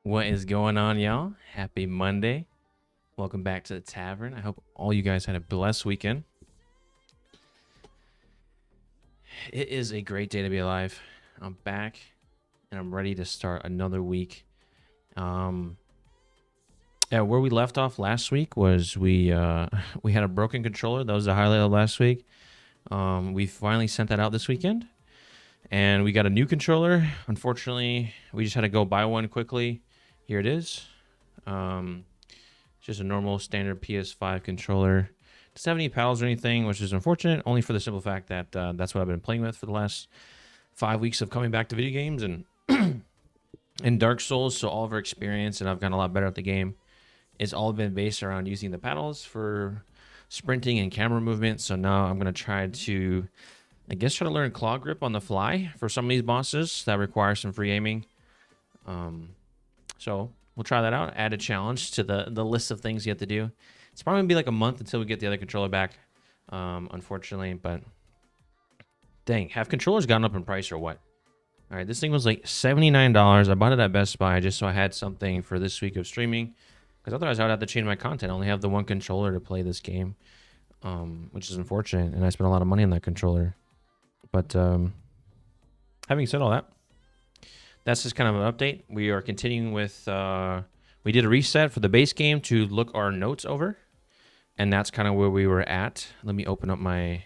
What is going on, y'all? Happy Monday. Welcome back to the tavern. I hope all you guys had a blessed weekend. It is a great day to be alive. I'm back and I'm ready to start another week. Yeah, where we left off last week was we had a broken controller. That was the highlight of last week. We finally sent that out this weekend, and we got a new controller. Unfortunately, we just had to go buy one quickly. Here it is. Just a normal standard PS5 controller. Doesn't have any paddles or anything, which is unfortunate, only for the simple fact that that's what I've been playing with for the last 5 weeks of coming back to video games and in Dark Souls. So all of our experience, and I've gotten a lot better at the game, it's all been based around using the paddles for sprinting and camera movement. So now I'm going to try to, try to learn claw grip on the fly for some of these bosses that require some free aiming. So we'll try that out. Add a challenge to the list of things you have to do. It's probably gonna be like a month until we get the other controller back, unfortunately. But dang, have controllers gone up in price or what? All right, this thing was like $79. I bought it at Best Buy just so I had something for this week of streaming, because otherwise I would have to change my content. I only have the one controller to play this game, which is unfortunate, and I spent a lot of money on that controller. But having said all that, that's just kind of an update. We are continuing with, we did a reset for the base game to look our notes over, and that's kind of where we were at. Let me open up my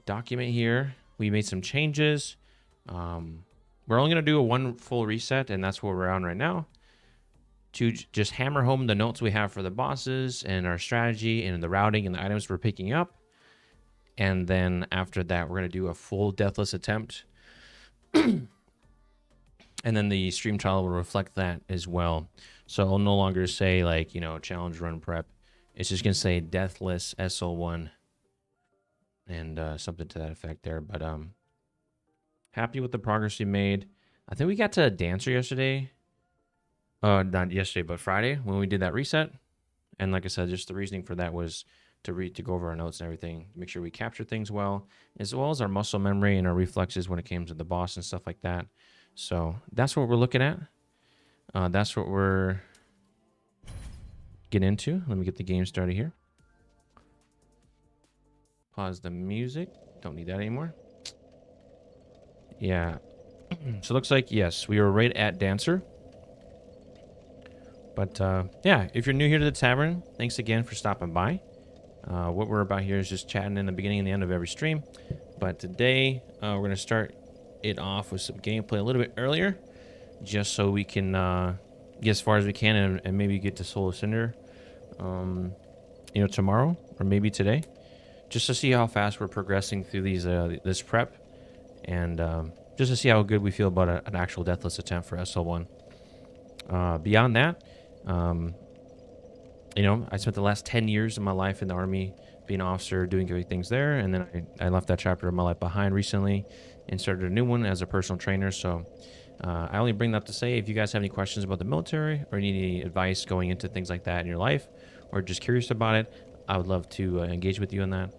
document here. We made some changes. We're only going to do a one full reset, and that's where we're on right now, to just hammer home the notes we have for the bosses and our strategy and the routing and the items we're picking up. And then after that, we're going to do a full deathless attempt. And then the stream trial will reflect that as well. So I'll no longer say like, challenge run prep. It's just going to say deathless SL1 and something to that effect there. But happy with the progress we made. I think we got to Dancer yesterday. Not yesterday, but Friday when we did that reset. And like I said, just the reasoning for that was to go over our notes and everything, make sure we capture things well as our muscle memory and our reflexes when it came to the boss and stuff like that. So that's what we're looking at. That's what we're getting into. Let me get the game started here. Pause the music. Don't need that anymore. Yeah. So it looks like, yes, we were right at Dancer. But yeah, if you're new here to the tavern, thanks again for stopping by. What we're about here is just chatting in the beginning and the end of every stream. But today, we're going to start it off with some gameplay a little bit earlier, just so we can get as far as we can and maybe get to Soul of Cinder, tomorrow or maybe today, just to see how fast we're progressing through these this prep, and just to see how good we feel about an actual deathless attempt for SL1. Beyond that, I spent the last 10 years of my life in the Army, being an officer, doing great things there, and then I left that chapter of my life behind recently and started a new one as a personal trainer. So I only bring that up to say, if you guys have any questions about the military or need any advice going into things like that in your life, or just curious about it, I would love to engage with you on that.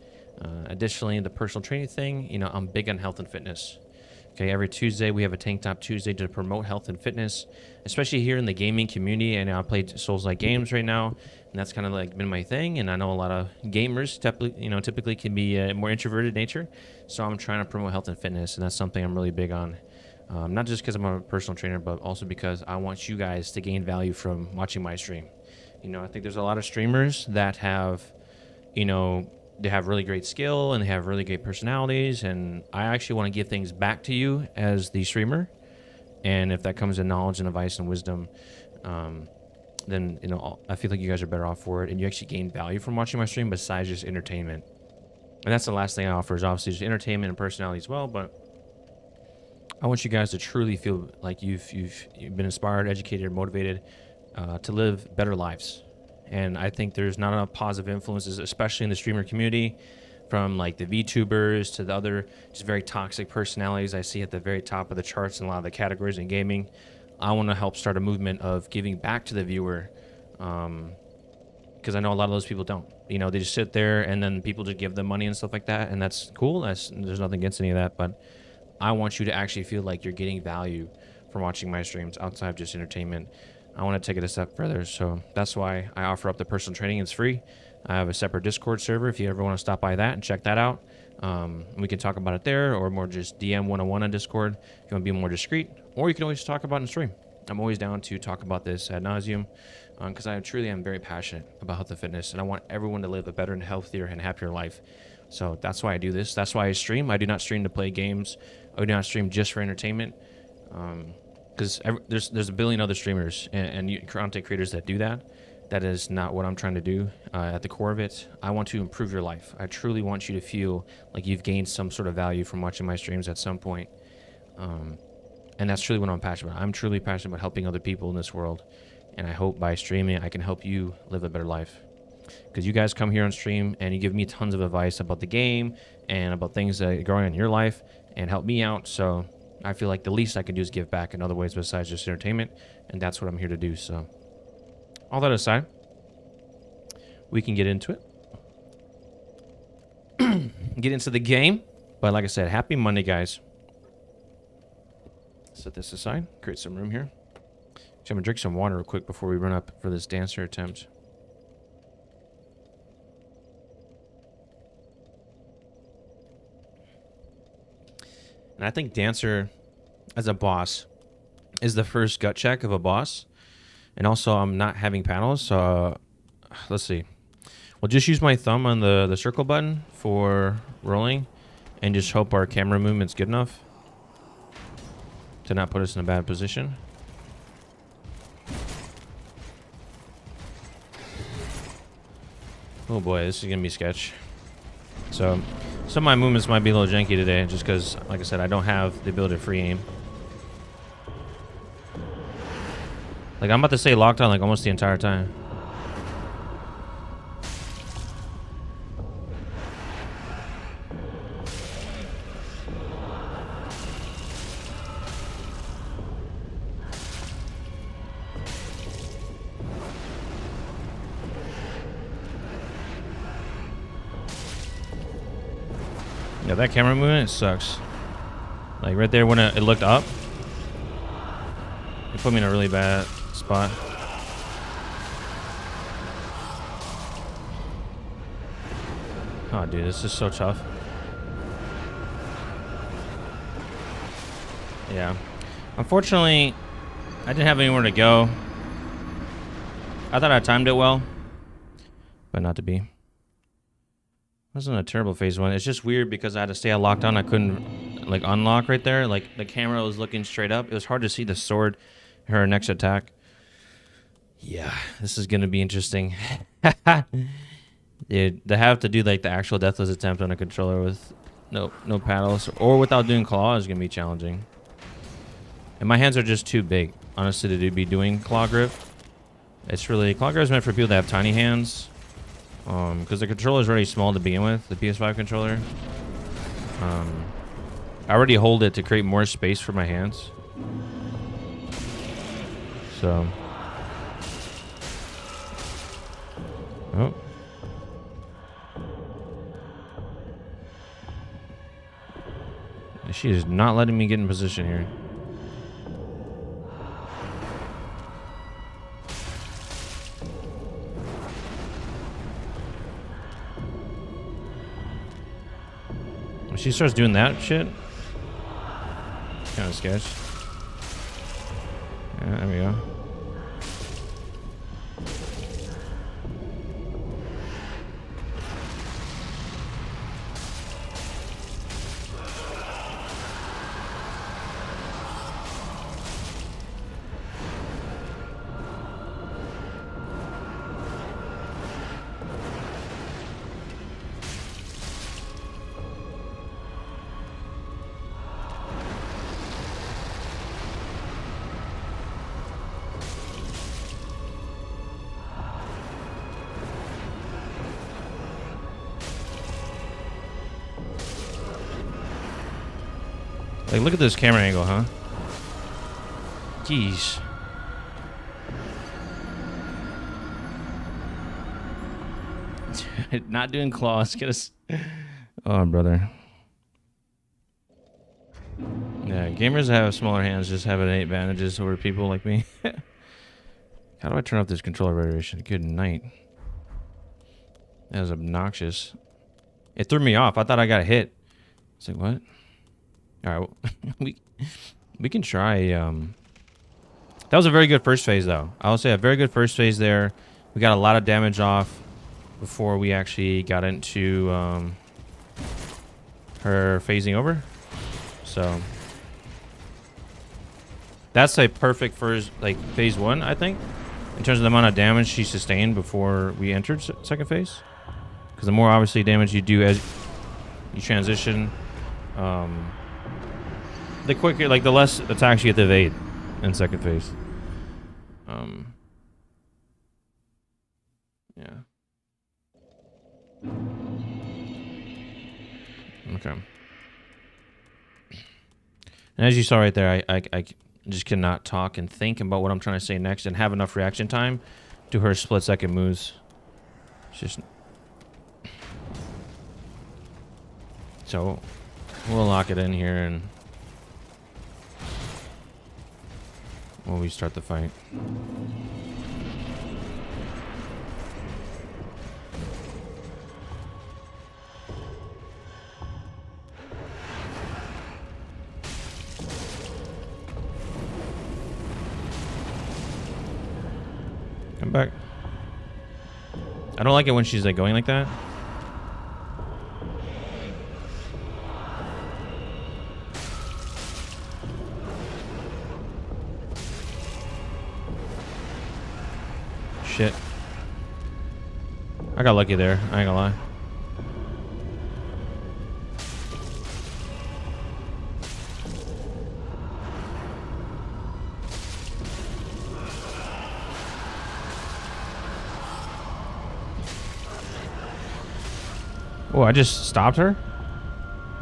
Additionally, the personal training thing, I'm big on health and fitness. Okay, every Tuesday we have a Tank Top Tuesday to promote health and fitness, especially here in the gaming community. And I play Souls-like games right now, and that's kind of like been my thing. And I know a lot of gamers typically can be more introverted nature, so I'm trying to promote health and fitness, and that's something I'm really big on. Not just because I'm a personal trainer, but also because I want you guys to gain value from watching my stream. I think there's a lot of streamers that have, they have really great skill and they have really great personalities, and I actually want to give things back to you as the streamer. And if that comes in knowledge and advice and wisdom, then I feel like you guys are better off for it, and you actually gain value from watching my stream besides just entertainment. And that's the last thing I offer, is obviously just entertainment and personality as well. But I want you guys to truly feel like you've been inspired, educated, motivated to live better lives. And I think there's not enough positive influences, especially in the streamer community, from like the VTubers to the other just very toxic personalities I see at the very top of the charts in a lot of the categories in gaming. I want to help start a movement of giving back to the viewer, because I know a lot of those people don't. They just sit there and then people just give them money and stuff like that, and that's cool. There's nothing against any of that, but I want you to actually feel like you're getting value from watching my streams outside of just entertainment. I want to take it a step further, so that's why I offer up the personal training. It's free. I have a separate Discord server if you ever want to stop by that and check that out. We can talk about it there, or more just DM 101 on Discord if you want to be more discreet, or you can always talk about it in stream. I'm always down to talk about this ad nauseum because I truly am very passionate about health and fitness, and I want everyone to live a better and healthier and happier life. So that's why I do this. That's why I stream. I do not stream to play games. I do not stream just for entertainment. Because there's a billion other streamers and content creators that do that. That is not what I'm trying to do. At the core of it, I want to improve your life. I truly want you to feel like you've gained some sort of value from watching my streams at some point. And that's truly what I'm passionate about. I'm truly passionate about helping other people in this world. And I hope by streaming, I can help you live a better life. Because you guys come here on stream and you give me tons of advice about the game and about things that are going on in your life and help me out. So I feel like the least I can do is give back in other ways besides just entertainment, and that's what I'm here to do. So all that aside, we can get into it. Get into the game. But like I said, happy Monday, guys. Set this aside, create some room here. So I'm gonna drink some water real quick before we run up for this dancer attempt. And I think Dancer, as a boss, is the first gut check of a boss. And also, I'm not having panels, so let's see. We'll just use my thumb on the circle button for rolling and just hope our camera movement's good enough to not put us in a bad position. Oh boy, this is going to be sketch. So some of my movements might be a little janky today just because, like I said, I don't have the ability to free aim. Like, I'm about to stay locked on like almost the entire time. Yeah, that camera movement sucks. Like right there when it looked up, it put me in a really bad spot. Oh, dude, this is so tough. Yeah. Unfortunately, I didn't have anywhere to go. I thought I timed it well, but not to be. Wasn't a terrible phase one. It's just weird because I had to stay locked on. I couldn't like unlock right there. Like the camera was looking straight up. It was hard to see the sword, her next attack. Yeah, this is gonna be interesting. Dude, to have to do like the actual deathless attempt on a controller with no paddles or without doing claw is gonna be challenging. And my hands are just too big, honestly, to be doing claw grip. It's really claw grip is meant for people that have tiny hands. Because the controller is already small to begin with, the PS5 controller. I already hold it to create more space for my hands. So. Oh. She is not letting me get in position here. When she starts doing that shit, kind of sketch. Yeah, there we go. Like, look at this camera angle, huh? Jeez. Not doing claws. Get us. Oh, brother. Yeah, gamers that have smaller hands just have any advantages over people like me. How do I turn off this controller variation? Good night. That was obnoxious. It threw me off. I thought I got hit. It's like, what? All right, well, we can try. That was a very good first phase, though. I will say a very good first phase there. We got a lot of damage off before we actually got into her phasing over. So that's a perfect first, like, phase one, I think, in terms of the amount of damage she sustained before we entered second phase. Because the more obviously damage you do as you transition, the quicker, like, the less attacks you get to evade in second phase. Yeah. Okay. And as you saw right there, I just cannot talk and think about what I'm trying to say next and have enough reaction time to her split-second moves. It's just... So, we'll lock it in here and... when we start the fight. Come back. I don't like it when she's like going like that. Shit. I got lucky there. I ain't gonna lie. Oh, I just stopped her?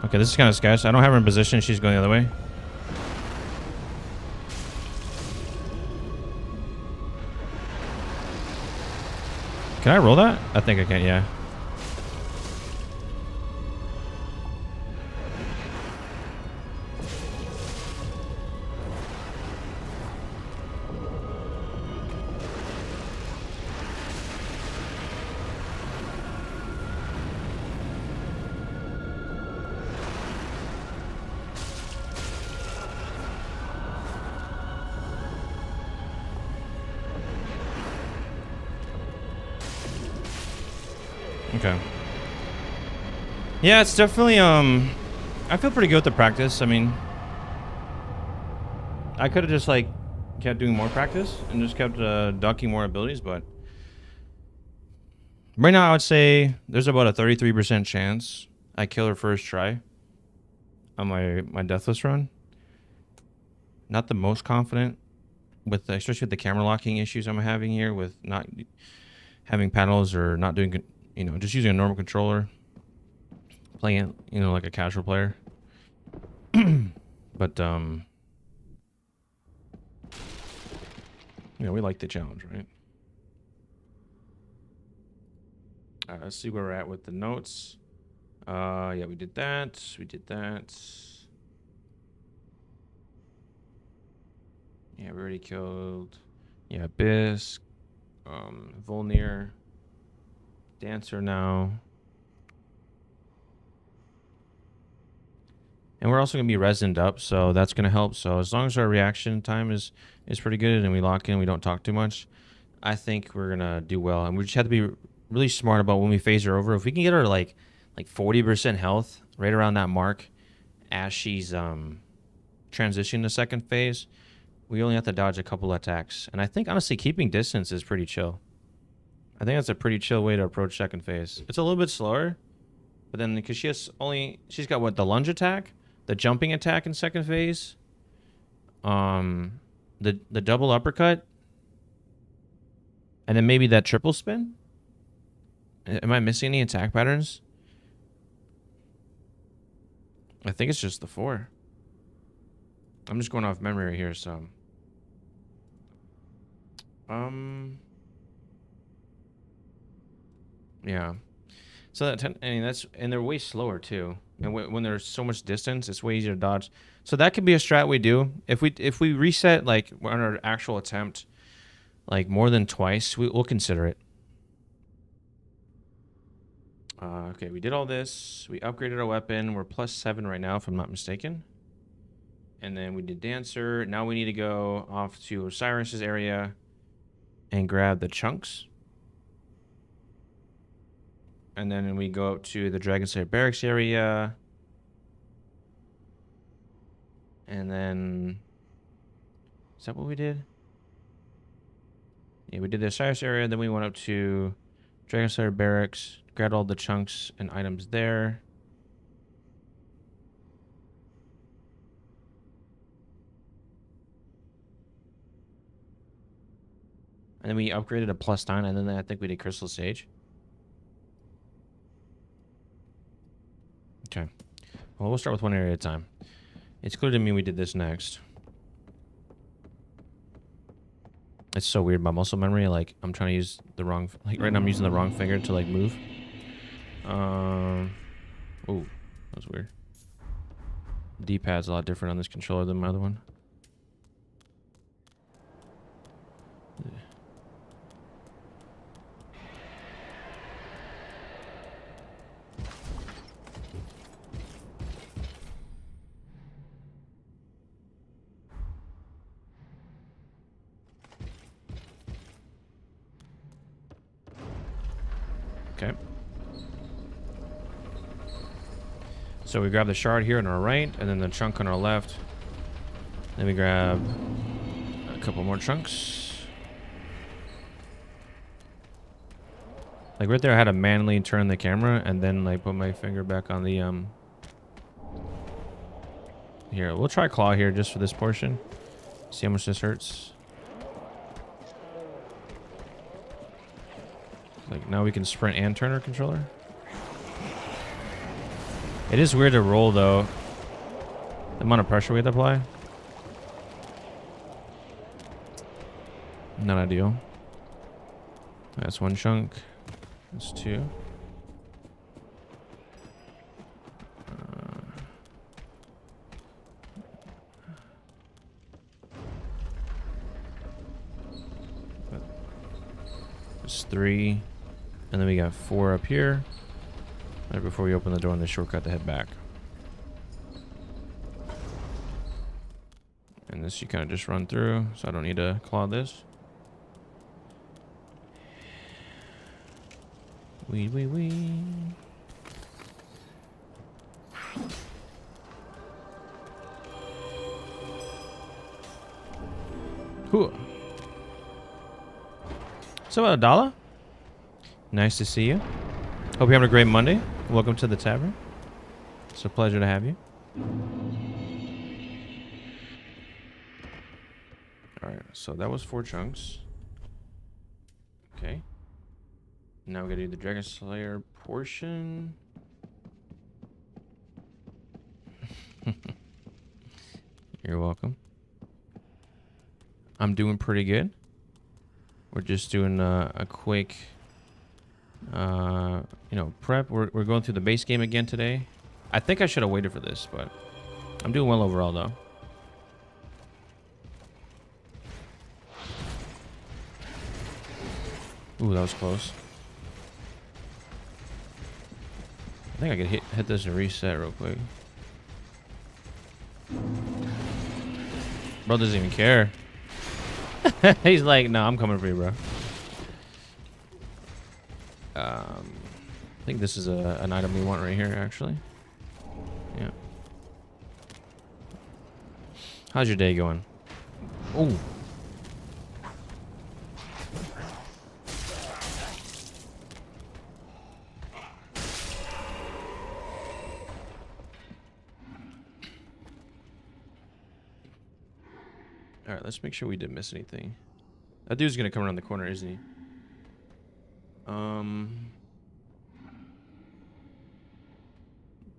Okay, this is kind of sketch. I don't have her in position. She's going the other way. Can I roll that? I think I can, yeah. Okay. Yeah, it's definitely, I feel pretty good with the practice. I mean, I could have just, like, kept doing more practice and just kept ducking more abilities, but right now I would say there's about a 33% chance I kill her first try on my deathless run. Not the most confident with, especially with the camera locking issues I'm having here with not having panels or not doing, you know, just using a normal controller, playing it, you know, like a casual player. But you know, we like the challenge, right? All right, let's see where we're at with the notes. Yeah, we did that. We did that. Yeah, we already killed. Yeah, Bisk, Volnir, Dancer now. And we're also going to be resined up, so that's going to help. So as long as our reaction time is pretty good and we lock in, we don't talk too much, I think we're going to do well. And we just have to be really smart about when we phase her over. If we can get her like 40% health, right around that mark, as she's transitioning to second phase, we only have to dodge a couple attacks. And I think, honestly, keeping distance is pretty chill. I think that's a pretty chill way to approach second phase. It's a little bit slower, but then because she's got what, the lunge attack, the jumping attack in second phase, the double uppercut, and then maybe that triple spin. Am I missing any attack patterns? I think it's just the 4. I'm just going off memory here, so. Yeah. So that I mean and they're way slower too. And when there's so much distance, it's way easier to dodge. So that could be a strat we do if we reset like on our actual attempt, like more than twice. We'll consider it. Okay, we did all this. We upgraded our weapon. We're +7 right now, if I'm not mistaken. And then we did Dancer. Now we need to go off to Osiris's area and grab the chunks. And then we go up to the Dragon Slayer Barracks area. And then... Is that what we did? Yeah, we did the Osiris area. Then we went up to Dragon Slayer Barracks. Grabbed all the chunks and items there. And then we upgraded a +9, and then I think we did Crystal Sage. Okay. Well, we'll start with one area at a time. It's clear to me we did this next. It's so weird, my muscle memory. Like, I'm trying to use the wrong... Like, right now I'm using the wrong finger to, like, move. Oh, that was weird. D-pad's a lot different on this controller than my other one. Okay. So we grab the shard here on our right, and then the chunk on our left. Then we grab a couple more chunks. Like right there, I had to manually turn the camera and then like put my finger back on the Here, we'll try claw here just for this portion. See how much this hurts. Like now we can sprint and turn our controller. It is weird to roll though. The amount of pressure we have to apply. Not ideal. That's one chunk. That's two. That's 3. And then we got 4 up here. Right before we open the door on the shortcut to head back. And this you kind of just run through, so I don't need to claw this. Wee. Cool. So, Adala, nice to see you. Hope you're having a great Monday. Welcome to the tavern. It's a pleasure to have you. Alright, so that was 4 chunks. Okay. Now we gotta do the Dragon Slayer portion. You're welcome. I'm doing pretty good. We're just doing a quick... you know, prep. We're going through the base game again today. I think I should have waited for this, but I'm doing well overall though. Ooh, that was close. I think I could hit this and reset real quick. Bro doesn't even care. He's like, no, I'm coming for you, bro. I think this is an item we want right here, actually. Yeah. How's your day going? Oh. All right, let's make sure we didn't miss anything. That dude's gonna come around the corner, isn't he?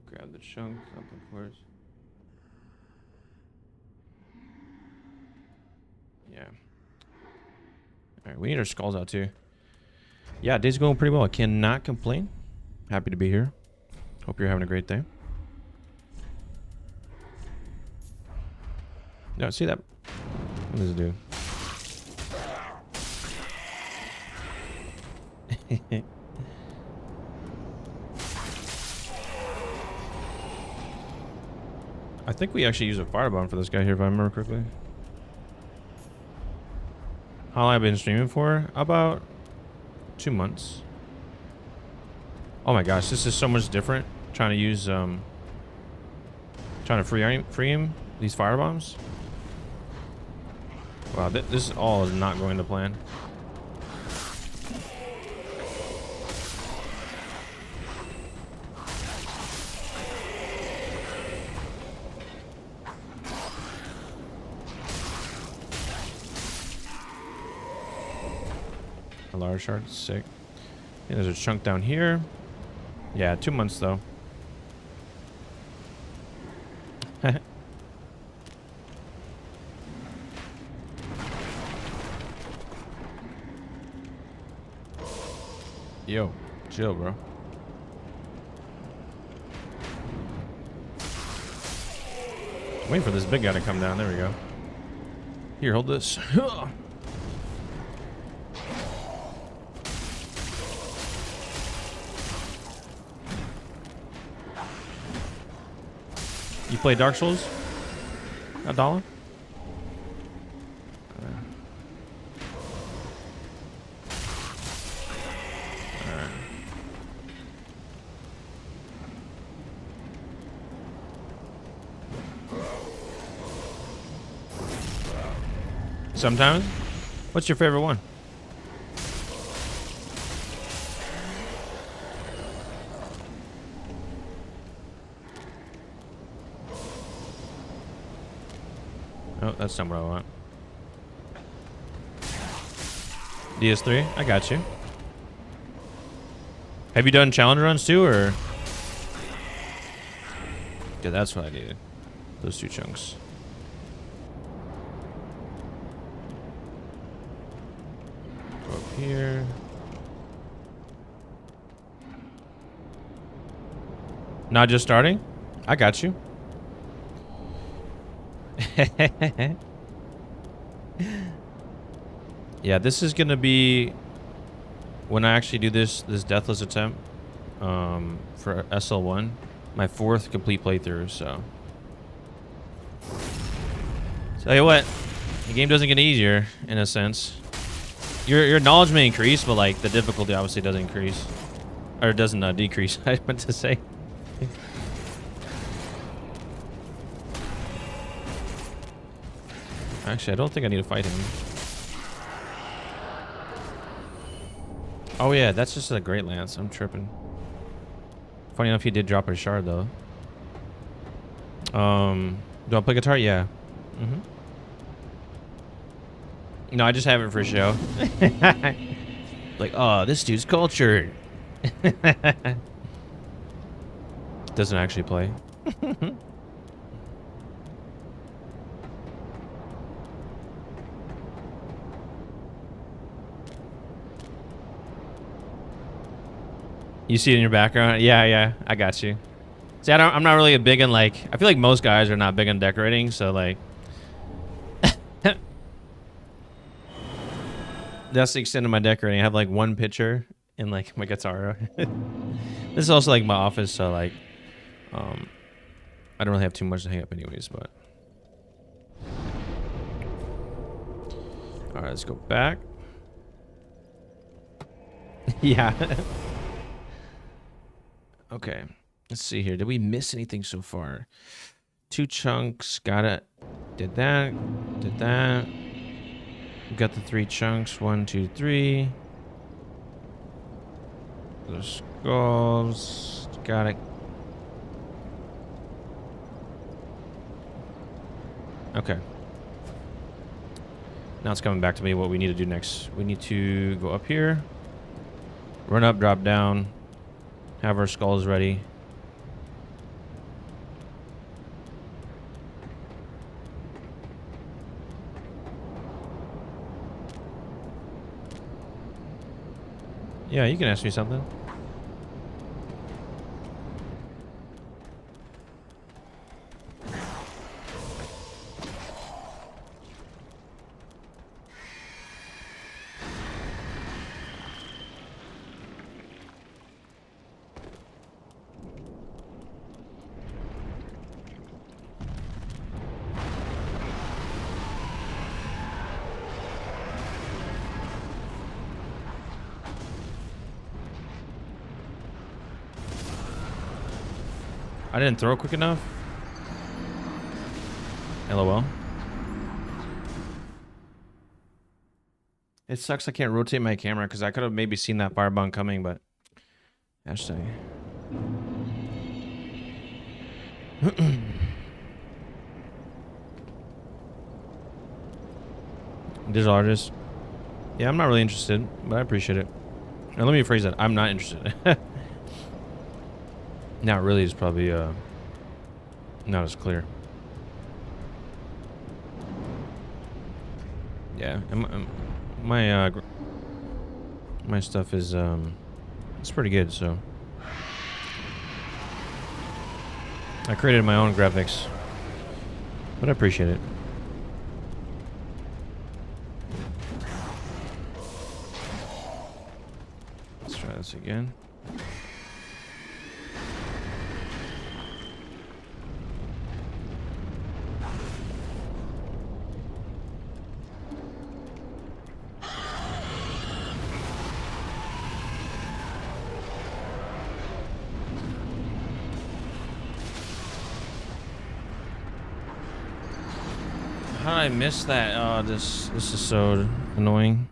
Grab the chunk up, of course. Yeah. All right, we need our skulls out too. Yeah, day's going pretty well. I cannot complain. Happy to be here. Hope you're having a great day. No, see that? What does it do? I think we actually use a firebomb for this guy here, if I remember correctly. How long have I been streaming for? About 2 months. Oh my gosh, this is so much different. Trying to use trying to free him these firebombs. Wow, this all is not going to plan. A large shard, sick. And there's a chunk down here. Yeah, 2 months though. Yo, chill, bro. Waiting for this big guy to come down. There we go. Here, hold this. You play Dark Souls? $1? Sometimes? What's your favorite one? Oh, that's not what I want. DS3, I got you. Have you done challenge runs too, or? Yeah, that's what I needed. Those 2 chunks. Go up here. Not just starting? I got you. Yeah, this is gonna be when I actually do this deathless attempt for SL1, my 4th complete playthrough. So tell you what, the game doesn't get easier in a sense. Your knowledge may increase, but like the difficulty obviously doesn't increase, or it doesn't decrease. I meant to say. Actually, I don't think I need to fight him. Oh yeah, that's just a great lance. I'm tripping. Funny enough, he did drop a shard though. Do I play guitar? Yeah. No, I just have it for show. Like, oh, this dude's cultured. Doesn't actually play. You see it in your background? Yeah, I got you. See, I'm not really a big on like. I feel like most guys are not big on decorating, so like. That's the extent of my decorating. I have like 1 picture in like my guitar. This is also like my office, so like, I don't really have too much to hang up anyways, but. All right, let's go back. Yeah. Okay, let's see here. Did we miss anything so far? 2 chunks. Got it. Did that. Did that. We got the 3 chunks. 1, 2, 3. The skulls. Got it. Okay. Now it's coming back to me what we need to do next. We need to go up here. Run up, drop down. Have our skulls ready. Yeah, you can ask me something. I didn't throw quick enough. LOL. It sucks I can't rotate my camera because I could have maybe seen that firebomb coming, but hashtag. Digital artist. Yeah, I'm not really interested, but I appreciate it. Now, let me rephrase that. I'm not interested. Not really is probably not as clear. Yeah, my stuff is it's pretty good. So I created my own graphics, but I appreciate it. Let's try this again. How did I miss that? Oh, this is so annoying.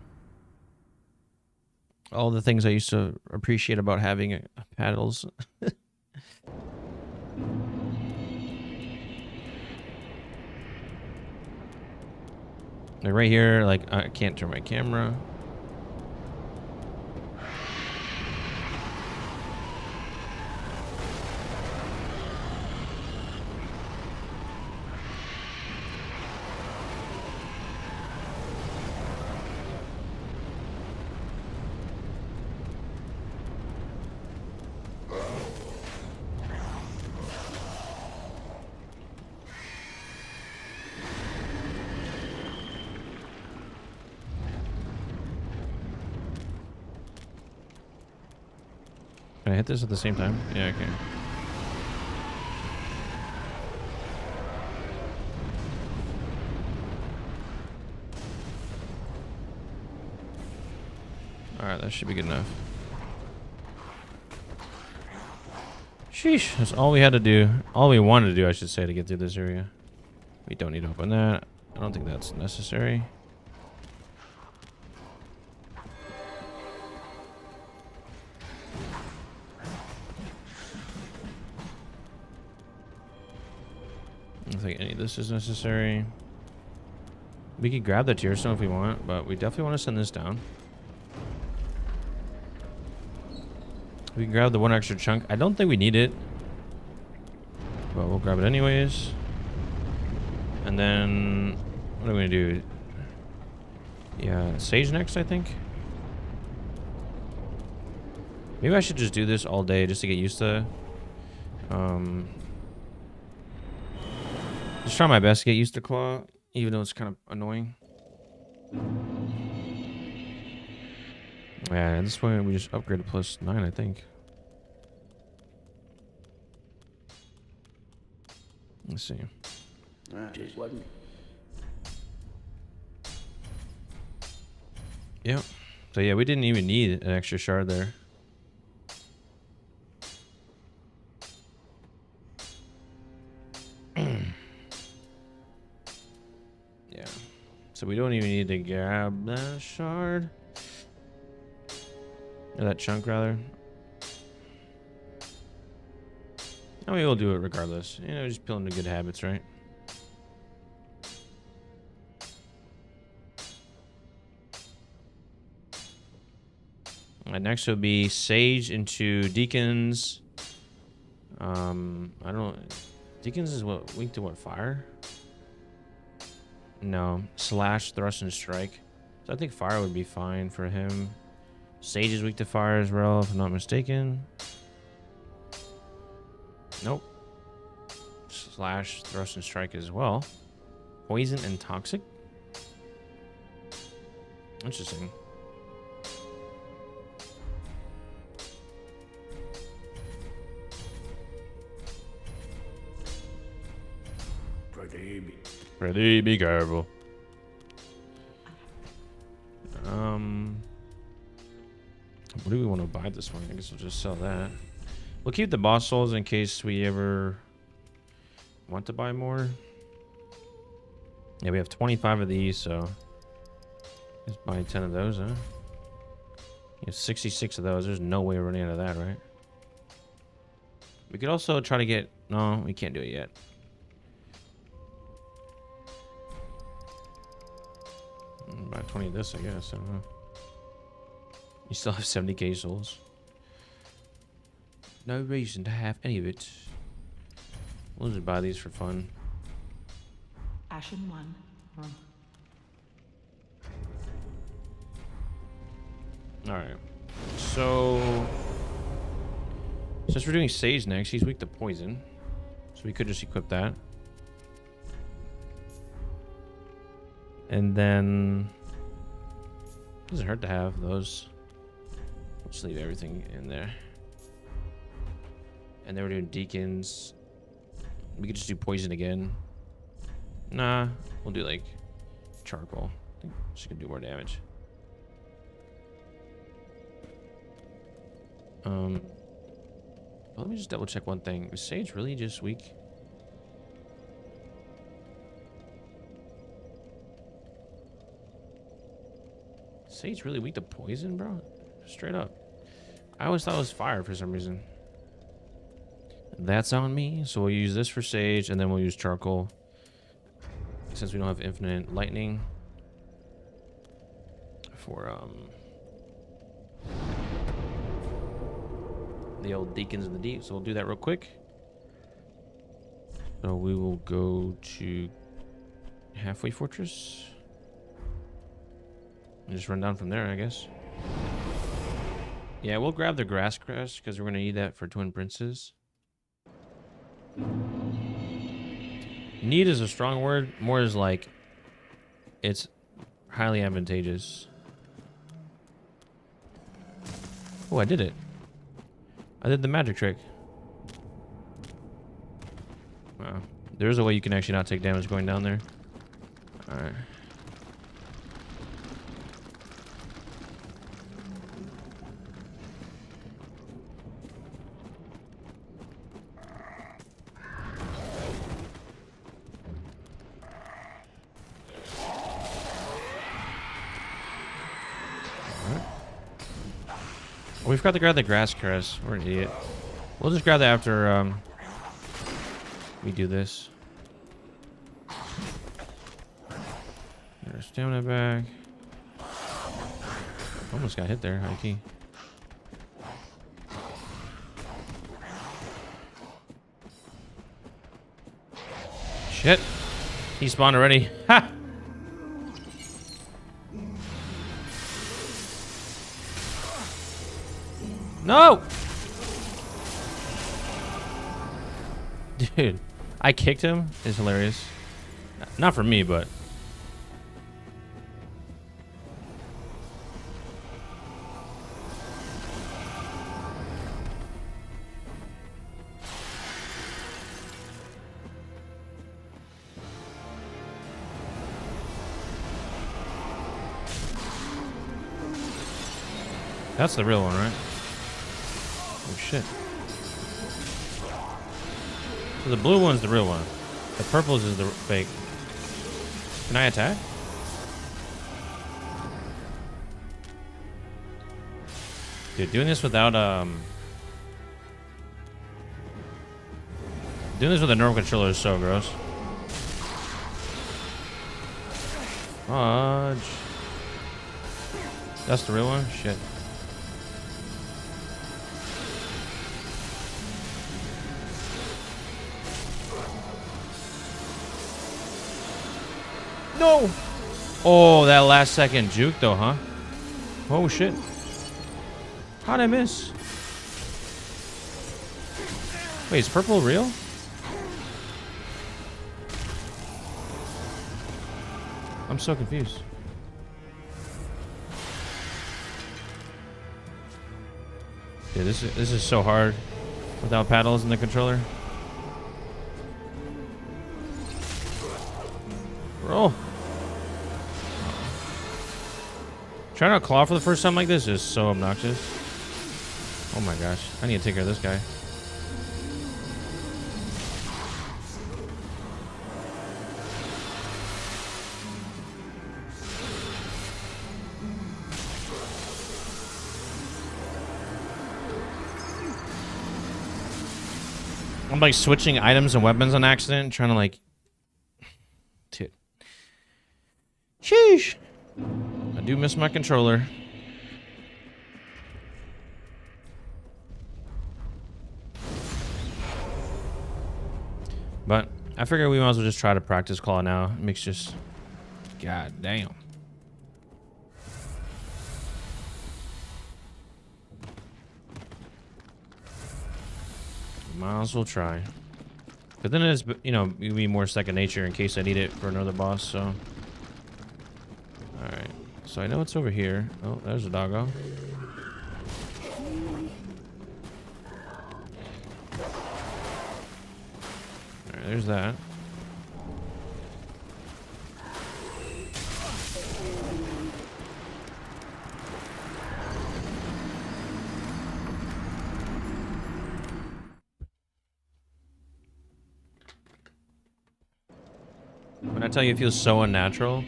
All the things I used to appreciate about having paddles. Like right here, like I can't turn my camera. Can I hit this at the same time? Yeah, I can. Alright, that should be good enough. Sheesh, that's all we had to do. All we wanted to do, I should say, to get through this area. We don't need to open that. I don't think that's necessary. I don't think any of this is necessary. We could grab the tier stone if we want, but we definitely want to send this down. We can grab the one extra chunk. I don't think we need it, but we'll grab it anyways. And then what are we gonna do? Yeah, sage next, I think. Maybe I should just do this all day just to get used to just try my best to get used to claw, even though it's kind of annoying. Yeah, at this point we just upgrade to +9, I think. Let's see. Just wasn't. Yep. So yeah, we didn't even need an extra shard there. Yeah. So we don't even need to grab that shard. Or that chunk, rather. I mean, we'll do it regardless. You know, just peel into good habits, right? Next will be Sage into Deacons. I don't. Deacons is what weak to what, fire? No, slash, thrust, and strike. So I think fire would be fine for him. Sage is weak to fire as well, if I'm not mistaken. Nope. Slash, thrust, and strike as well. Poison and toxic. Interesting. Pretty be careful. What do we want to buy this one? I guess we'll just sell that. We'll keep the boss souls in case we ever want to buy more. Yeah, we have 25 of these, so let's buy 10 of those, huh? You have 66 of those. There's no way we're running out of that, right? We could also try to get... No, we can't do it yet. About 20 of this, I guess. I don't know. You still have 70k souls. No reason to have any of it. We'll just buy these for fun. Ashen 1. Alright. So... Since we're doing Sage next, he's weak to poison. So we could just equip that. And then... Doesn't hurt to have those. Let's leave everything in there. And then we're doing Deacons. We could just do poison again. Nah, we'll do like charcoal. I think it's gonna do more damage. Well, let me just double check one thing. Is Sage really just weak? Sage really weak to poison, bro? Straight up. I always thought it was fire for some reason. That's on me. So we'll use this for Sage, and then we'll use charcoal. Since we don't have infinite lightning. For, the old Deacons of the Deep. So we'll do that real quick. So we will go to Halfway Fortress. And just run down from there, I guess. Yeah, we'll grab the Grass Crest because we're going to need that for Twin Princes. Need is a strong word. More is like it's highly advantageous. Oh, I did it. I did the magic trick. Wow. There's a way you can actually not take damage going down there. Alright. We've got to grab the Grass Crest. We're an idiot. We'll just grab that after we do this. Get our stamina back. Almost got hit there, high key. Shit. He spawned already. Ha! No! Dude, I kicked him. It's hilarious. Not for me, but... That's the real one, right? Oh shit. So the blue one's the real one. The purples is the fake. Can I attack? Dude, doing this without doing this with a normal controller is so gross. Fudge. That's the real one? Shit. No! Oh, that last second juke though, huh? Oh shit. How'd I miss? Wait, is purple real? I'm so confused. Yeah, this is so hard without paddles in the controller. Roll. Trying to claw for the first time like this is so obnoxious. Oh my gosh. I need to take care of this guy. I'm like switching items and weapons on accident, trying to like... Dude. Sheesh. I do miss my controller. But I figure we might as well just try to practice claw now. It makes just... God damn. Might as well try. But then it's, you know, it'll be more second nature in case I need it for another boss, so... Alright. So I know it's over here. Oh, there's a doggo. Alright, there's that. When I tell you it feels so unnatural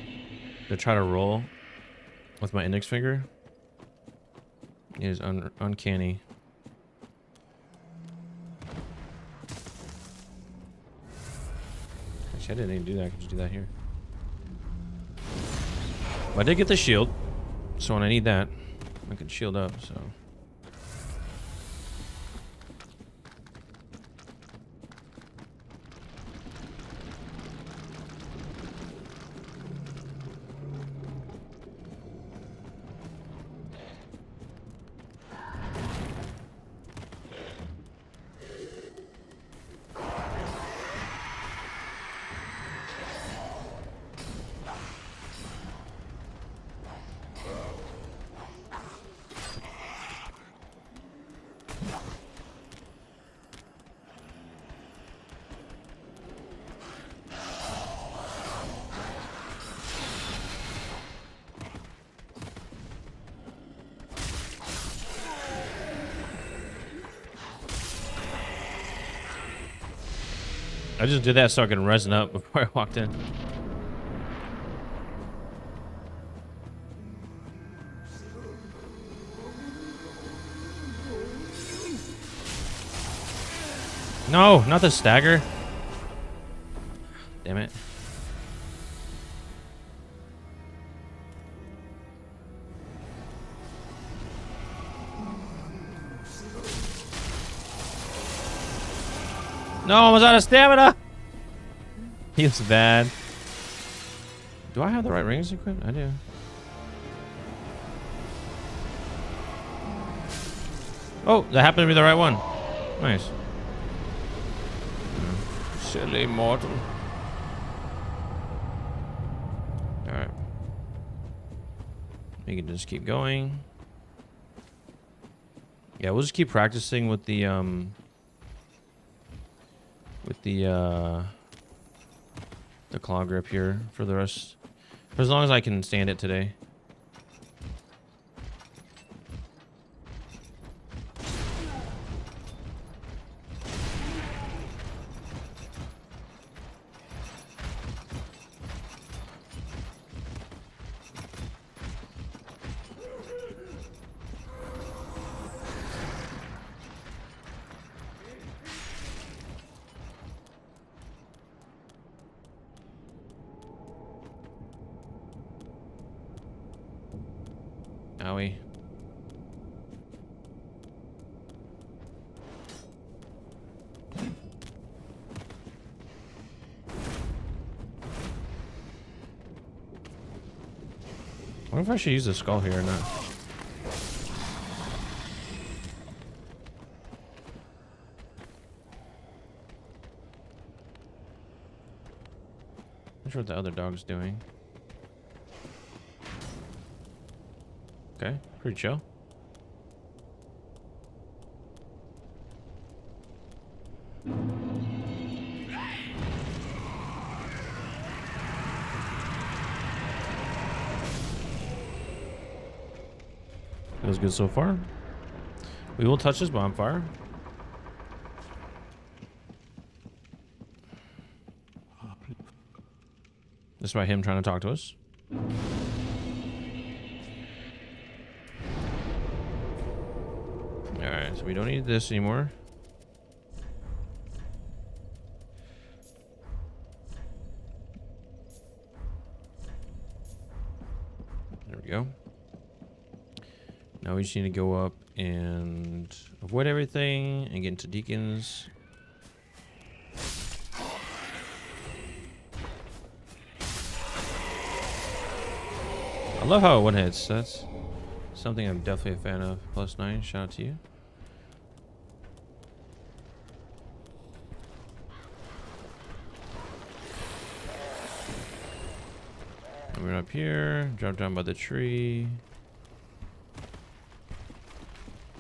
to try to roll with my index finger, it is uncanny. Actually, I didn't even do that. I could just do that here. But I did get the shield, so when I need that, I can shield up, so... I just did that so I can resin up before I walked in. No, not the stagger. Damn it. No, I was out of stamina. Feels bad. Do I have the right rings equipped? I do. Oh, that happened to be the right one. Nice. Silly mortal. Alright. We can just keep going. Yeah, we'll just keep practicing with the claw grip here for the rest, for as long as I can stand it today. Owie. I wonder if I should use the skull here or not. Not sure what the other dog's doing. Okay, pretty chill. Feels good so far. We will touch this bonfire. This is by him trying to talk to us. Alright, so we don't need this anymore. go. Now we just need to go up and avoid everything and get into deacons. I love how it one hits. That's something I'm definitely a fan of. +9, shout out to you. And we're up here, drop down by the tree.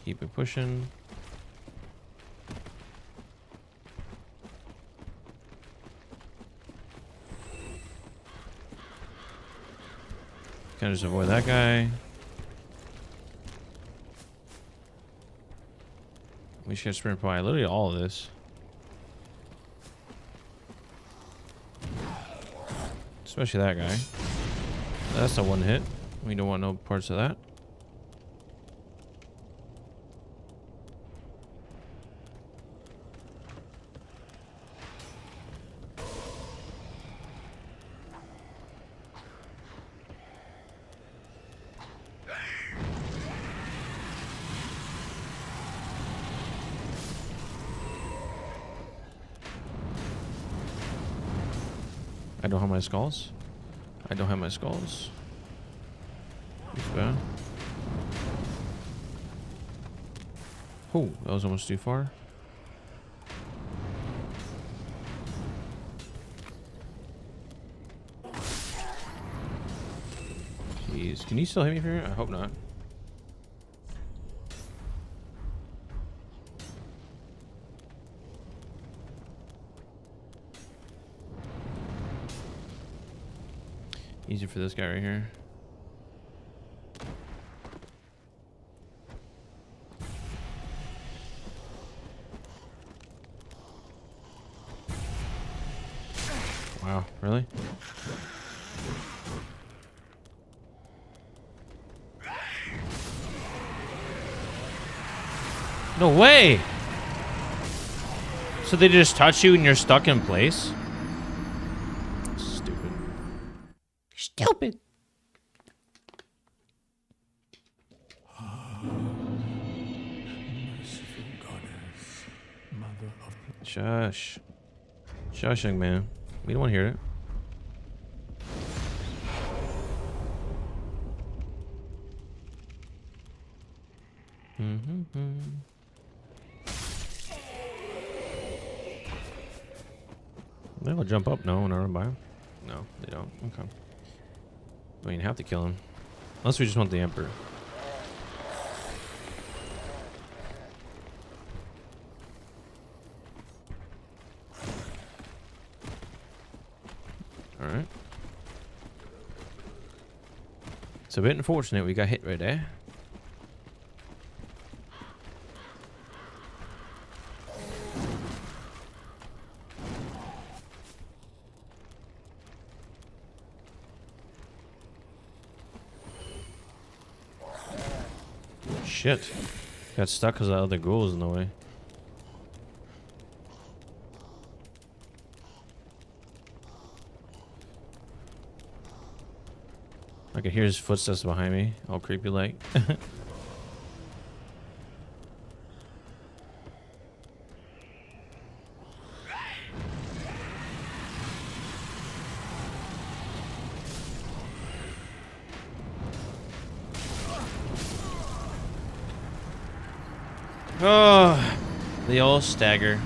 Keep it pushing. Kind of just avoid that guy. We should sprint by literally all of this. Especially that guy. That's a one hit. We don't want no parts of that. I don't have my skulls. I don't have my skulls. It's bad. Oh, that was almost too far. Jeez, can you still hit me from here? I hope not. Easy for this guy right here. Wow, really? No way! So they just touch you and you're stuck in place? Stupid. Stupid. Shush. Shush, young man. We don't want to hear it. They will jump up. No, not run by him. No, they don't. Okay. I mean, have to kill him. Unless we just want the Emperor. Alright. It's a bit unfortunate we got hit right there. Shit. Got stuck because the other ghoul was in the way. I can hear his footsteps behind me, all creepy like. Oh, they all stagger.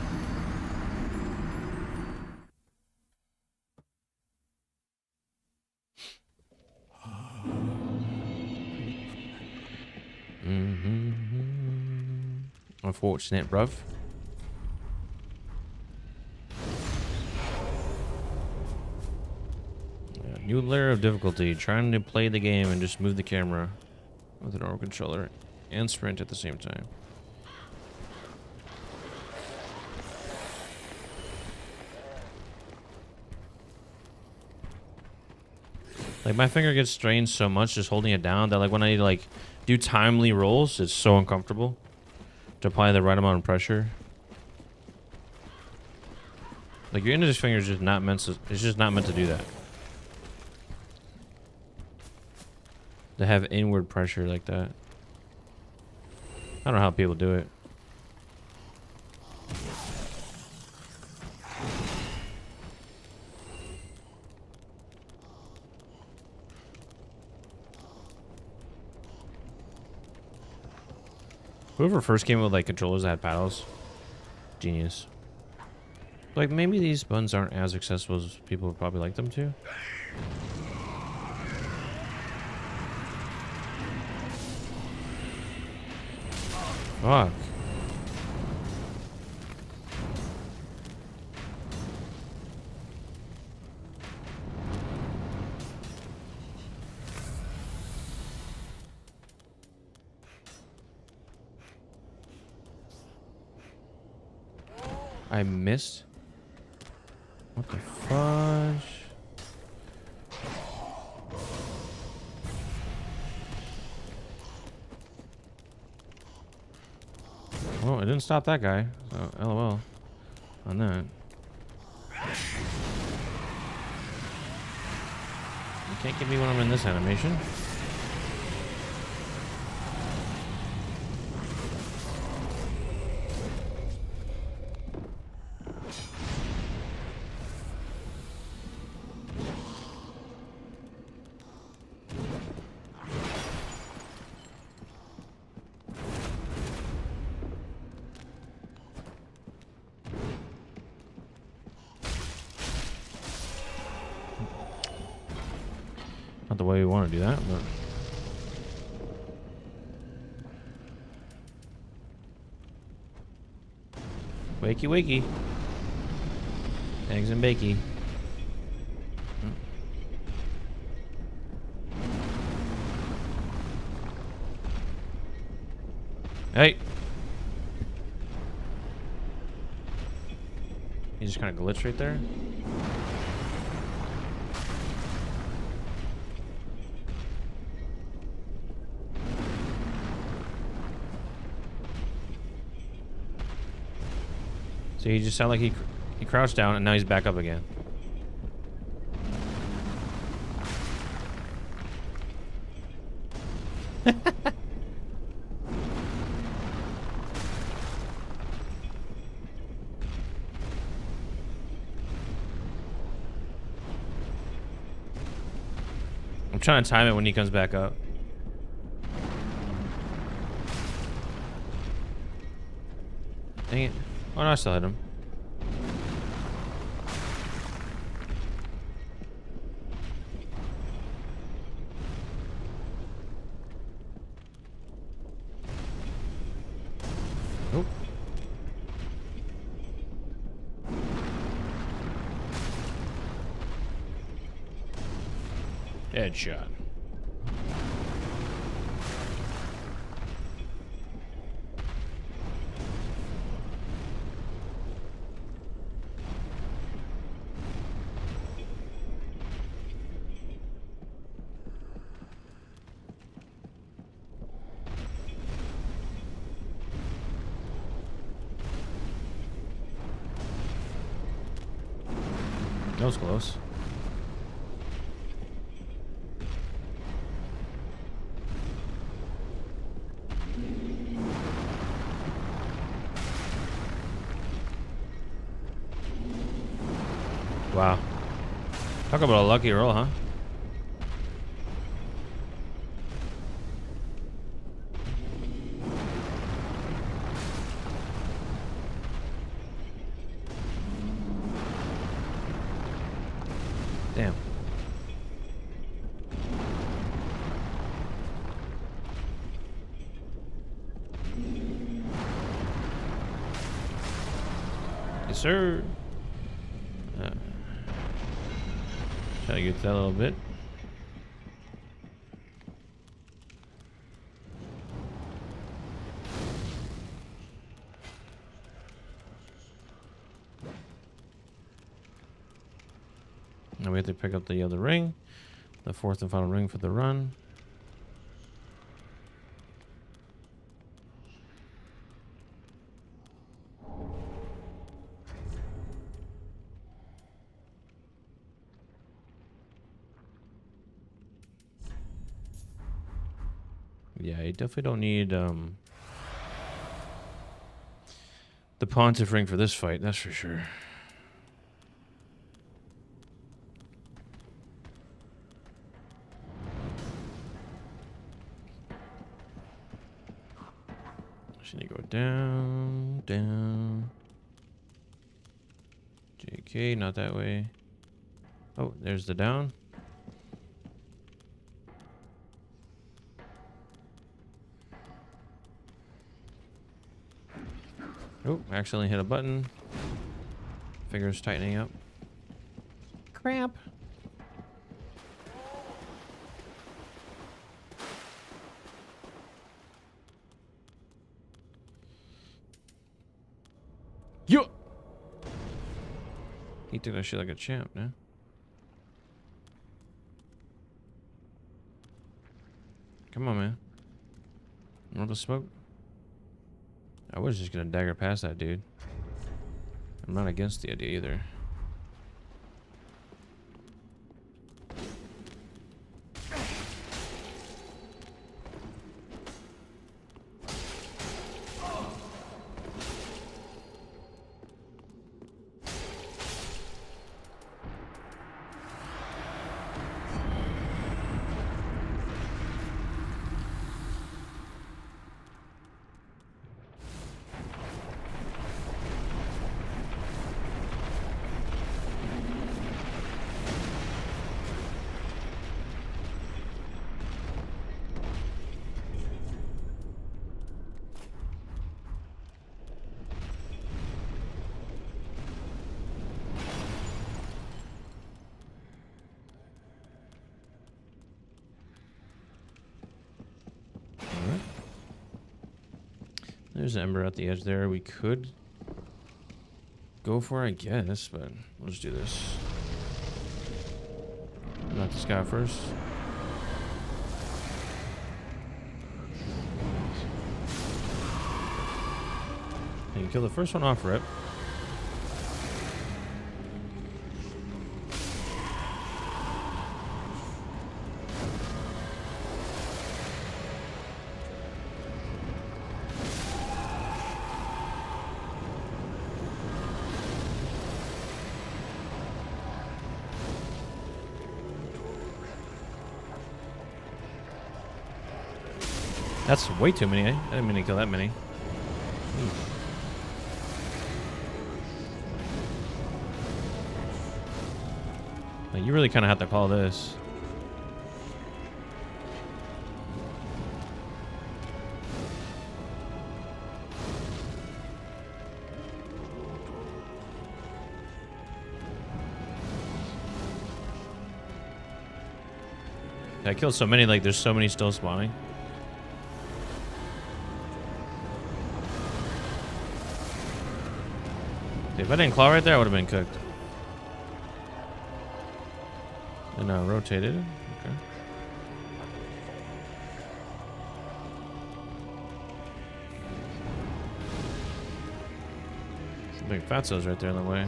Unfortunate, bruv. Yeah, new layer of difficulty. Trying to play the game and just move the camera with an normal controller and sprint at the same time. Like, my finger gets strained so much just holding it down that, like, when I need to, like, do timely rolls, it's so uncomfortable to apply the right amount of pressure. Like, your index finger is just not meant to, it's just not meant to do that. to have inward pressure like that. I don't know how people do it. Whoever first came up with like controllers that had paddles, genius. Like maybe these buttons aren't as accessible as people would probably like them to. Fuck. I missed. What the fudge? Well, it didn't stop that guy. So, LOL on that. You can't get me when I'm in this animation. Not the way we want to do that, but wakey wakey. Eggs and bakey. Hey. He just kind of glitched right there. So he just sounded like he crouched down and now he's back up again. I'm trying to time it when he comes back up. Dang it. Oh no, I still hit him. Oh. Headshot. That was close. Wow. Talk about a lucky roll, huh? Damn. Yes, sir. Try to get that a little bit. Now we have to pick up the other ring, the fourth and final ring for the run. Yeah, you definitely don't need the Pontiff ring for this fight, that's for sure. Just need to go down, down. JK, not that way. Oh, there's the down. Oh, accidentally hit a button. Fingers tightening up. Crap. Yo! He took that shit like a champ, man. Come on, man. Want the smoke? I was just gonna dagger past that dude. I'm not against the idea either. There's an ember at the edge there. We could go for it, I guess, but we'll just do this. Knock this guy first. And you kill the first one off rip. That's way too many. I didn't mean to kill that many. Like, you really kind of have to call this. I killed so many, like there's so many still spawning. If I didn't claw right there, I would have been cooked. And rotated it. Okay. Some big fatsos right there in the way.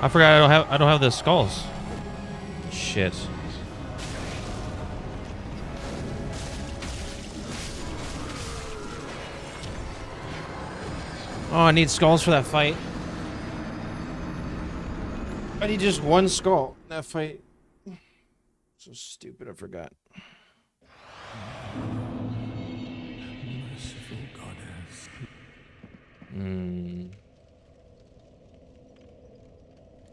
I forgot I don't have the skulls. Shit. Oh, I need skulls for that fight. I need just one skull in that fight. So stupid, I forgot. Merciful goddess.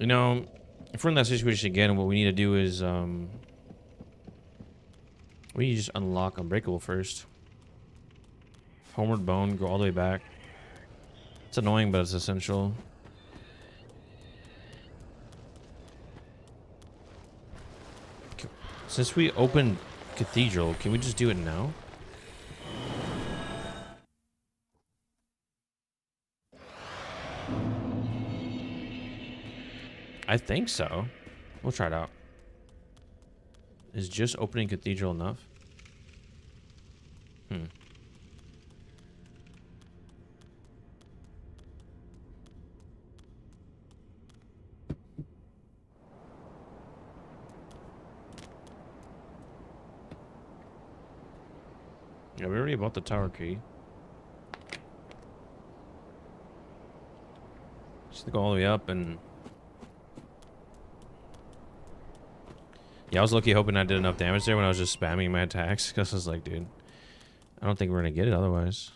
You know, if we're in that situation again, what we need to do is we need to just unlock Unbreakable first. Homeward Bone, go all the way back. It's annoying, but it's essential. Since we opened Cathedral, can we just do it now? I think so. We'll try it out. Is just opening Cathedral enough? Yeah, we already bought the tower key. Just go all the way up and... Yeah, I was lucky hoping I did enough damage there when I was just spamming my attacks. Because I was like, dude, I don't think we're going to get it otherwise.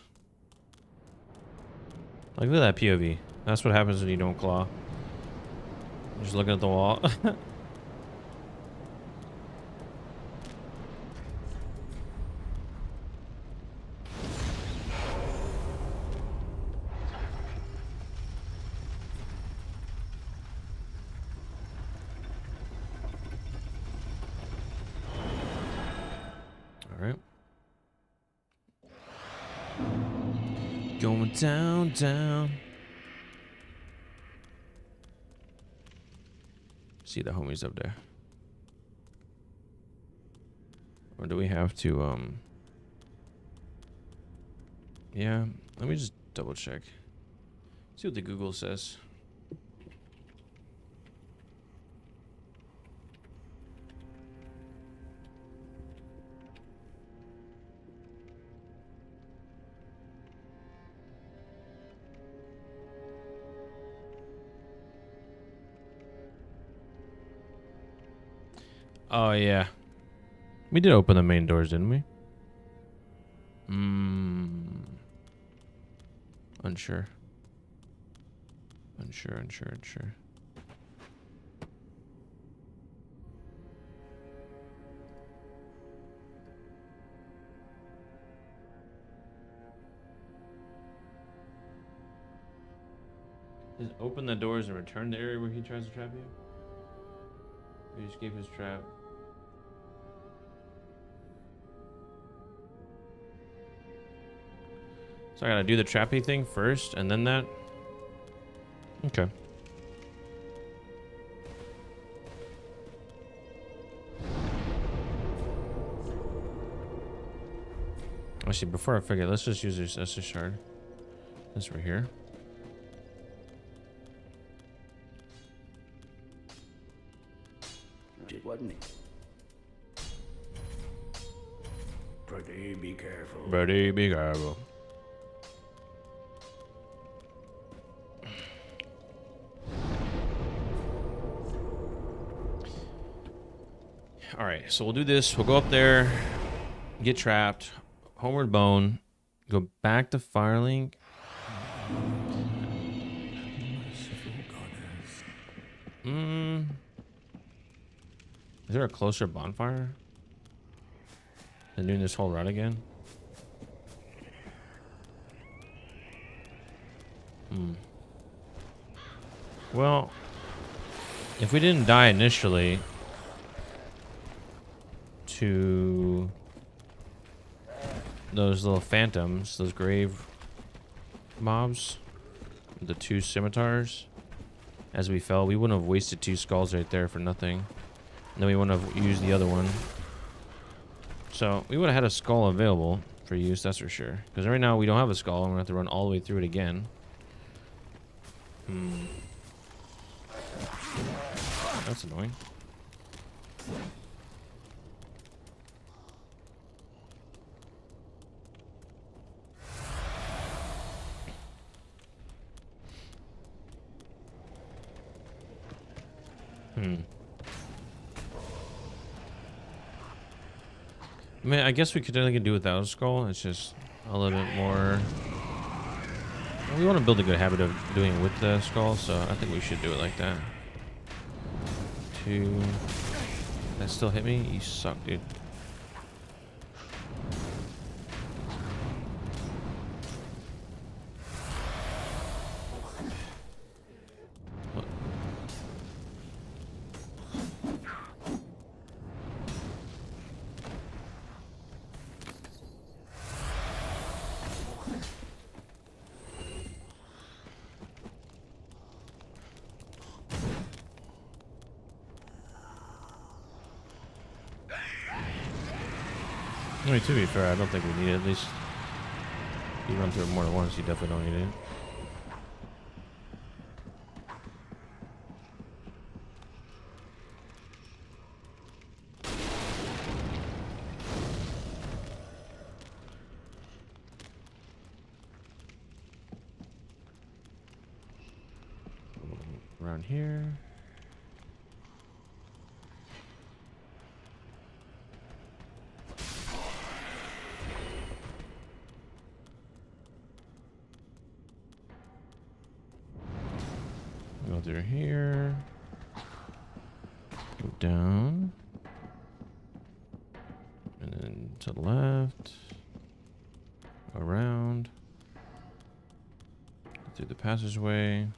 Like, look at that POV. That's what happens when you don't claw. You're just looking at the wall. Alright. Going down, down. See the homies up there. Or do we have to, yeah, let me just double check. See what the Google says. Oh, yeah. We did open the main doors, didn't we? Unsure. Unsure. Just open the doors and return to the area where he tries to trap you? Or you escape his trap? So I gotta do the trappy thing first and then that? Okay. Actually, before I forget, let's just use this SS shard. This right here. It wasn't it? Pretty be careful. Buddy, be careful. All right, so we'll do this. We'll go up there, get trapped, homeward bone, go back to Firelink. Is there a closer bonfire than doing this whole run again? Well, if we didn't die initially to those little phantoms, those grave mobs, the 2 scimitars, as we fell, we wouldn't have wasted 2 skulls right there for nothing. And then we wouldn't have used the other one. So we would have had a skull available for use, that's for sure. Because right now we don't have a skull and we're going to have to run all the way through it again. That's annoying. I mean, I guess we could definitely do without a skull. It's just a little bit more... We want to build a good habit of doing it with the skull, so I think we should do it like that. 2... That still hit me? You suck, dude. I mean, to be fair, I don't think we need it. At least if you run through it more than once, you definitely don't need it. Around here. Go through here. Go down. And then to the left. Around. Through the passageway.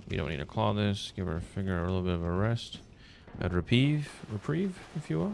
We don't need to claw this. Give our finger a little bit of a rest. A reprieve, if you will.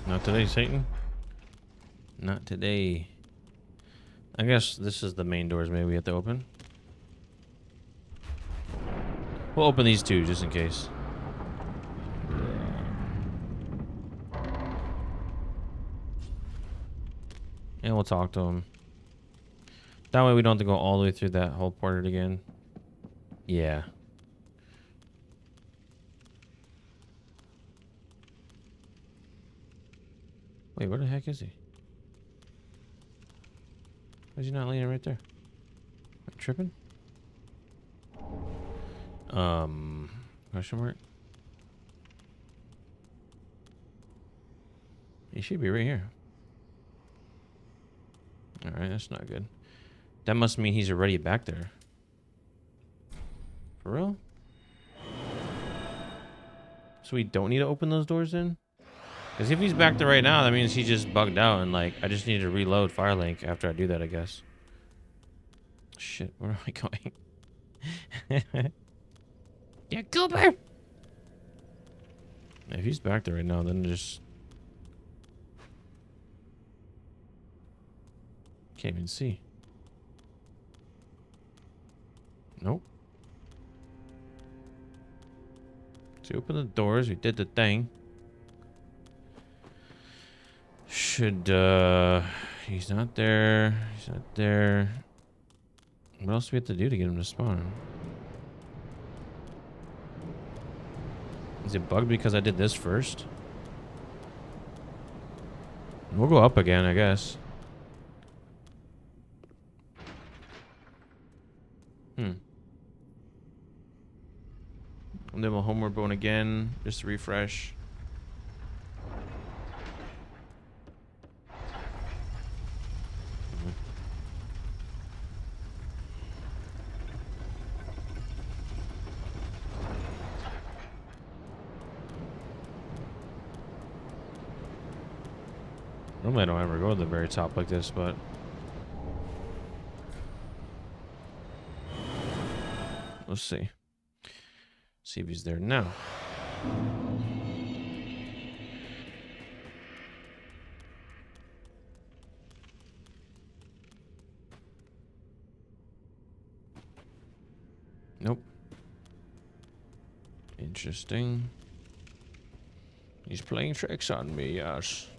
Not today, Satan. Not today. I guess this is the main doors maybe we have to open. We'll open these two just in case. And we'll talk to him. That way we don't have to go all the way through that whole part again. Yeah. Wait, where the heck is he? Why is he not laying right there? Am I tripping? Question mark? He should be right here. Alright, that's not good. That must mean he's already back there. For real? So we don't need to open those doors then? Because if he's back there right now, that means he just bugged out and like I just need to reload Firelink after I do that, I guess. Shit, where am I going? Yeah, Cooper! If he's back there right now, then just can't even see. Nope. So open the doors, we did the thing. Should he's not there. He's not there. What else do we have to do to get him to spawn? Is it bugged because I did this first? We'll go up again, I guess. And then we'll homeward bone again, just to refresh. Normally I don't ever go to the very top like this, but let's see. See if he's there now. Nope. Interesting. He's playing tricks on me, yes.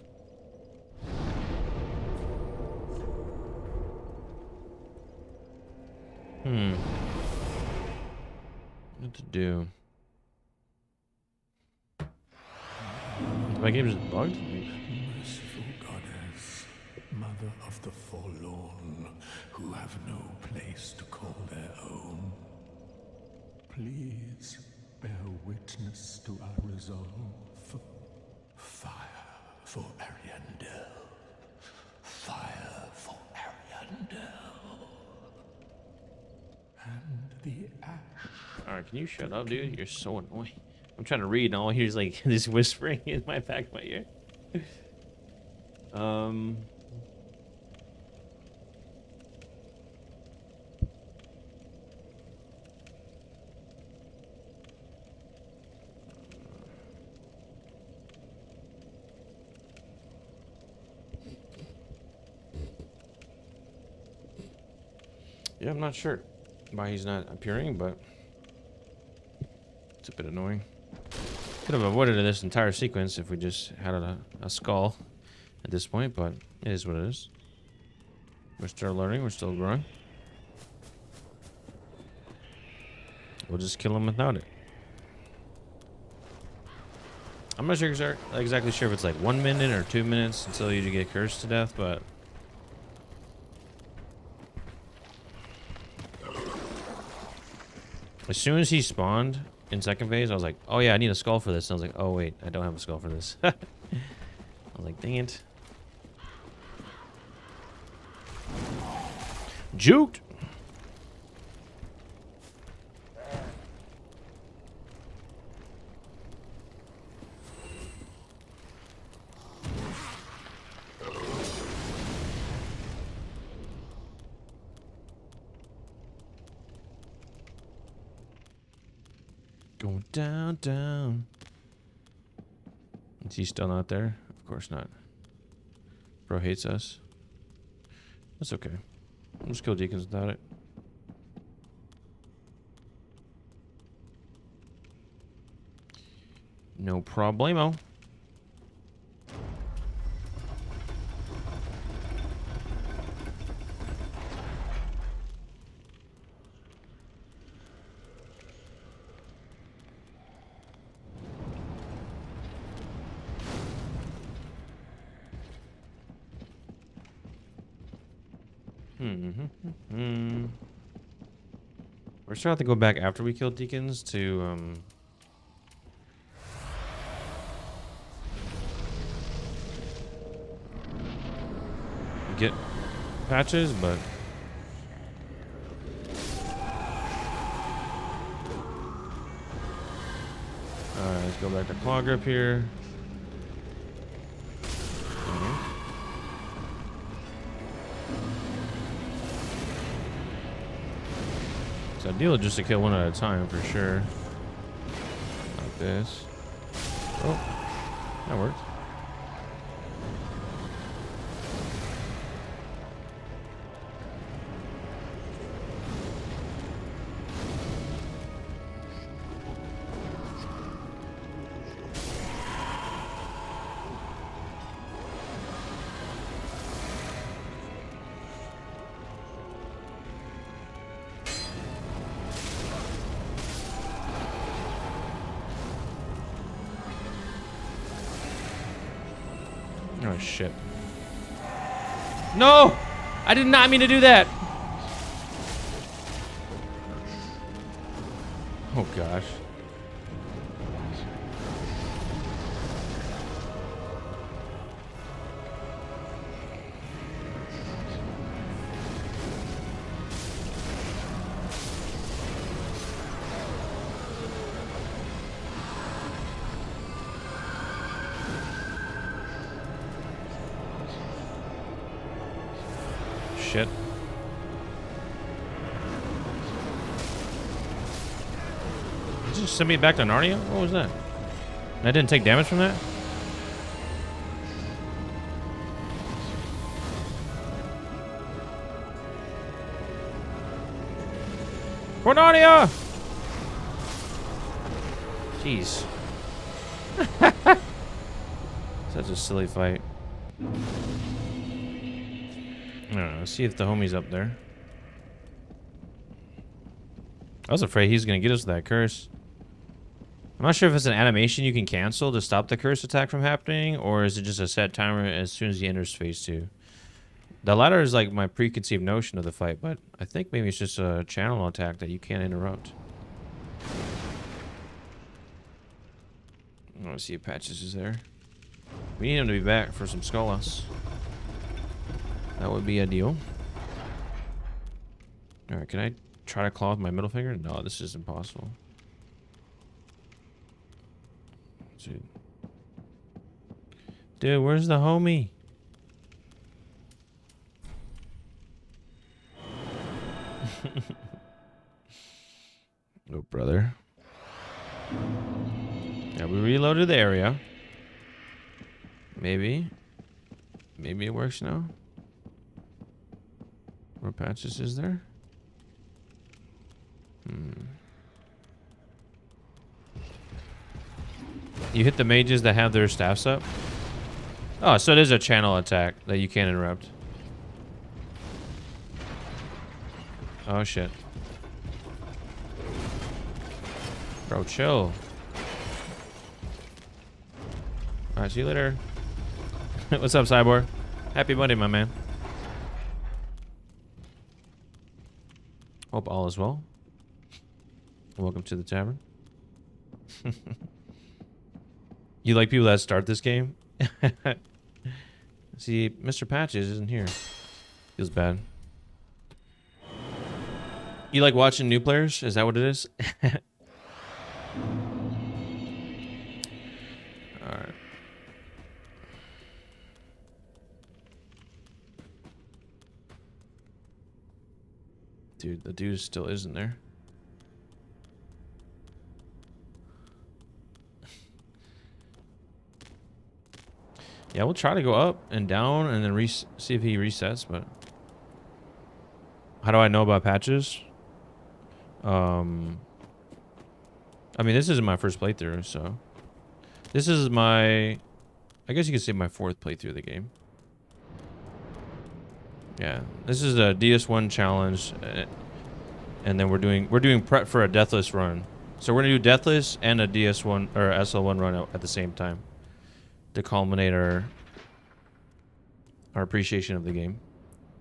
What to do? My game is bugged? Merciful goddess, mother of the forlorn, who have no place to call their own, please bear witness to our resolve. Fire for Ariandel. Fire for Ariandel. And the ash. Alright, can you shut up, dude? You're so annoying. I'm trying to read and all I hear is like this whispering in my back of my ear. Yeah, I'm not sure why he's not appearing, but it's a bit annoying. Could have avoided this entire sequence if we just had a skull at this point, but it is what it is. We're still learning, we're still growing. We'll just kill him without it. I'm not sure exactly sure if it's like 1 minute or 2 minutes until you get cursed to death, but as soon as he spawned in second phase, I was like, oh yeah, I need a skull for this. And I was like, oh wait, I don't have a skull for this. I was like, dang it. Juked! Going down, down. Is he still not there? Of course not. Bro hates us. That's okay. I'll just kill deacons without it. No problemo. We're still have to go back after we kill deacons to get patches, but alright, let's go back to claw grip here. It's ideal just to kill one at a time for sure. Like this. Oh, that worked. Oh shit. No! I did not mean to do that! Oh gosh. Shit. Did you just send me back to Narnia? What was that? I didn't take damage from that? For Narnia! Jeez. Such a silly fight. I don't know. Let's see if the homie's up there. I was afraid he's gonna get us with that curse. I'm not sure if it's an animation you can cancel to stop the curse attack from happening, or is it just a set timer as soon as he enters phase 2. The latter is like my preconceived notion of the fight, but I think maybe it's just a channel attack that you can't interrupt. I want to see if Patches is there. We need him to be back for some Skolas. That would be ideal. Alright, can I try to claw with my middle finger? No, this is impossible. Dude, where's the homie? Oh, brother. Yeah, we reloaded the area. Maybe it works now. More Patches is there? You hit the mages that have their staffs up. Oh, so it is a channel attack that you can't interrupt. Oh shit. Bro, chill. Alright, see you later. What's up, Cyborg? Happy Monday, my man. Hope all is well. Welcome to the tavern. You like people that start this game? See, Mr. Patches isn't here. Feels bad. You like watching new players? Is that what it is? Alright. Dude, the dude still isn't there. Yeah, we'll try to go up and down and then see if he resets, but how do I know about patches? I mean, this isn't my first playthrough, so this is my, I guess you could say my 4th playthrough of the game. Yeah, this is a DS1 challenge, and then we're doing prep for a deathless run. So we're gonna do deathless and a DS1 or SL1 run at the same time to culminate our appreciation of the game.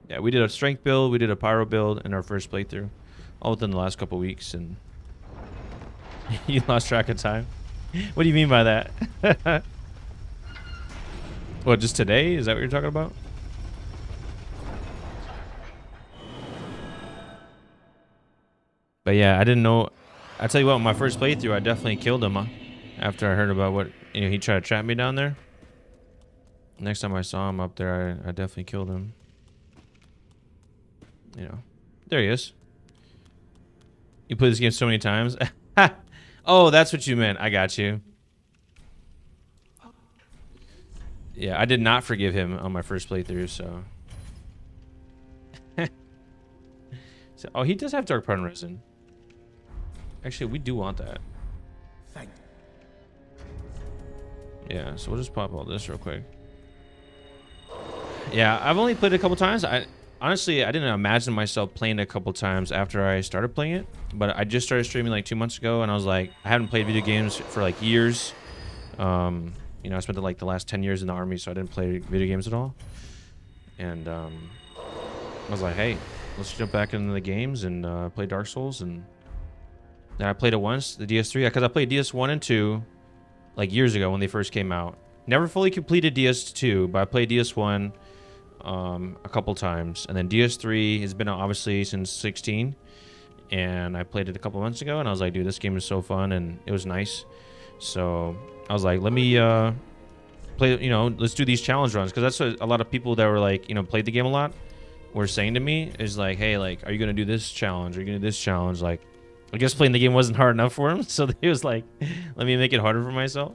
Yeah, we did a strength build, we did a pyro build in our first playthrough, all within the last couple weeks, and you lost track of time. What do you mean by that? What, just today? Is that what you're talking about? But yeah, I didn't know. I tell you what, my first playthrough, I definitely killed him after I heard about what, you know, he tried to trap me down there. Next time I saw him up there, I definitely killed him. You know, there he is. You played this game so many times. Oh, that's what you meant. I got you. Yeah, I did not forgive him on my first playthrough, so. So, oh, he does have Dark Pardon Resin. Actually, we do want that. Thank Yeah, so we'll just pop all this real quick. Yeah, I've only played it a couple times. Honestly, I didn't imagine myself playing it a couple times after I started playing it. But I just started streaming like 2 months ago, and I was like, I haven't played video games for like years. You know, I spent like the last 10 years in the army, so I didn't play video games at all. And I was like, hey, let's jump back into the games and play Dark Souls. And then I played it once, the DS3, because I played DS1 and 2 like years ago when they first came out. Never fully completed DS2, but I played DS1 a couple times, and then DS3 has been out obviously since 16, and I played it a couple months ago, and I was like, dude, this game is so fun, and it was nice. So I was like, let me play, you know, let's do these challenge runs, because that's what a lot of people that were like, you know, played the game a lot were saying to me, is like, hey, like, are you gonna do this challenge? Are you gonna do this challenge? Like, I guess playing the game wasn't hard enough for him, so he was like, let me make it harder for myself.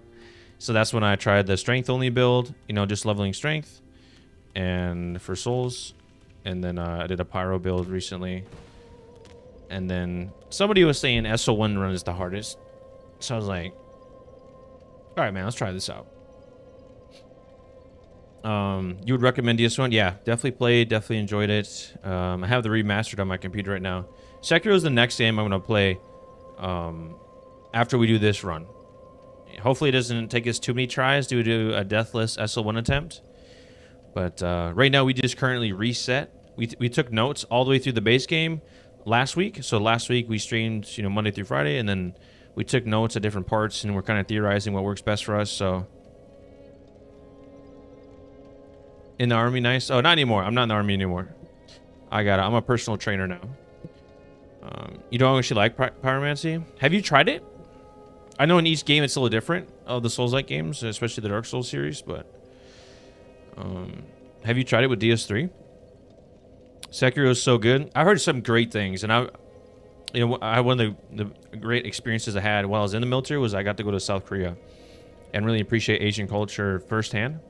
So that's when I tried the strength only build, you know, just leveling strength and for souls. And then I did a pyro build recently. And then somebody was saying SL1 run is the hardest. So I was like, all right, man, let's try this out. You would recommend DS1? Yeah, definitely played, definitely enjoyed it. I have the remastered on my computer right now. Sekiro is the next game I'm going to play after we do this run. Hopefully it doesn't take us too many tries due to a deathless SL1 attempt. But right now we just currently reset. We took notes all the way through the base game last week. So last week we streamed, you know, Monday through Friday, and then we took notes at different parts, and we're kind of theorizing what works best for us. So in the army, nice. Oh, not anymore. I'm not in the army anymore. I'm a personal trainer now. You don't actually like pyromancy? Have you tried it? I know in each game it's a little different of the Souls-like games, especially the Dark Souls series, but have you tried it with DS3? Sekiro is so good. I heard some great things, and one of the great experiences I had while I was in the military was I got to go to South Korea and really appreciate Asian culture firsthand,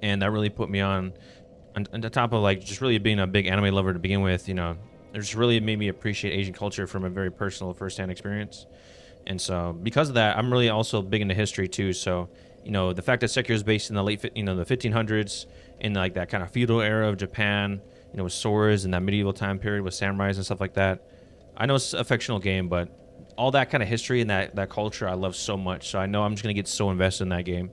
and that really put me on the top of like just really being a big anime lover to begin with. You know, It's really made me appreciate Asian culture from a very personal first-hand experience. And so because of that, I'm really also big into history too. So, you know, the fact that Sekiro is based in the the 1500s, in like that kind of feudal era of Japan, you know, with swords and that medieval time period with samurais and stuff like that. I know it's a fictional game, but all that kind of history and that culture I love so much. So I know I'm just going to get so invested in that game.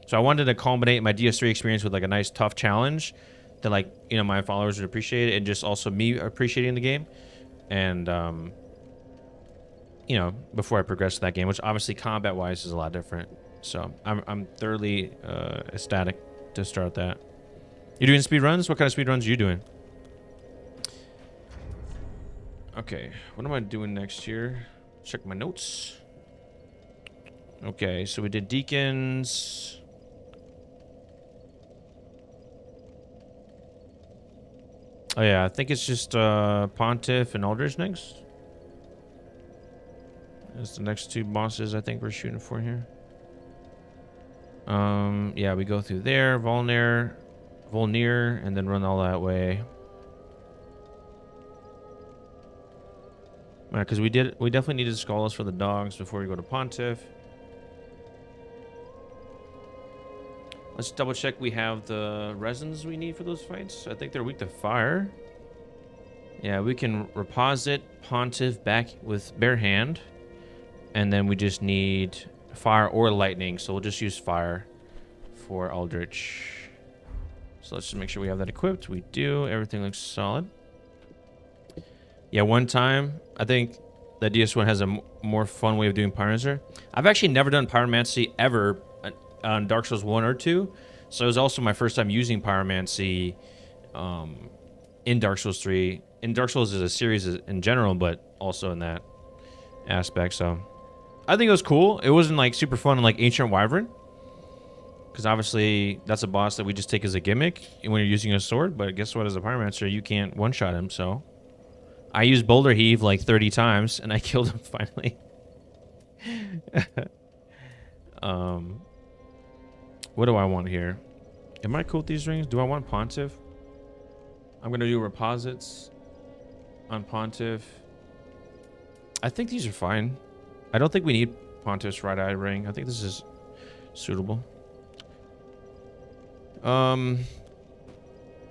So I wanted to culminate my DS3 experience with like a nice tough challenge that, like, you know, my followers would appreciate it, and just also me appreciating the game. And you know, before I progress to that game, which obviously combat wise is a lot different. So I'm thoroughly ecstatic to start that. You doing speed runs? What kind of speed runs are you doing? Okay, what am I doing next here? Check my notes. Okay, so we did Deacons. Oh yeah, I think it's just Pontiff and Aldrich next. That's the next two bosses I think we're shooting for here. Yeah, we go through there, Volnir, and then run all that way. Because we definitely needed Skullus for the dogs before we go to Pontiff. Let's double check we have the resins we need for those fights. I think they're weak to fire. Yeah, we can reposit Pontiff back with bare hand. And then we just need fire or lightning. So we'll just use fire for Aldrich. So let's just make sure we have that equipped. We do. Everything looks solid. Yeah, one time, I think the DS1 has a more fun way of doing Pyromancer. I've actually never done Pyromancy ever on Dark Souls 1 or 2. So it was also my first time using Pyromancy in Dark Souls 3. In Dark Souls as a series in general, but also in that aspect. So I think it was cool. It wasn't like super fun in like Ancient Wyvern, because obviously that's a boss that we just take as a gimmick when you're using a sword. But guess what? As a Pyromancer, you can't one-shot him. So I used Boulder Heave like 30 times, and I killed him finally. What do I want here? Am I cool with these rings? Do I want Pontiff? I'm going to do Reposits on Pontiff. I think these are fine. I don't think we need Pontiff's right eye ring. I think this is suitable.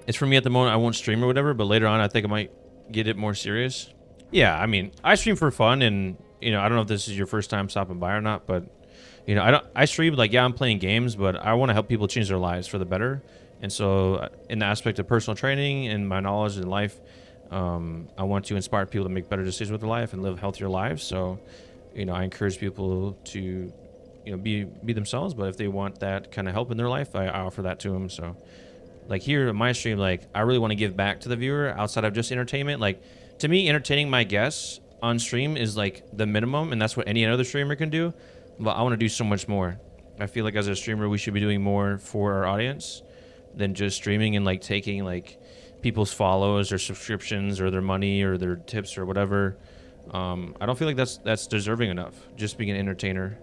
It's for me at the moment. I won't stream or whatever, but later on I think I might get it more serious. Yeah, I mean, I stream for fun, and you know, I don't know if this is your first time stopping by or not, but you know, I stream like, yeah, I'm playing games, but I want to help people change their lives for the better. And so in the aspect of personal training and my knowledge in life, I want to inspire people to make better decisions with their life and live healthier lives. So, you know, I encourage people to, you know, be themselves, but if they want that kind of help in their life, I offer that to them. So like here in my stream, like I really want to give back to the viewer outside of just entertainment. Like to me, entertaining my guests on stream is like the minimum, and that's what any other streamer can do. But I want to do so much more. I feel like as a streamer, we should be doing more for our audience than just streaming and like taking like people's follows or subscriptions or their money or their tips or whatever. I don't feel like that's deserving enough. Just being an entertainer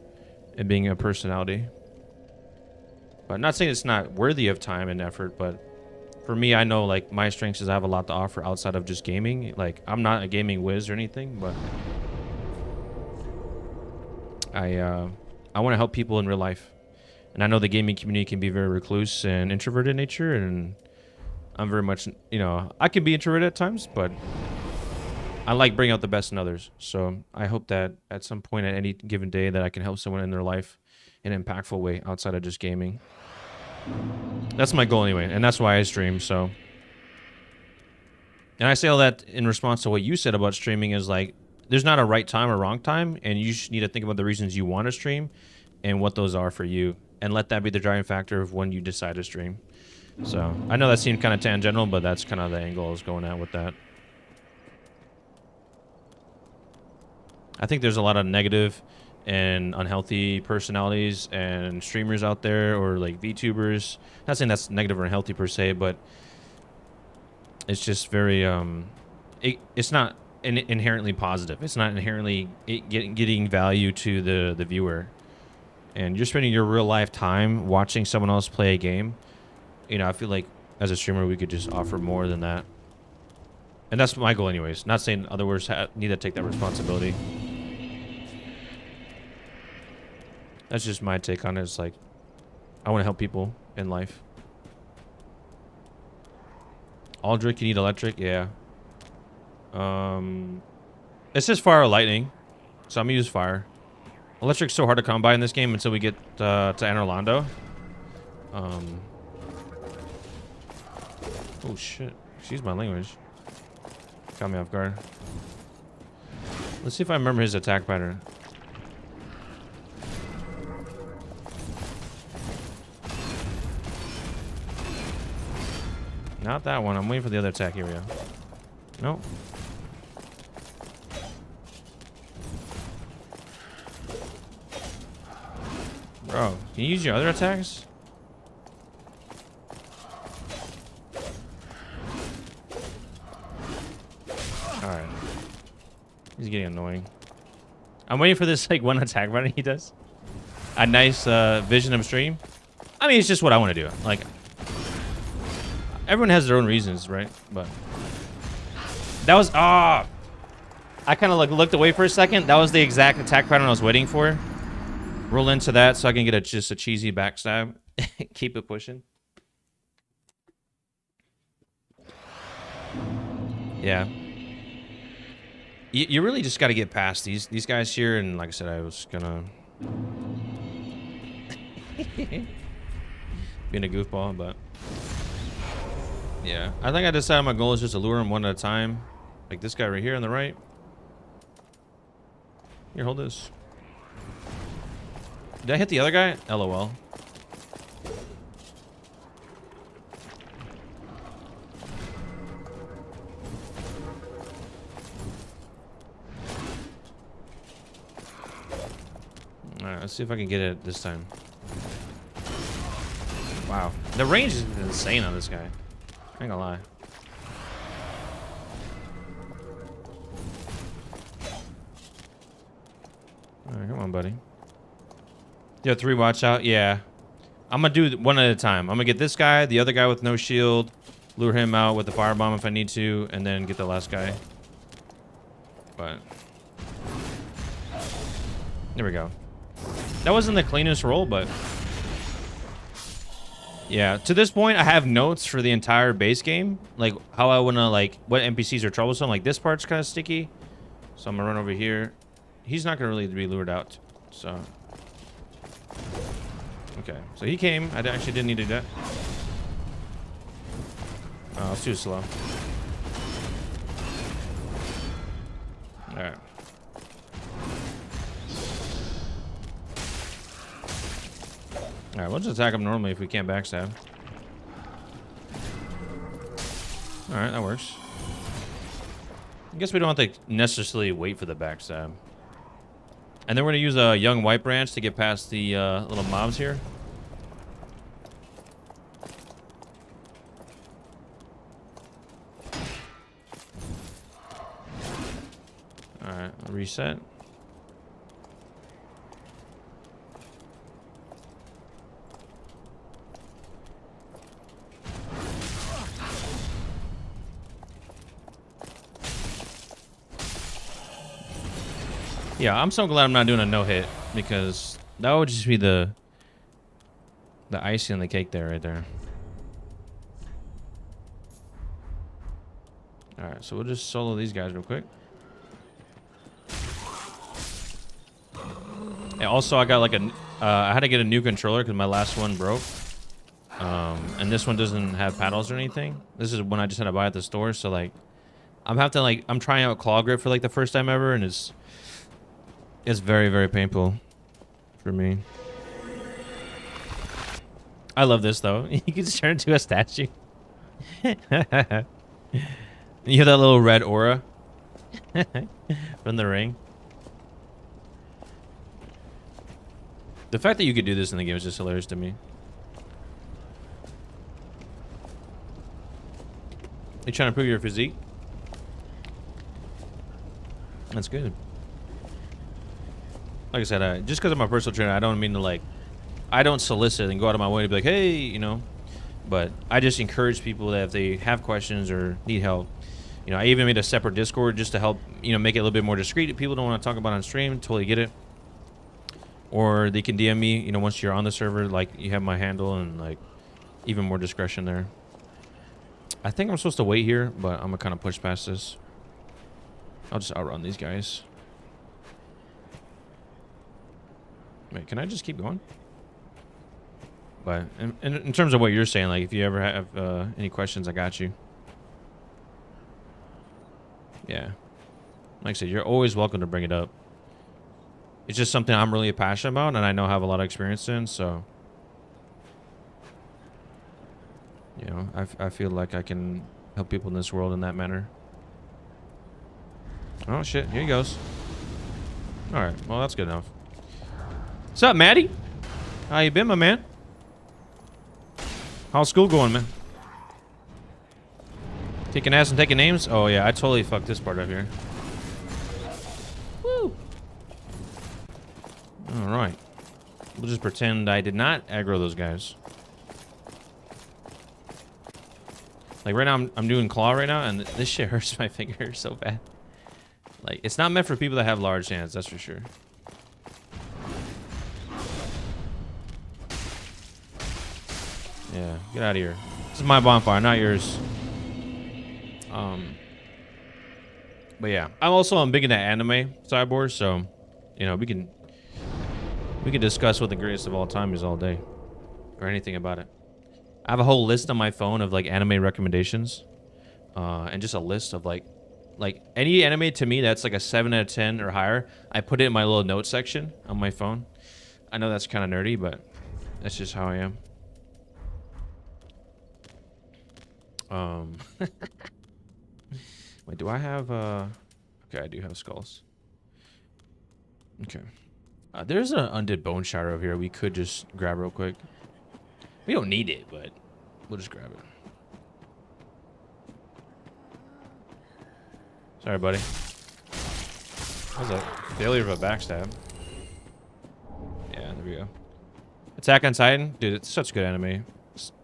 and being a personality. But I'm not saying it's not worthy of time and effort, but for me, I know like my strengths is I have a lot to offer outside of just gaming. Like I'm not a gaming whiz or anything, but I want to help people in real life. And I know the gaming community can be very recluse and introverted in nature, and I'm very much, you know, I can be introverted at times, but I like bringing out the best in others. So I hope that at some point at any given day that I can help someone in their life in an impactful way outside of just gaming. That's my goal anyway, and that's why I stream. So, and I say all that in response to what you said about streaming is like, there's not a right time or wrong time, and you just need to think about the reasons you want to stream and what those are for you, and let that be the driving factor of when you decide to stream. So I know that seemed kind of tangential, but that's kind of the angle I was going at with that. I think there's a lot of negative and unhealthy personalities and streamers out there, or like VTubers. Not saying that's negative or unhealthy per se, but it's just very it's not inherently positive. It's not inherently getting value to the viewer. And you're spending your real life time watching someone else play a game. You know, I feel like as a streamer we could just offer more than that. And that's my goal anyways. Not saying others need to take that responsibility. That's just my take on it. It's like, I want to help people in life. Aldrich, you need electric? Yeah. It's just fire or lightning. So I'm gonna use fire. Electric's so hard to come by in this game until we get to Anor Londo. Oh shit. Excuse my language. Got me off guard. Let's see if I remember his attack pattern. Not that one. I'm waiting for the other attack. Here we go. Nope. Bro, can you use your other attacks? Alright. He's getting annoying. I'm waiting for this like one attack pattern he does. A nice vision of stream. I mean, it's just what I want to do. Like, everyone has their own reasons, right? But that was I kind of like looked away for a second. That was the exact attack pattern I was waiting for. Roll into that so I can get just a cheesy backstab. Keep it pushing. Yeah. You really just got to get past these guys here, and like I said, I was gonna being a goofball, but yeah, I think I decided my goal is just to lure him one at a time, like this guy right here on the right. Here, hold this. Did I hit the other guy? LOL. Alright, let's see if I can get it this time. Wow. The range is insane on this guy. I ain't gonna lie. Alright, come on, buddy. Yeah, 3 watch out. Yeah. I'm gonna do one at a time. I'm gonna get this guy, the other guy with no shield, lure him out with the firebomb if I need to, and then get the last guy. But there we go. That wasn't the cleanest roll, but yeah, to this point I have notes for the entire base game, like how I wanna, like what NPCs are troublesome. Like this part's kind of sticky, so I'm gonna run over here. He's not gonna really be lured out, so okay. So he came. I actually didn't need to do that. Oh, it's too slow. All right. All right, we'll just attack him normally if we can't backstab. All right, that works. I guess we don't have to necessarily wait for the backstab. And then we're going to use a young white branch to get past the little mobs here. All right, reset. Yeah, I'm so glad I'm not doing a no-hit, because that would just be the icing on the cake there, right there. All right, so we'll just solo these guys real quick. And also, I got like a, I had to get a new controller because my last one broke. And this one doesn't have paddles or anything. This is one I just had to buy at the store, so like, I'm trying out claw grip for like the first time ever, and it's very, very painful for me. I love this though. You can just turn into a statue. You have that little red aura from the ring. The fact that you could do this in the game is just hilarious to me. You trying to prove your physique? That's good. Like I said, just because I'm a personal trainer, I don't mean to like, I don't solicit and go out of my way to be like, hey, you know, but I just encourage people that if they have questions or need help, You know, I even made a separate Discord just to help, you know, make it a little bit more discreet. If people don't want to talk about it on stream, totally get it. Or they can DM me, you know, once you're on the server, like you have my handle and like even more discretion there. I think I'm supposed to wait here, but I'm gonna kind of push past this. I'll just outrun these guys. Wait, can I just keep going? But in terms of what you're saying, like if you ever have any questions, I got you. Yeah. Like I said, you're always welcome to bring it up. It's just something I'm really passionate about and I know I have a lot of experience in, so... You know, I feel like I can help people in this world in that manner. Oh, shit. Here he goes. Alright, well, that's good enough. What's up, Maddie? How you been, my man? How's school going, man? Kicking ass and taking names? Oh, yeah, I totally fucked this part up here. Woo! Alright. We'll just pretend I did not aggro those guys. Like, right now, I'm doing claw right now, and this shit hurts my finger so bad. Like, it's not meant for people that have large hands, that's for sure. Yeah, get out of here. This is my bonfire, not yours. But yeah, I'm big into anime cyborg, so you know we can discuss what the greatest of all time is all day, or anything about it. I have a whole list on my phone of like anime recommendations, and just a list of like any anime to me that's like a 7 out of 10 or higher. I put it in my little notes section on my phone. I know that's kind of nerdy, but that's just how I am. Wait, do I have okay, I do have skulls. Okay. There's an undead bone shatter over here we could just grab real quick. We don't need it, but we'll just grab it. Sorry, buddy. That was a failure of a backstab. Yeah, there we go. Attack on Titan? Dude, it's such good anime.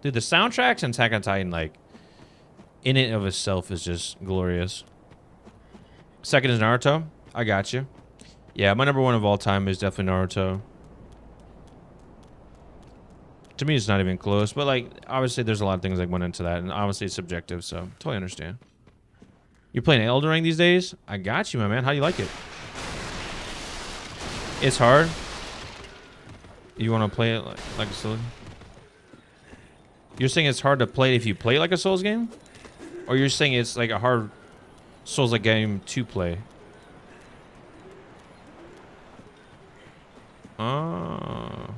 Dude, the soundtracks in Attack on Titan, like, in and of itself is just glorious. Second is Naruto. I got you. Yeah, my number one of all time is definitely Naruto. To me, it's not even close, but like, obviously there's a lot of things that went into that, and obviously it's subjective, so totally understand. You're playing Elden Ring these days? I got you, my man. How do you like it? It's hard. You want to play it like a Souls? You're saying it's hard to play if you play like a Souls game? Or you're saying it's like a hard Souls-like game to play? Oh.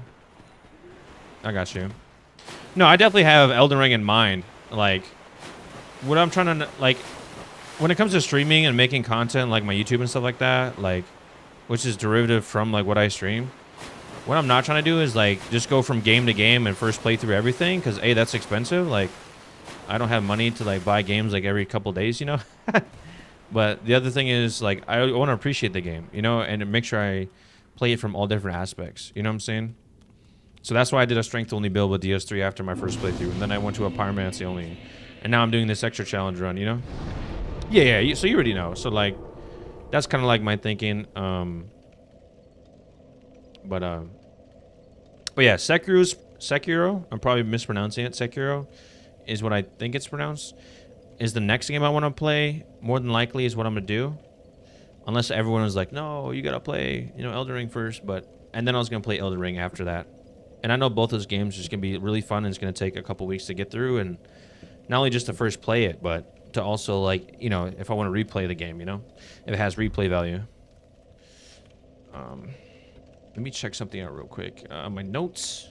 I got you. No, I definitely have Elden Ring in mind. Like, what I'm trying to, like, when it comes to streaming and making content, like my YouTube and stuff like that, like, which is derivative from, like, what I stream, what I'm not trying to do is, like, just go from game to game and first play through everything, because, A, that's expensive. Like, I don't have money to, like, buy games, like, every couple days, you know? But the other thing is, like, I want to appreciate the game, you know, and make sure I play it from all different aspects. You know what I'm saying? So that's why I did a strength-only build with DS3 after my first playthrough. And then I went to a pyromancy only. And now I'm doing this extra challenge run, you know? Yeah, so you already know. So, like, that's kind of like my thinking. But yeah, Sekiro, I'm probably mispronouncing it. Sekiro is what I think it's pronounced. Is the next game I want to play. More than likely is what I'm going to do. Unless everyone was like, no, you got to play, you know, Elden Ring first. And then I was going to play Elden Ring after that. And I know both those games are just going to be really fun and it's going to take a couple weeks to get through. And not only just to first play it, but to also, like, you know, if I want to replay the game, you know, if it has replay value. Let me check something out real quick. My notes.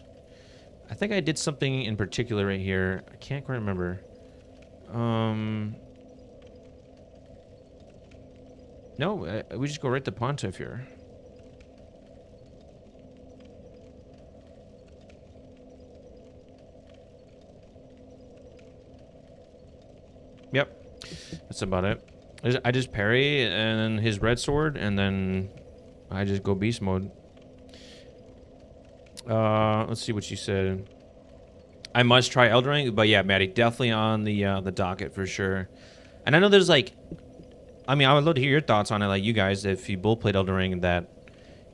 I think I did something in particular right here. I can't quite remember. No, we just go right to Pontiff here. Yep, that's about it. I just parry and his red sword, and then I just go beast mode. Let's see what you said. I must try Elden Ring, but yeah, Maddie, definitely on the docket for sure. And I know there's like, I mean, I would love to hear your thoughts on it, like you guys, if you both played Elden Ring, that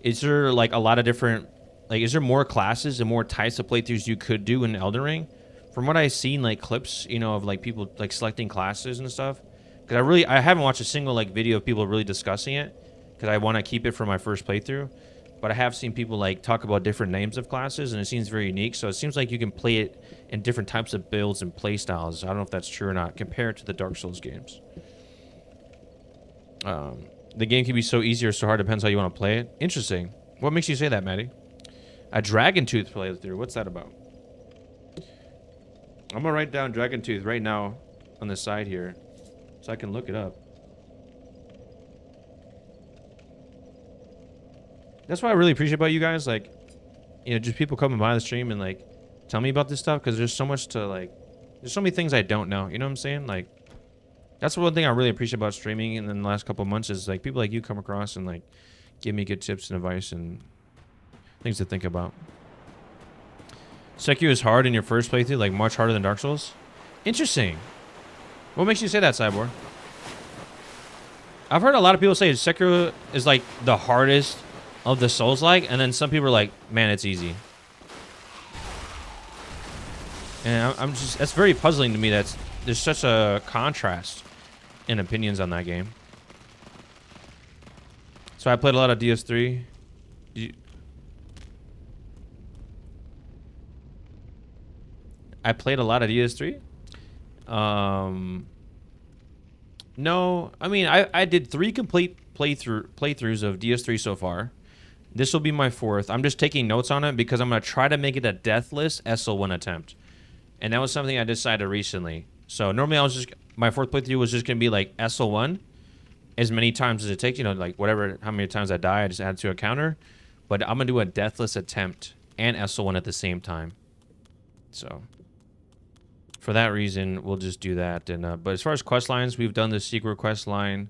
is there like a lot of different, like, is there more classes and more types of playthroughs you could do in Elden Ring? From what I've seen, like clips, you know, of like people like selecting classes and stuff. Because I haven't watched a single like video of people really discussing it, because I want to keep it for my first playthrough. But I have seen people like talk about different names of classes, and it seems very unique. So it seems like you can play it in different types of builds and play styles. I don't know if that's true or not, compared to the Dark Souls games. The game can be so easy or so hard, depends how you want to play it. Interesting. What makes you say that, Maddie? A Dragon Tooth playthrough. What's that about? I'm gonna write down Dragon Tooth right now on the side here, so I can look it up. That's what I really appreciate about you guys, like, you know, just people coming by the stream and like tell me about this stuff, because there's so much to like, there's so many things I don't know, you know what I'm saying? Like, that's one thing I really appreciate about streaming in the last couple of months, is like people like you come across and like give me good tips and advice and things to think about. Sekiro is hard in your first playthrough, like much harder than Dark Souls. Interesting. What makes you say that, Cyborg? I've heard a lot of people say Sekiro is like the hardest of the Souls-like, and then some people are like, man, it's easy. And I'm just, that's very puzzling to me. There's such a contrast in opinions on that game. So I played a lot of DS3. I played a lot of DS3. No, I mean, I did 3 complete playthroughs of DS3 so far. This will be my 4th. I'm just taking notes on it because I'm going to try to make it a deathless SL1 attempt. And that was something I decided recently. So normally my 4th playthrough was just going to be like SL1 as many times as it takes, you know, like whatever, how many times I die, I just add to a counter. But I'm going to do a deathless attempt and SL1 at the same time. So for that reason, we'll just do that. And but as far as quest lines, we've done the secret quest line,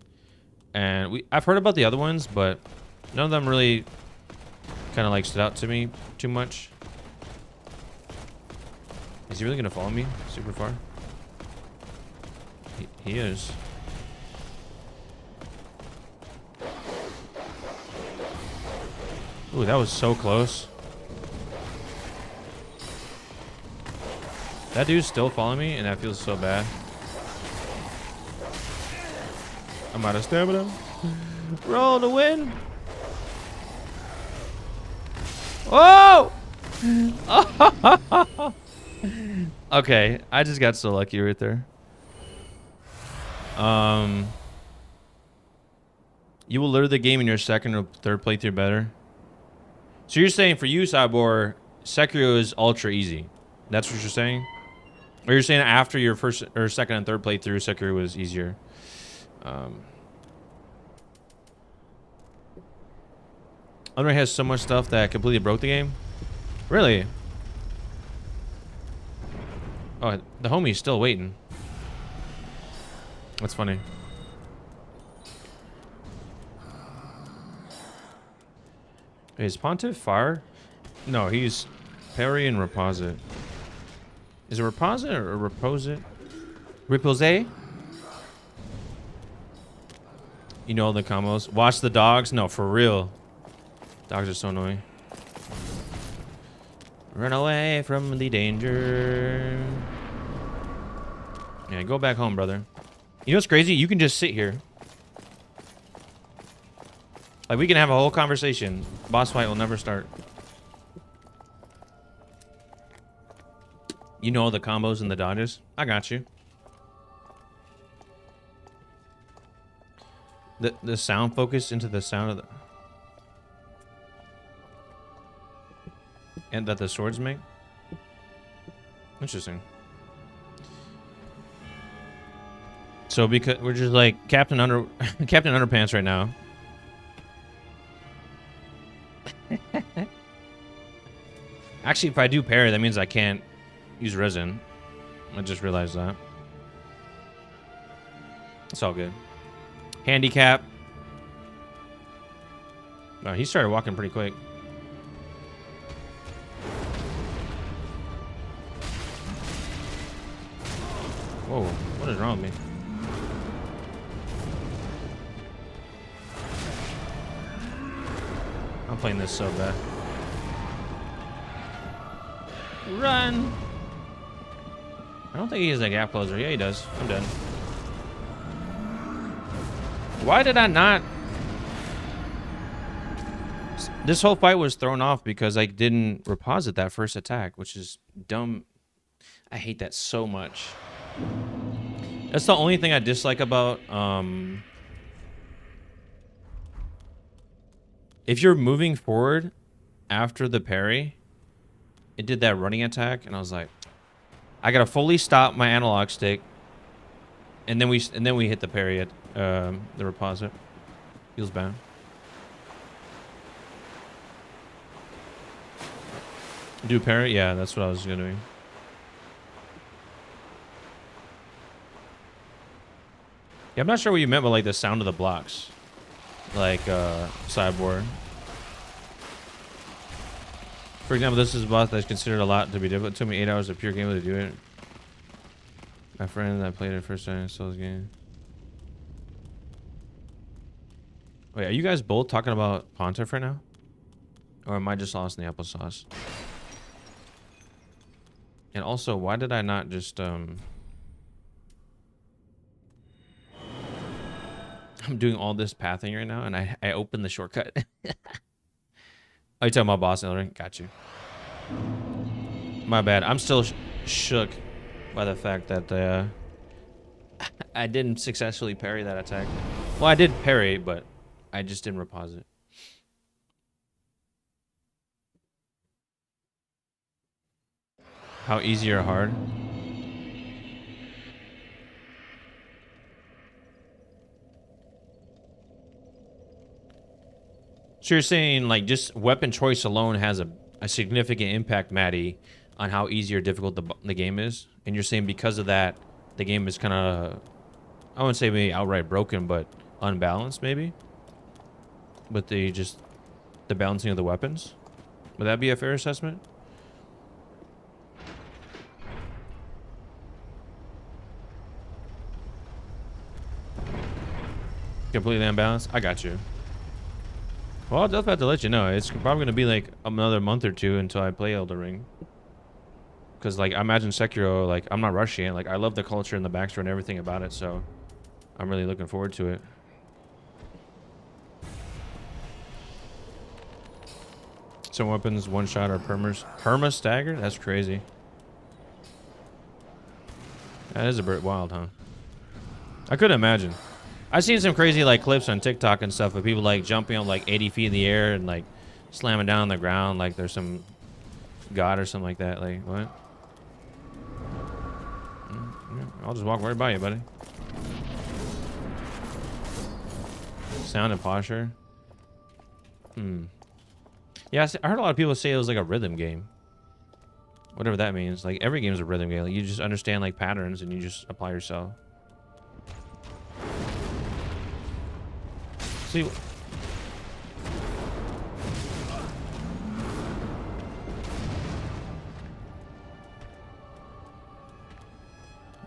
and I've heard about the other ones, but none of them really kind of like stood out to me too much. Is he really gonna follow me super far? He is. Ooh, that was so close. That dude's still following me, and that feels so bad. I'm out of stamina. Roll to win. Oh! Okay, I just got so lucky right there. You will learn the game in your 2nd or 3rd playthrough better. So you're saying for you, Cyborg, Sekiro is ultra easy. That's what you're saying? Or you're saying after your 1st or 2nd and 3rd playthrough, Sekiro was easier? Elden has so much stuff that completely broke the game. Really? Oh, the homie's still waiting. That's funny. Is Pontiff fire? No, he's parry and reposit. Is it reposit or reposit? Repose? You know all the combos. Watch the dogs? No, for real. Dogs are so annoying. Run away from the danger. Yeah, go back home, brother. You know what's crazy? You can just sit here. Like, we can have a whole conversation. Boss fight will never start. You know all the combos and the dodges? I got you. The sound focus into the sound of the... And that the swords make? Interesting. So because we're just like Captain Underpants right now. Actually, if I do parry, that means I can't use resin. I just realized that. It's all good. Handicap. Oh, he started walking pretty quick. Whoa, what is wrong with me? playing this so bad. Run! I don't think he has a gap closer. Yeah, he does. I'm done. Why did I not? This whole fight was thrown off because I didn't reposit that first attack, which is dumb. I hate that so much. That's the only thing I dislike about if you're moving forward after the parry, it did that running attack, and I was like, I gotta fully stop my analog stick, and then we hit the parry at the reposit. Feels bad. Do parry? Yeah, that's what I was gonna do. Yeah, I'm not sure what you meant by like the sound of the blocks, like sideboard. For example, this is a boss that's considered a lot to be difficult. It took me 8 hours of pure gameplay to do it. My friend that played it first time in Souls game. Wait, are you guys both talking about Pontiff right now? Or am I just lost in the applesauce? And also, why did I not just I'm doing all this pathing right now, and I opened the shortcut. Oh, you talking about boss Elden? Got you. My bad. I'm still shook by the fact that I didn't successfully parry that attack. Well, I did parry, but I just didn't repause it. How easy or hard? So you're saying like just weapon choice alone has a significant impact, Maddie, on how easy or difficult the game is? And you're saying because of that, the game is kind of, I wouldn't say maybe outright broken, but unbalanced maybe? With the balancing of the weapons? Would that be a fair assessment? Completely unbalanced? I got you. Well, I'll just have to let you know. It's probably going to be like another month or two until I play Elden Ring. Because, like, I imagine Sekiro, like, I'm not rushing it. Like, I love the culture and the backstory and everything about it, so I'm really looking forward to it. Some weapons, one shot, are perma staggered? That's crazy. That is a bit wild, huh? I couldn't imagine. I've seen some crazy like clips on TikTok and stuff of people like jumping up like 80 feet in the air and like slamming down on the ground like there's some god or something like that. Like, what? I'll just walk right by you, buddy. Sound and posture. Yeah, I heard a lot of people say it was like a rhythm game. Whatever that means. Like, every game is a rhythm game. Like, you just understand like patterns and you just apply yourself. See,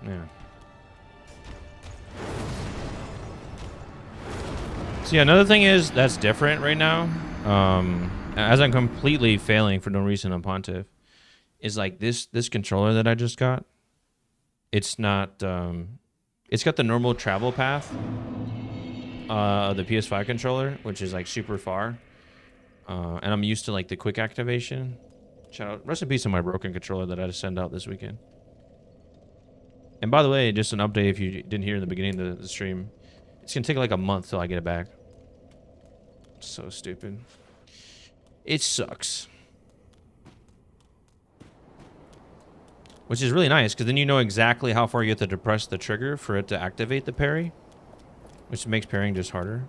yeah. See, another thing is that's different right now. As I'm completely failing for no reason on Pontiff, is like this controller that I just got. It's not. It's got the normal travel path. The PS5 controller, which is like super far, and I'm used to like the quick activation. Shout out, rest in peace on my broken controller that I had to send out this weekend. And by the way, just an update if you didn't hear in the beginning of the stream, it's gonna take like a month till I get it back. So stupid. It sucks. Which is really nice because then you know exactly how far you have to depress the trigger for it to activate the parry. Which makes parrying just harder.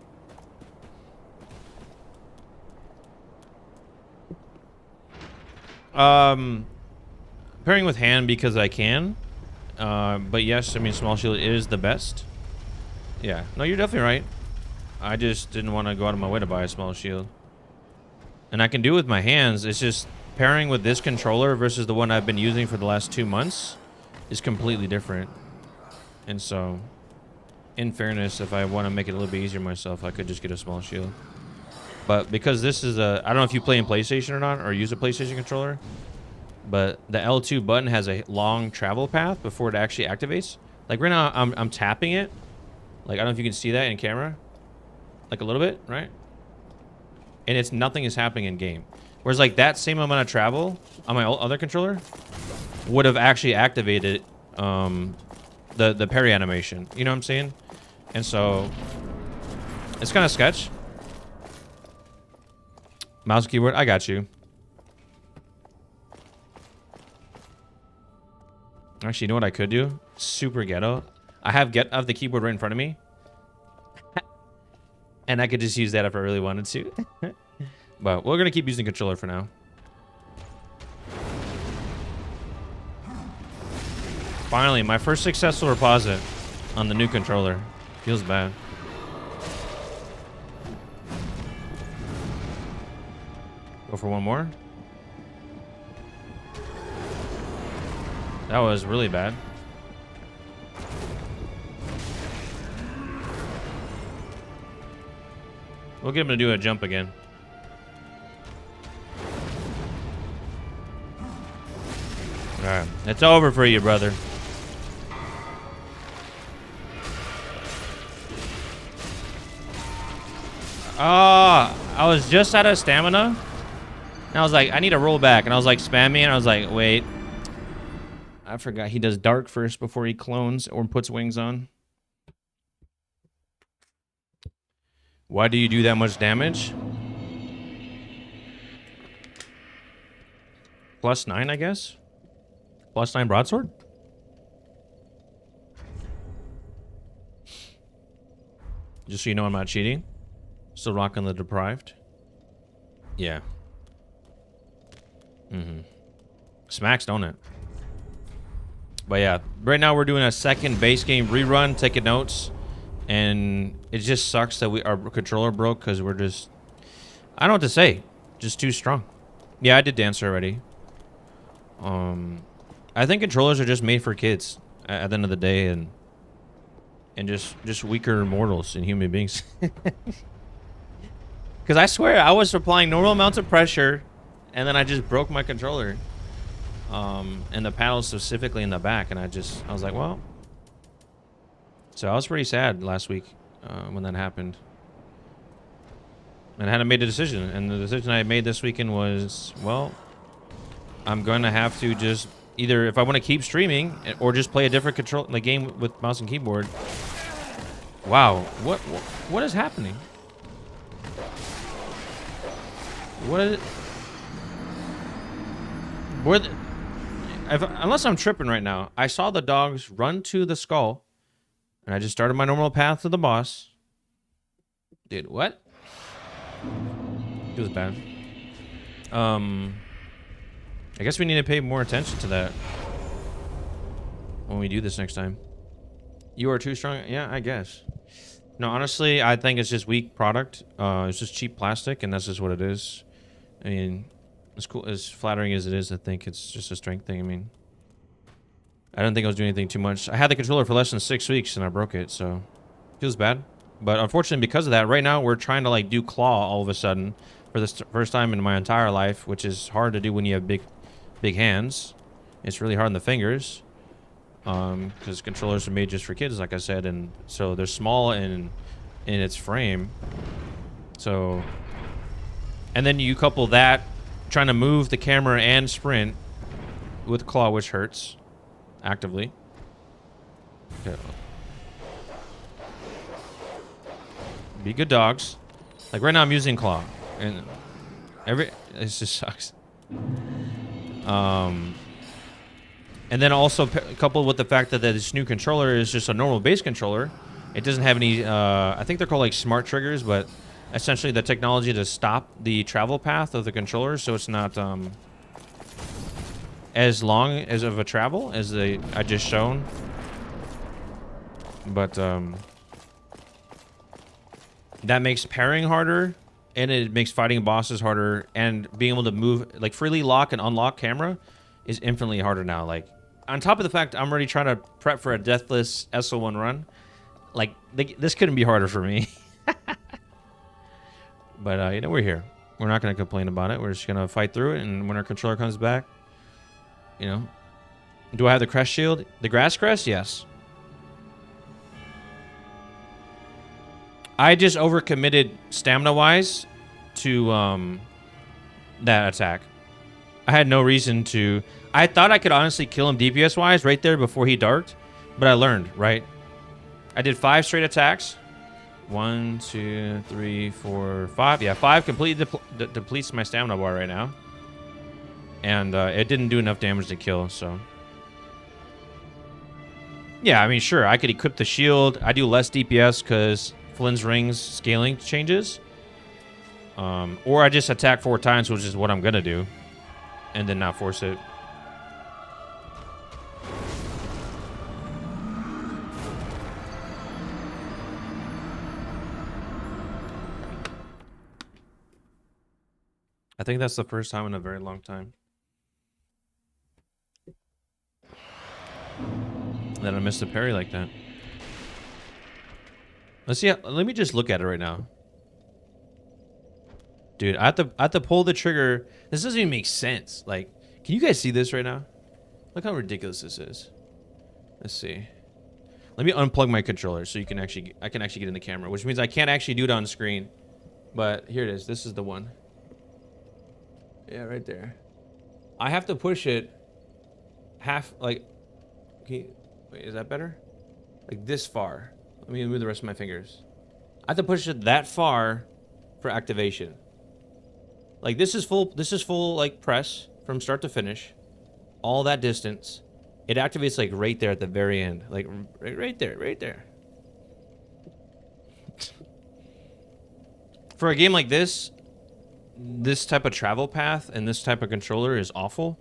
Parrying with hand because I can. But yes, I mean, small shield is the best. Yeah. No, you're definitely right. I just didn't want to go out of my way to buy a small shield. And I can do it with my hands. It's just pairing with this controller versus the one I've been using for the last 2 months is completely different. And so, in fairness, if I want to make it a little bit easier myself, I could just get a small shield. But because this is a, I don't know if you play in PlayStation or not, or use a PlayStation controller, but the L2 button has a long travel path before it actually activates. Like right now, I'm tapping it. Like I don't know if you can see that in camera, like a little bit, right? And it's nothing is happening in game. Whereas like that same amount of travel on my other controller would have actually activated the parry animation. You know what I'm saying? And so it's kind of sketch. Mouse and keyboard, I got you. Actually, you know what I could do? Super ghetto. I have the keyboard right in front of me. And I could just use that if I really wanted to. But we're gonna keep using the controller for now. Finally, my first successful reposit on the new controller. Feels bad. Go for one more. That was really bad. We'll get him to do a jump again. Alright, it's over for you, brother. I was just out of stamina. And I was like, I need to roll back. And I was like spamming, and I was like, wait. I forgot he does dark first before he clones or puts wings on. Why do you do that much damage? +9, I guess? +9 broadsword? Just so you know I'm not cheating. Still rocking the deprived. Yeah. Smacks, don't it? But yeah, right now we're doing a second base game rerun, taking notes. And it just sucks that our controller broke because we're just... I don't know what to say. Just too strong. Yeah, I did dance already. I think controllers are just made for kids at the end of the day, and just weaker mortals and human beings. Because I swear I was applying normal amounts of pressure, and then I just broke my controller, and the paddle specifically in the back, and I was like, well. So I was pretty sad last week when that happened. And I hadn't made a decision. And the decision I made this weekend was, well, I'm going to have to just either, if I want to keep streaming, or just play a different game with mouse and keyboard. Wow, what is happening? What is it? Unless I'm tripping right now, I saw the dogs run to the skull. And I just started my normal path to the boss. Dude, what? It was bad. I guess we need to pay more attention to that when we do this next time. You are too strong? Yeah, I guess. No, honestly, I think it's just weak product. It's just cheap plastic, and that's just what it is. I mean, as cool, as flattering as it is, I think it's just a strength thing. I mean, I don't think I was doing anything too much. I had the controller for less than 6 weeks and I broke it, so it feels bad. But unfortunately, because of that, right now we're trying to like do claw all of a sudden for the first time in my entire life, which is hard to do when you have big hands. It's really hard on the fingers, because controllers are made just for kids, like I said, and so they're small in its frame. So, and then you couple that trying to move the camera and sprint with claw, which hurts. Actively. Okay. Be good dogs. Like right now I'm using claw. And it just sucks. And then also coupled with the fact that this new controller is just a normal base controller. It doesn't have any, I think they're called like smart triggers, but essentially the technology to stop the travel path of the controller, so it's not, as long as of a travel as I just shown, but that makes pairing harder, and it makes fighting bosses harder, and being able to move, like freely lock and unlock camera is infinitely harder now. Like on top of the fact I'm already trying to prep for a deathless SL1 run, like this couldn't be harder for me. But, you know, we're here. We're not going to complain about it. We're just going to fight through it. And when our controller comes back, you know. Do I have the crest shield? The grass crest? Yes. I just overcommitted stamina-wise to that attack. I had no reason to... I thought I could honestly kill him DPS-wise right there before he darked. But I learned, right? I did 5 straight attacks. 1, 2, 3, 4, 5. Yeah, 5 completely depletes my stamina bar right now. And it didn't do enough damage to kill, so... Yeah, I mean, sure, I could equip the shield. I do less DPS because Flynn's Ring's scaling changes. Or I just attack 4 times, which is what I'm going to do. And then not force it. I think that's the first time in a very long time that I missed a parry like that. Let's see. Let me just look at it right now. Dude, I have to pull the trigger. This doesn't even make sense. Like, can you guys see this right now? Look how ridiculous this is. Let's see. Let me unplug my controller so you can actually, I can actually get in the camera, which means I can't actually do it on screen. But here it is. This is the one. Yeah, right there. I have to push it half, like, okay, wait, is that better? Like this far. Let me move the rest of my fingers. I have to push it that far for activation. Like this is full like press from start to finish. All that distance. It activates like right there at the very end. Like right there. For a game like this type of travel path and this type of controller is awful.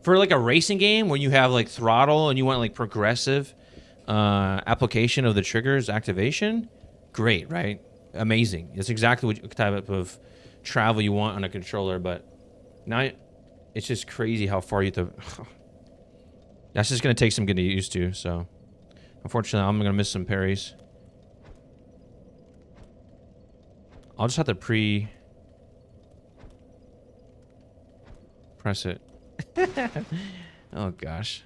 For like a racing game where you have like throttle and you want like progressive application of the triggers activation, great, right? Amazing. It's exactly what type of travel you want on a controller, but now it's just crazy how far you have to... That's just going to take some getting used to, so... Unfortunately, I'm going to miss some parries. I'll just have to press it. Oh gosh,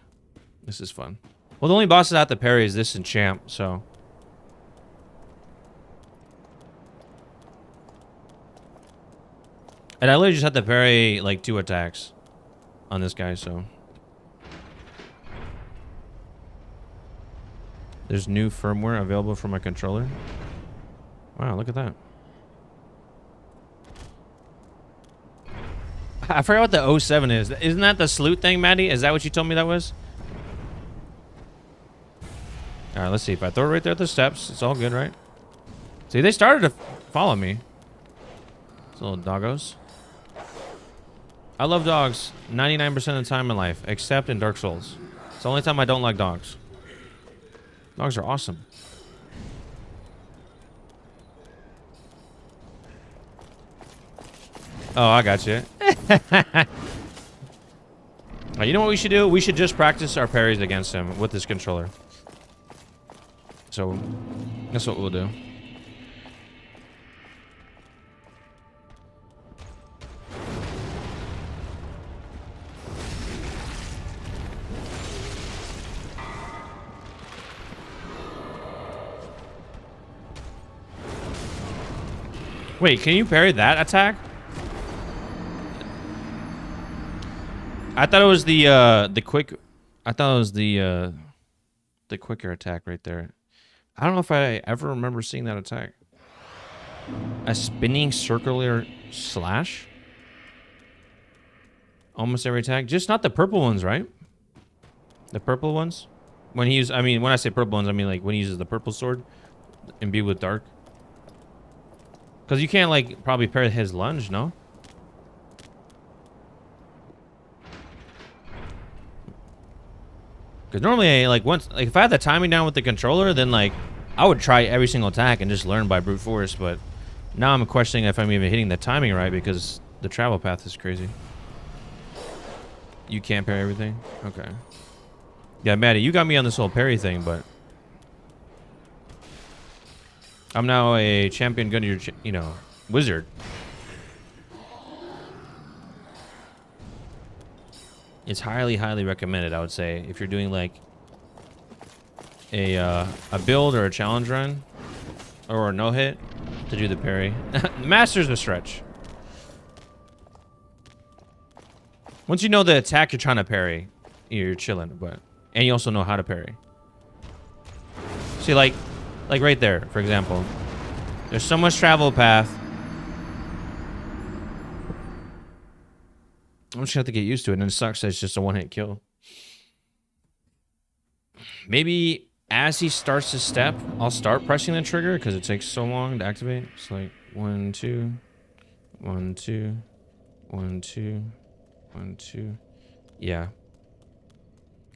this is fun. Well, the only bosses I have to parry is this and Champ, so. And I literally just had to parry like 2 attacks on this guy, so. There's new firmware available for my controller. Wow, look at that. I forgot what the 07 is. Isn't that the salute thing, Maddie? Is that what you told me that was? All right, let's see. If I throw it right there at the steps, it's all good, right? See, they started to follow me. These little doggos. I love dogs 99% of the time in life, except in Dark Souls. It's the only time I don't like dogs. Dogs are awesome. Oh, I got you. You know what we should do? We should just practice our parries against him with this controller. So, that's what we'll do. Wait, can you parry that attack? I thought it was the quick. I thought it was the quicker attack right there. I don't know if I ever remember seeing that attack. A spinning circular slash. Almost every attack, just not the purple ones, right? The purple ones. When he uses, I mean, when I say purple ones, I mean like when he uses the purple sword, imbued with dark. Because you can't like probably parry his lunge, no? Because normally, like once, like if I had the timing down with the controller, then like I would try every single attack and just learn by brute force. But now I'm questioning if I'm even hitting the timing right because the travel path is crazy. You can't parry everything. Okay. Yeah, Maddie, you got me on this whole parry thing, but I'm now a champion gunner, you know, wizard. It's highly, highly recommended, I would say, if you're doing like a build or a challenge run or a no-hit, to do the parry. Master's a stretch. Once you know the attack you're trying to parry, you're chilling, and you also know how to parry. See, like right there, for example, there's so much travel path. I'm just gonna have to get used to it, and it sucks that it's just a one-hit kill. Maybe as he starts to step, I'll start pressing the trigger because it takes so long to activate. It's like 1, 2, 1, 2, 1, 2, 1, 2. Yeah.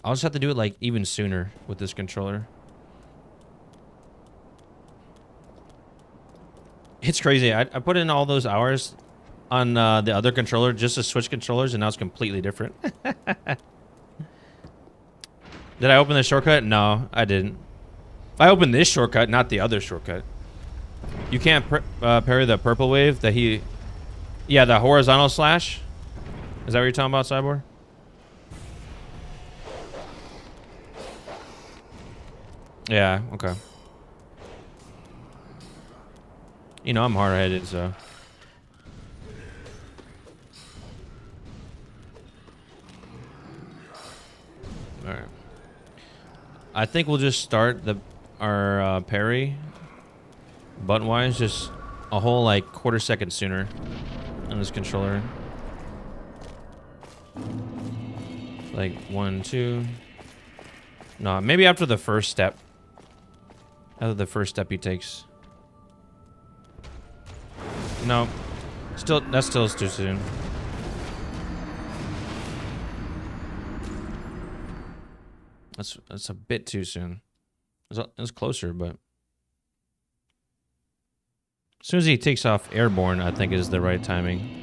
I'll just have to do it like even sooner with this controller. It's crazy. I put in all those hours on the other controller just to switch controllers, and now it's completely different. Did I open the shortcut? No, I didn't. I opened this shortcut, not the other shortcut. You can't parry the purple wave that he... Yeah, the horizontal slash. Is that what you're talking about, Cyborg? Yeah, okay. You know, I'm hard-headed, so... Alright. I think we'll just start our parry button-wise just a whole like quarter second sooner on this controller. Like 1, 2. No, maybe after the first step. After the first step he takes. No, that's still too soon. That's a bit too soon. It's closer, but as soon as he takes off airborne, I think is the right timing.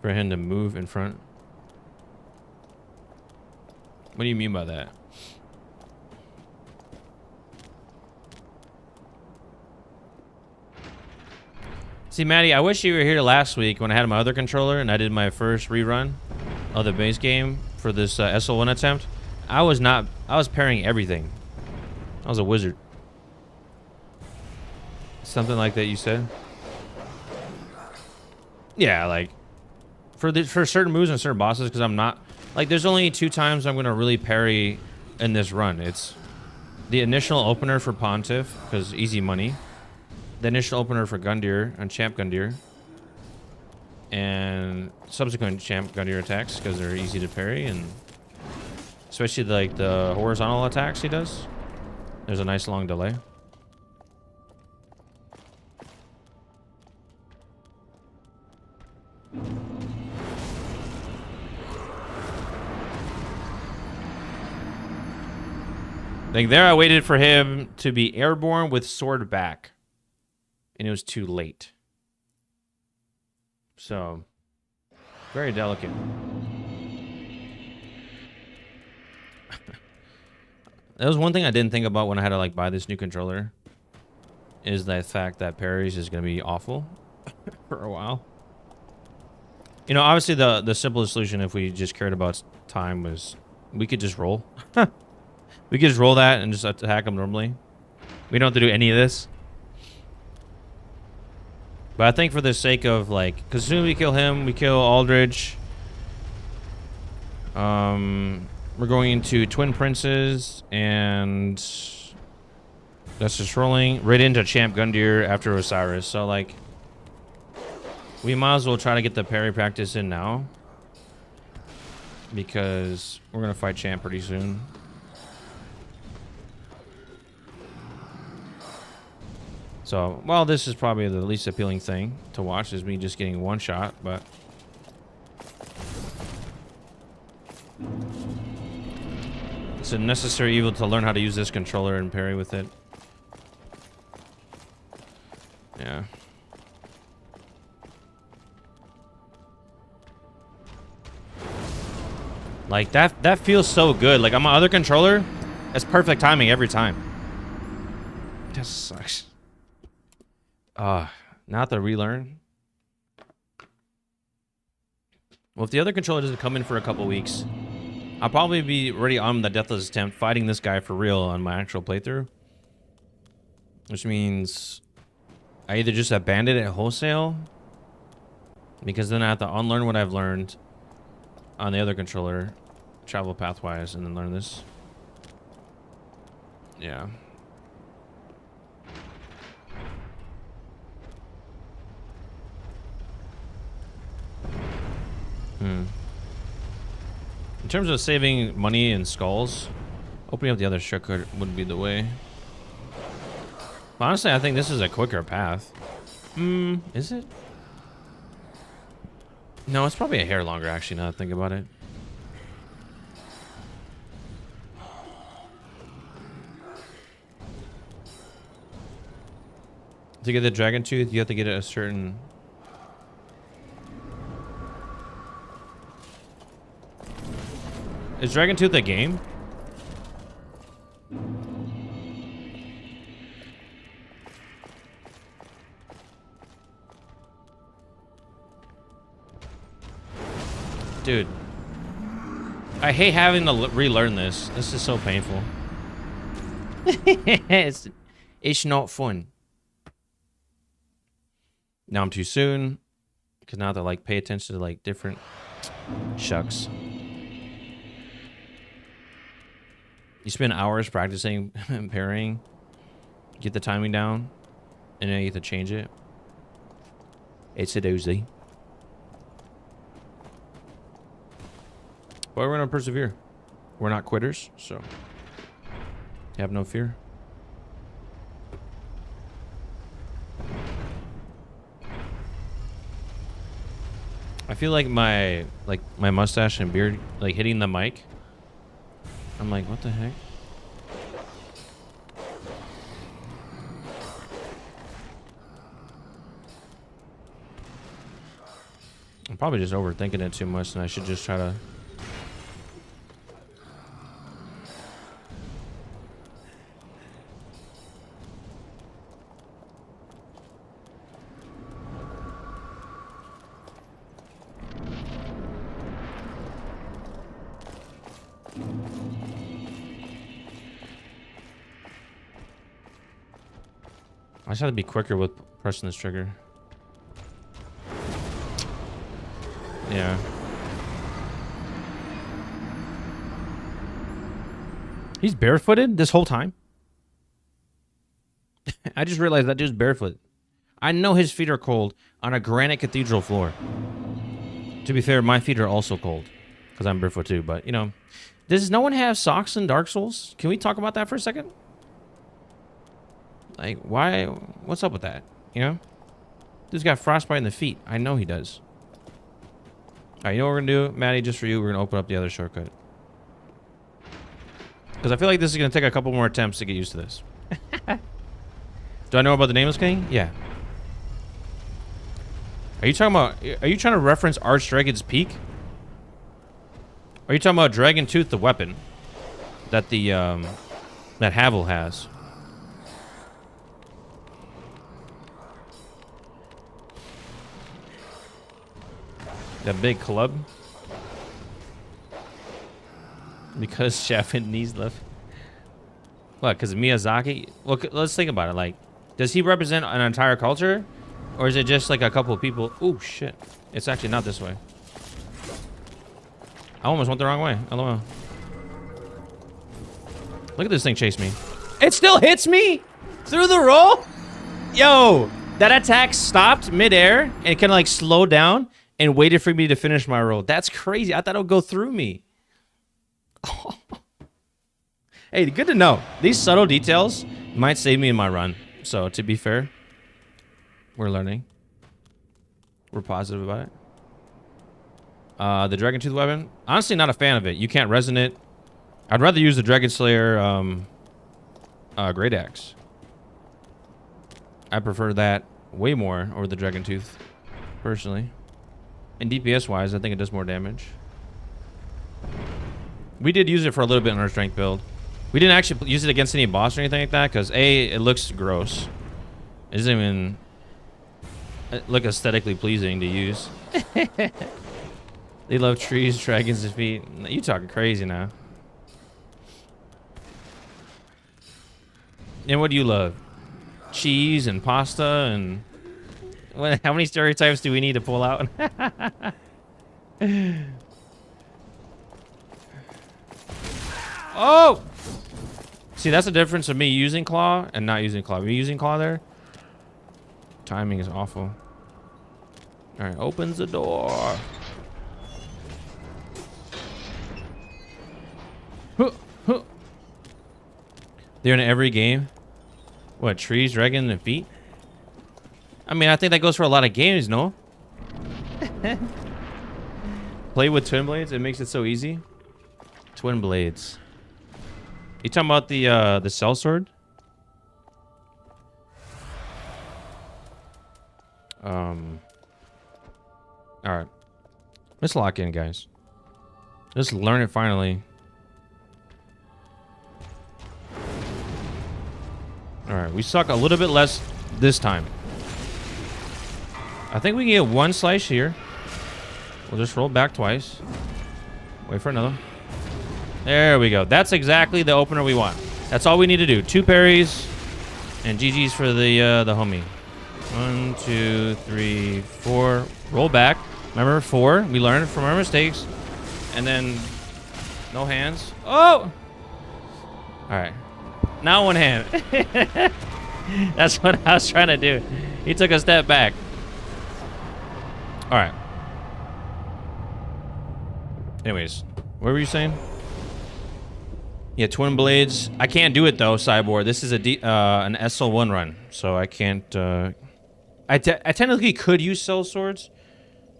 For him to move in front. What do you mean by that? See, Maddie, I wish you were here last week when I had my other controller and I did my first rerun of the base game for this SL1 attempt. I was parrying everything. I was a wizard. Something like that you said? Yeah, like for certain moves and certain bosses, because I'm not like there's only 2 times I'm gonna really parry in this run. It's the initial opener for Pontiff, because easy money. The initial opener for Gundyr and Champ Gundyr, and subsequent Champ Gundyr attacks because they're easy to parry, and especially like the horizontal attacks he does. There's a nice long delay. Like there, I waited for him to be airborne with sword back. And it was too late. So, very delicate. That was one thing I didn't think about when I had to like buy this new controller. Is the fact that parries is going to be awful for a while. You know, obviously the simplest solution if we just cared about time was we could just roll. We could just roll that and just attack them normally. We don't have to do any of this. But I think for the sake of, like... Because as soon as we kill him, we kill Aldridge. We're going into Twin Princes. And... that's just rolling. Right into Champ Gundyr after Osiris. So, like... we might as well try to get the parry practice in now. Because we're going to fight Champ pretty soon. So, well, this is probably the least appealing thing to watch, is me just getting one shot, but... it's a necessary evil to learn how to use this controller and parry with it. Yeah. Like, that feels so good. Like, on my other controller, it's perfect timing every time. That sucks. Ah. Not to relearn. Well, if the other controller doesn't come in for a couple weeks, I'll probably be ready on the Deathless Attempt fighting this guy for real on my actual playthrough. Which means I either just abandon it wholesale, because then I have to unlearn what I've learned on the other controller, travel pathwise, and then learn this. Yeah. In terms of saving money and skulls, opening up the other shortcut would be the way. Honestly, I think this is a quicker path. Is it? No, it's probably a hair longer, actually, now that I think about it. To get the dragon tooth, you have to get a certain... Is Dragon Tooth a game? Dude, I hate having to relearn this. This is so painful. It's not fun. Now I'm too soon, because now I have to like pay attention to like different shucks. You spend hours practicing parrying, get the timing down, and then you have to change it. It's a doozy. But we're gonna persevere. We're not quitters, so have no fear. I feel like my mustache and beard like hitting the mic. I'm like, what the heck? I'm probably just overthinking it too much, and I should just try to... I just have to be quicker with pressing this trigger. Yeah. He's barefooted this whole time? I just realized that dude's barefoot. I know his feet are cold on a granite cathedral floor. To be fair, my feet are also cold because I'm barefoot too, but you know. Does no one have socks in Dark Souls? Can we talk about that for a second? Like, why? What's up with that? You know? Dude's got frostbite in the feet. I know he does. Alright, you know what we're gonna do? Maddie, just for you, we're gonna open up the other shortcut. Because I feel like this is gonna take a couple more attempts to get used to this. Do I know about the Nameless King? Yeah. Are you talking about... Are you trying to reference Archdragon's Peak? Are you talking about Dragon Tooth, the weapon that the that Havel has? That big club? Because Japanese left. What, because of Miyazaki? Look, let's think about it. Like, does he represent an entire culture? Or is it just like a couple of people? Oh, shit. It's actually not this way. I almost went the wrong way. LOL. Look at this thing chase me. It still hits me through the roll? Yo, that attack stopped midair and kind of like slowed down and waited for me to finish my roll. That's crazy. I thought it would go through me. Hey, good to know. These subtle details might save me in my run. So, to be fair, we're learning. We're positive about it. The Dragon Tooth weapon. Honestly, not a fan of it. You can't resonate. I'd rather use the Dragon Slayer Great Axe. I prefer that way more over the Dragon Tooth, personally. And DPS-wise, I think it does more damage. We did use it for a little bit in our strength build. We didn't actually use it against any boss or anything like that, because A, it looks gross. It doesn't even... look aesthetically pleasing to use. They love trees, dragons, and feet. You talking crazy now? And what do you love? Cheese and pasta and how many stereotypes do we need to pull out? Oh! See, that's the difference of me using claw and not using claw. Me using claw there, timing is awful. All right, opens the door. They're in every game. What, trees, dragon, and feet? I mean, I think that goes for a lot of games, no? Play with twin blades, it makes it so easy. Twin blades. You talking about the cell sword? All right. Let's lock in, guys. Let's learn it finally. All right, we suck a little bit less this time. I think we can get one slice here. We'll just roll back twice. Wait for another. There we go. That's exactly the opener we want. That's all we need to do. 2 parries and GG's for the homie. 1, 2, 3, 4. Roll back. Remember 4. We learned from our mistakes. And then no hands. Oh! All right. Now one hand. That's what I was trying to do. He took a step back. All right. Anyways, what were you saying? Yeah, twin blades. I can't do it though, Cyborg. This is an SL1 run, so I can't. I technically could use cell swords,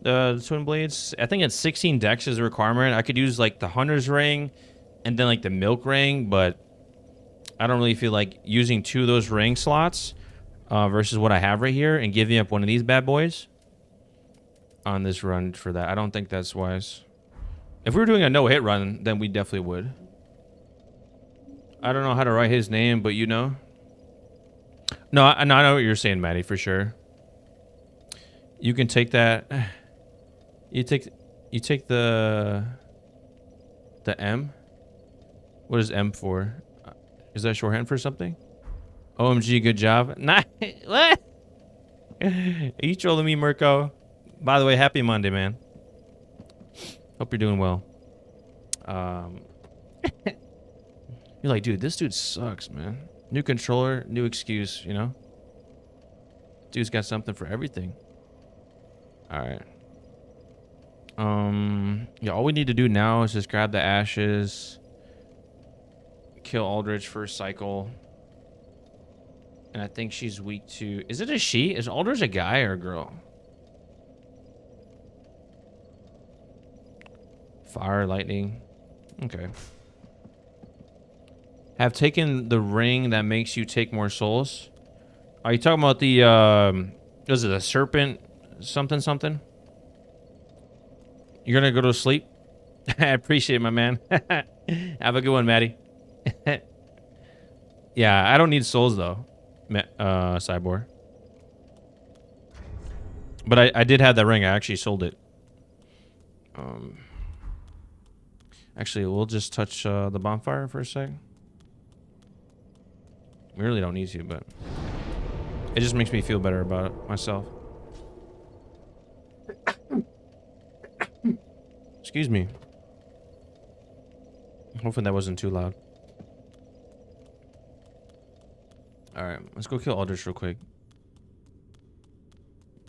the twin blades. I think it's 16 dex is a requirement. I could use like the hunter's ring, and then like the milk ring, but I don't really feel like using 2 of those ring slots versus what I have right here and giving up one of these bad boys on this run for that. I don't think that's wise. If we were doing a no-hit run, then we definitely would. I don't know how to write his name, but you know. No, I know what you're saying, Maddie, for sure. You can take that. You take the M. What is M for? Is that shorthand for something? OMG, good job. Nah, what? Are you trolling me, Mirko? By the way, happy Monday, man. Hope you're doing well. You're like, dude, this dude sucks, man. New controller, new excuse, you know? Dude's got something for everything. All right. Yeah, all we need to do now is just grab the ashes, kill Aldrich first cycle. And I think she's weak to... Is it a she? Is Aldrich a guy or a girl? Fire, lightning. Okay. Have taken the ring that makes you take more souls. Are you talking about the... was it a serpent something something? You're gonna go to sleep? I appreciate it, my man. Have a good one, Maddie. Yeah, I don't need souls though, Cyborg. But I did have that ring. I actually sold it. Actually, we'll just touch the bonfire for a sec. We really don't need to, but it just makes me feel better about it myself. Excuse me. Hopefully that wasn't too loud. Alright, let's go kill Aldrich real quick.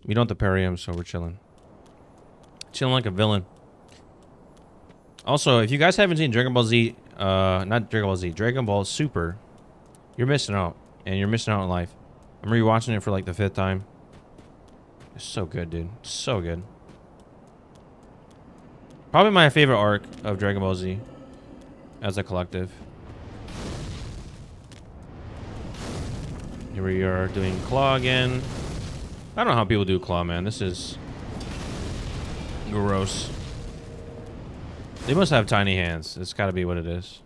We don't have to parry him, so we're chilling. Chilling like a villain. Also, if you guys haven't seen Dragon Ball Z, not Dragon Ball Z, Dragon Ball Super, you're missing out. And you're missing out on life. I'm rewatching it for like the 5th time. It's so good, dude. So good. Probably my favorite arc of Dragon Ball Z as a collective. Here we are doing claw again. I don't know how people do claw, man. This is gross. They must have tiny hands. It's got to be what it is.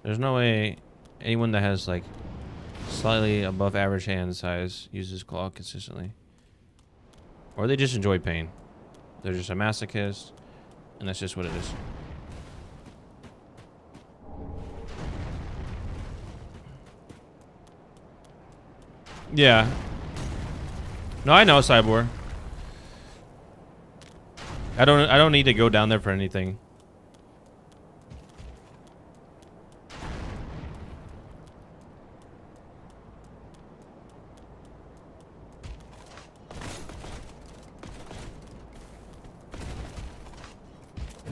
There's no way anyone that has like slightly above average hand size uses claw consistently. Or they just enjoy pain. They're just a masochist, and that's just what it is. Yeah. No, I know, Cyborg. I don't need to go down there for anything.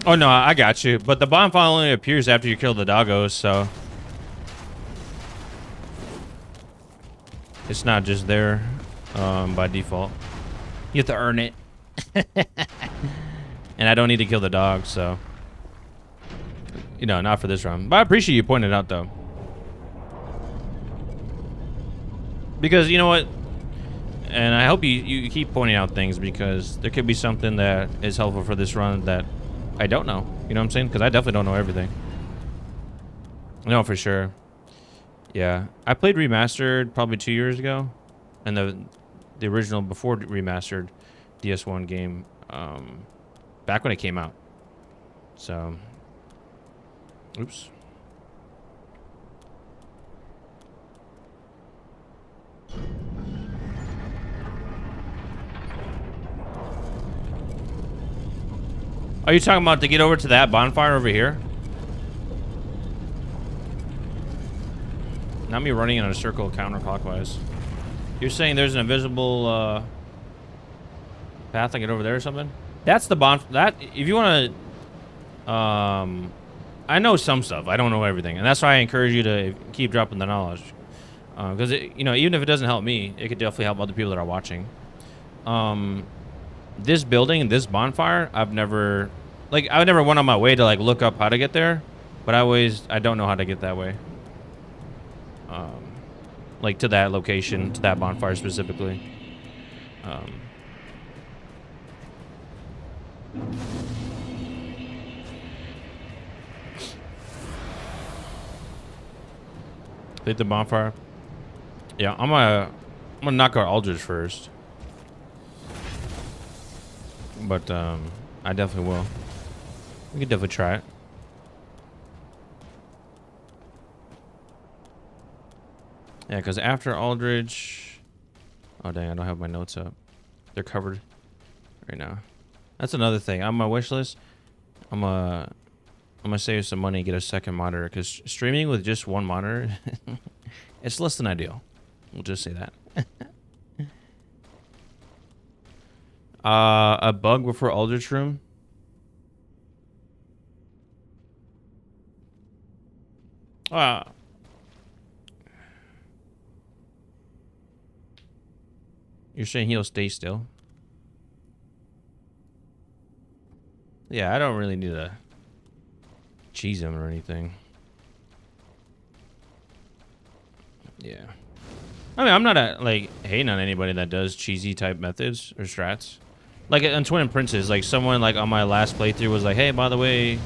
Oh no, I got you. But the bonfire only appears after you kill the doggos, so it's not just there by default. You have to earn it. And I don't need to kill the dog, so you know, not for this run. But I appreciate you pointing it out though. Because you know what? And I hope you keep pointing out things, because there could be something that is helpful for this run that I don't know. You know what I'm saying? Because I definitely don't know everything. No, for sure. Yeah. I played Remastered probably 2 years ago. And the original before Remastered DS1 game back when it came out. So, oops. Are you talking about to get over to that bonfire over here? Not me running in a circle counterclockwise. You're saying there's an invisible path to get over there or something? That's the that if you want to I know some stuff. I don't know everything. And that's why I encourage you to keep dropping the knowledge. Because you know, even if it doesn't help me, it could definitely help other people that are watching. This building, this bonfire, I never went on my way to like look up how to get there, but I don't know how to get that way. Like to that location, to that bonfire specifically. Hit the bonfire. Yeah, I'm gonna knock out Aldridge first. But I definitely will. We can definitely try it. Yeah, because after Aldridge... Oh, dang, I don't have my notes up. They're covered right now. That's another thing. On my wish list, I'm gonna save some money and get a second monitor, because streaming with just one monitor, it's less than ideal. We'll just say that. A bug before Aldrich room. You're saying he'll stay still? Yeah, I don't really need to cheese him or anything. Yeah. I mean, I'm not like hating on anybody that does cheesy type methods or strats. Like on Twin and Princes, like someone like on my last playthrough was like, hey, by the way,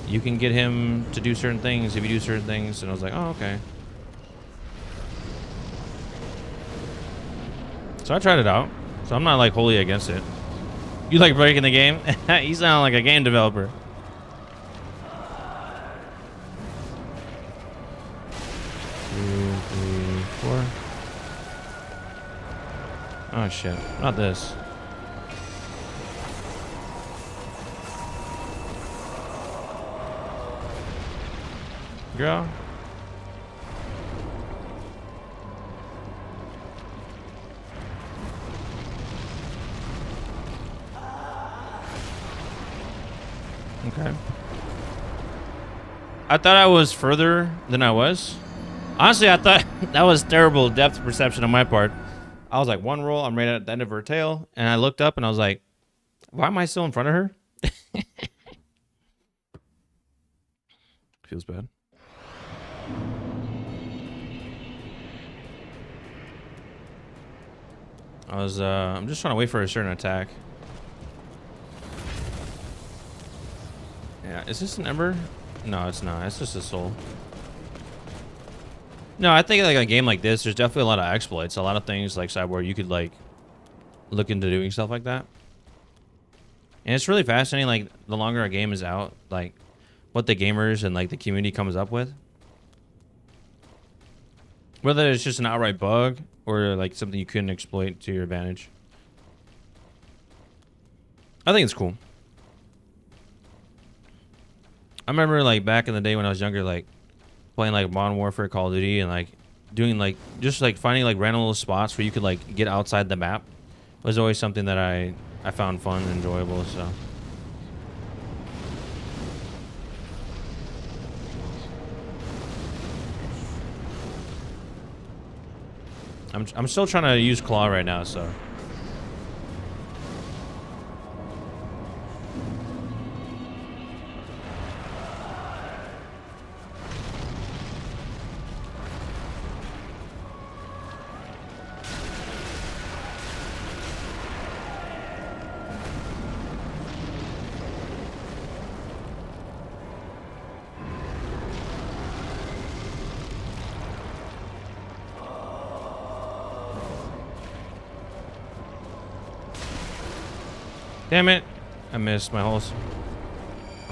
you can get him to do certain things if you do certain things. And I was like, oh, okay. So I tried it out. So I'm not like wholly against it. You like breaking the game? You sound like a game developer. Two, three, four. Oh shit, not this. Girl. Okay. I thought I was further than I was. Honestly, I thought that was terrible depth perception on my part. I was like, one roll, I'm right at the end of her tail, and I looked up and I was like, why am I still in front of her? Feels bad. I'm just trying to wait for a certain attack. Yeah, is this an ember? No, it's not. It's just a soul. No, I think like a game like this, there's definitely a lot of exploits. A lot of things like Cyborg, you could like look into doing stuff like that. And it's really fascinating, like, the longer a game is out, like, what the gamers and, like, the community comes up with. Whether it's just an outright bug or, like, something you couldn't exploit to your advantage. I think it's cool. I remember, like, back in the day when I was younger, like, playing, like, Modern Warfare, Call of Duty, and, like, doing, like, just, like, finding, like, random little spots where you could, like, get outside the map was always something that I found fun and enjoyable, so. I'm still trying to use claw right now, so. Damn it. I missed my holes.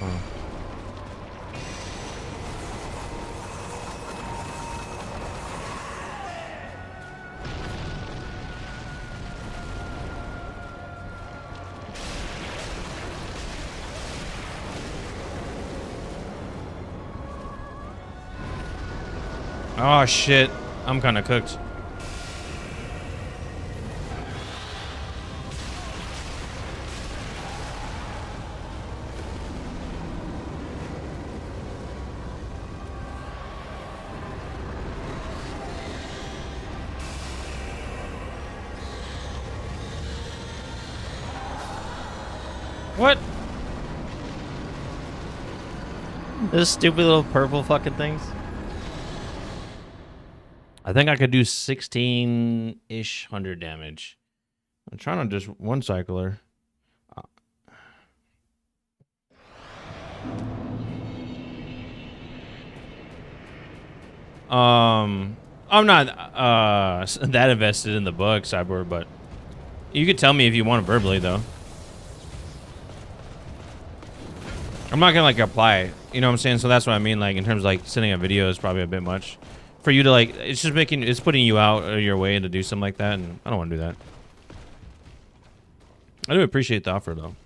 Oh. Oh shit. I'm kind of cooked. What? Those stupid little purple fucking things. I think I could do 16-ish 100 damage. I'm trying to just one cycler. I'm not that invested in the bug, Cyborg, but you could tell me if you want it verbally, though. I'm not gonna like apply, you know what I'm saying? So that's what I mean. Like in terms of like sending a video is probably a bit much for you to like. It's just it's putting you out of your way to do something like that, and I don't want to do that. I do appreciate the offer though.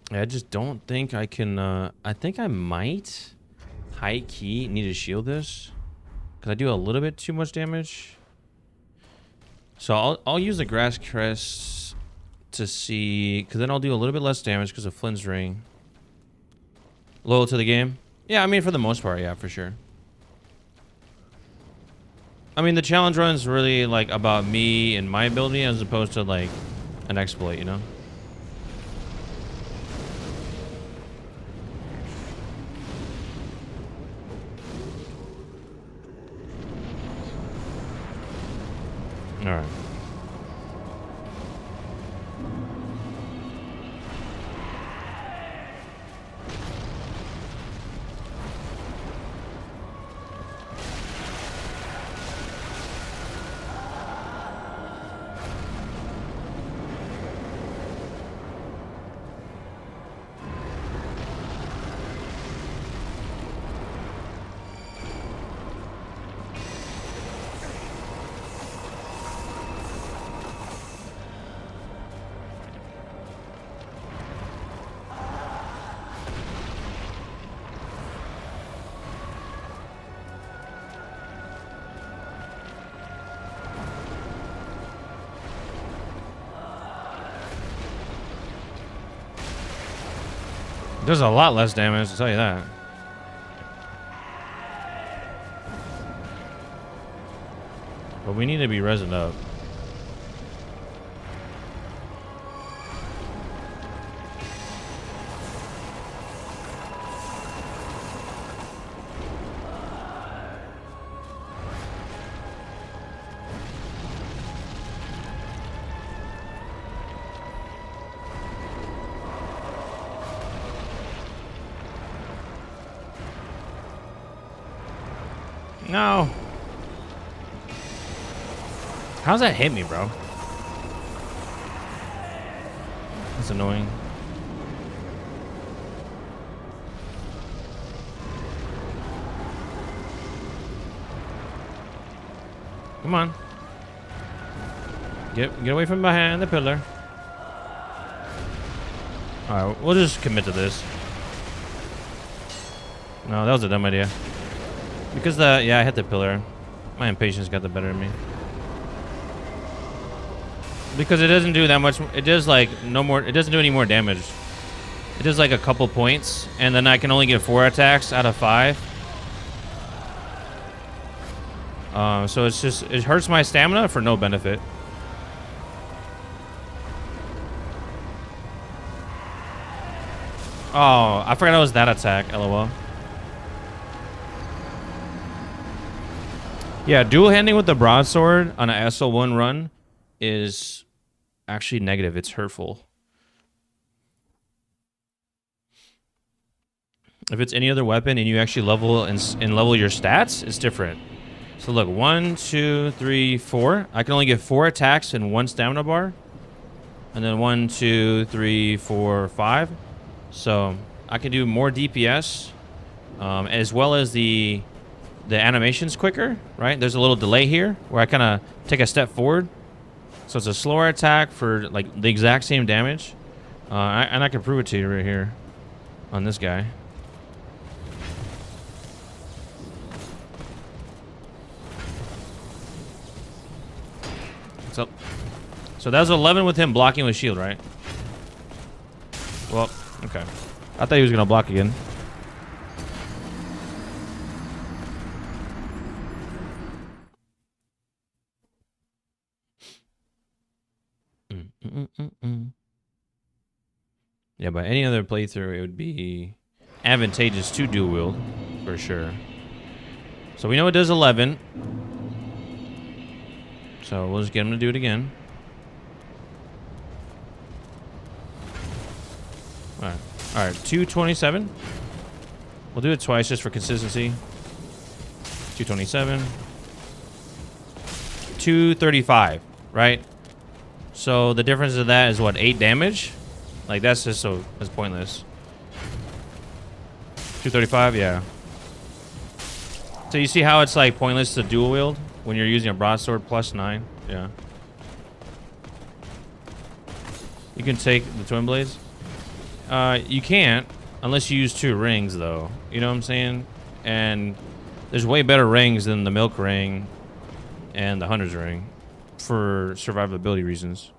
I just don't think I can. I think I might high key need to shield this. Because I do a little bit too much damage. So I'll use the grass crest to see, because then I'll do a little bit less damage because of Flynn's ring. Loyal to the game? Yeah, I mean for the most part, yeah, for sure. I mean the challenge run is really like about me and my ability as opposed to like an exploit, you know? All right. Does a lot less damage, I'll tell you that. But we need to be resin up. No. How's that hit me, bro? That's annoying. Come on. Get away from behind the pillar. Alright, we'll just commit to this. No, that was a dumb idea. Because I hit the pillar. My impatience got the better of me. Because it doesn't do that much. It does like no more. It doesn't do any more damage. It does like a couple points, and then I can only get 4 attacks out of 5. So it's just, it hurts my stamina for no benefit. Oh, I forgot it was that attack. LOL. Yeah, dual handing with the broadsword on a SL1 run is actually negative. It's hurtful. If it's any other weapon and you actually level and level your stats, it's different. So look, 1, 2, 3, 4. I can only get 4 attacks and 1 stamina bar. And then 1, 2, 3, 4, 5. So I can do more DPS, as well as the animation's quicker, right? There's a little delay here where I kind of take a step forward. So it's a slower attack for like the exact same damage. And I can prove it to you right here on this guy. So that was 11 with him blocking with shield, right? Well, okay. I thought he was gonna block again. Yeah, by any other playthrough, it would be advantageous to dual wield, for sure. So we know it does 11. So we'll just get him to do it again. Alright. Alright, 227. We'll do it twice just for consistency. 227. 235, right? So the difference of that is what, 8 damage? Like that's just so that's pointless. 235, yeah. So you see how it's like pointless to dual wield when you're using a broadsword plus 9? Yeah. You can take the twin blades. You can't unless you use 2 rings, though. You know what I'm saying? And there's way better rings than the milk ring and the hunter's ring for survivability reasons.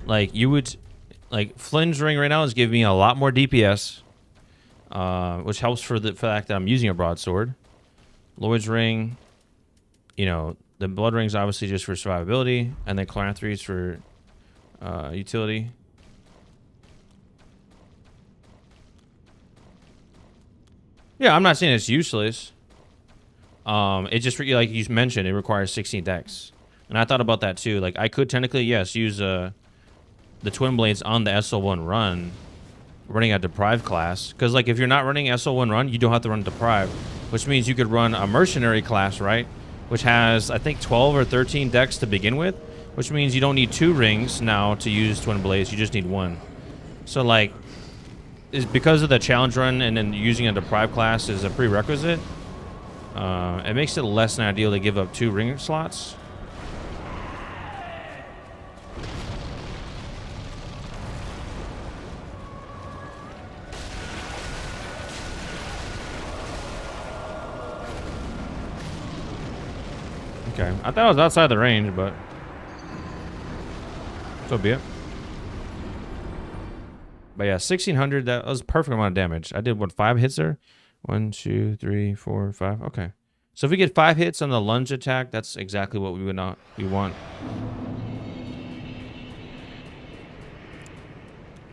Like you would, like Flynn's ring right now is giving me a lot more DPS, which helps for the fact that I'm using a broadsword. Lloyd's ring, you know, the blood ring's obviously just for survivability, and then Claranthre's for utility. Yeah, I'm not saying it's useless. It just, like you mentioned, it requires 16 dex, and I thought about that too. Like I could technically, yes, use the twin blades on the SL1 run, running a deprived class, because like if you're not running SL1 run, you don't have to run deprived, which means you could run a mercenary class, right? Which has, I think, 12 or 13 decks to begin with, which means you don't need 2 rings now to use twin blades. You just need 1. So, like, is because of the challenge run and then using a deprived class is a prerequisite, it makes it less than ideal to give up 2 ring slots. Okay, I thought I was outside the range, but so be it. But yeah, 1600, that was a perfect amount of damage. I did, what, 5 hits there? 1, 2, 3, 4, 5. Okay. So if we get 5 hits on the lunge attack, that's exactly what we want.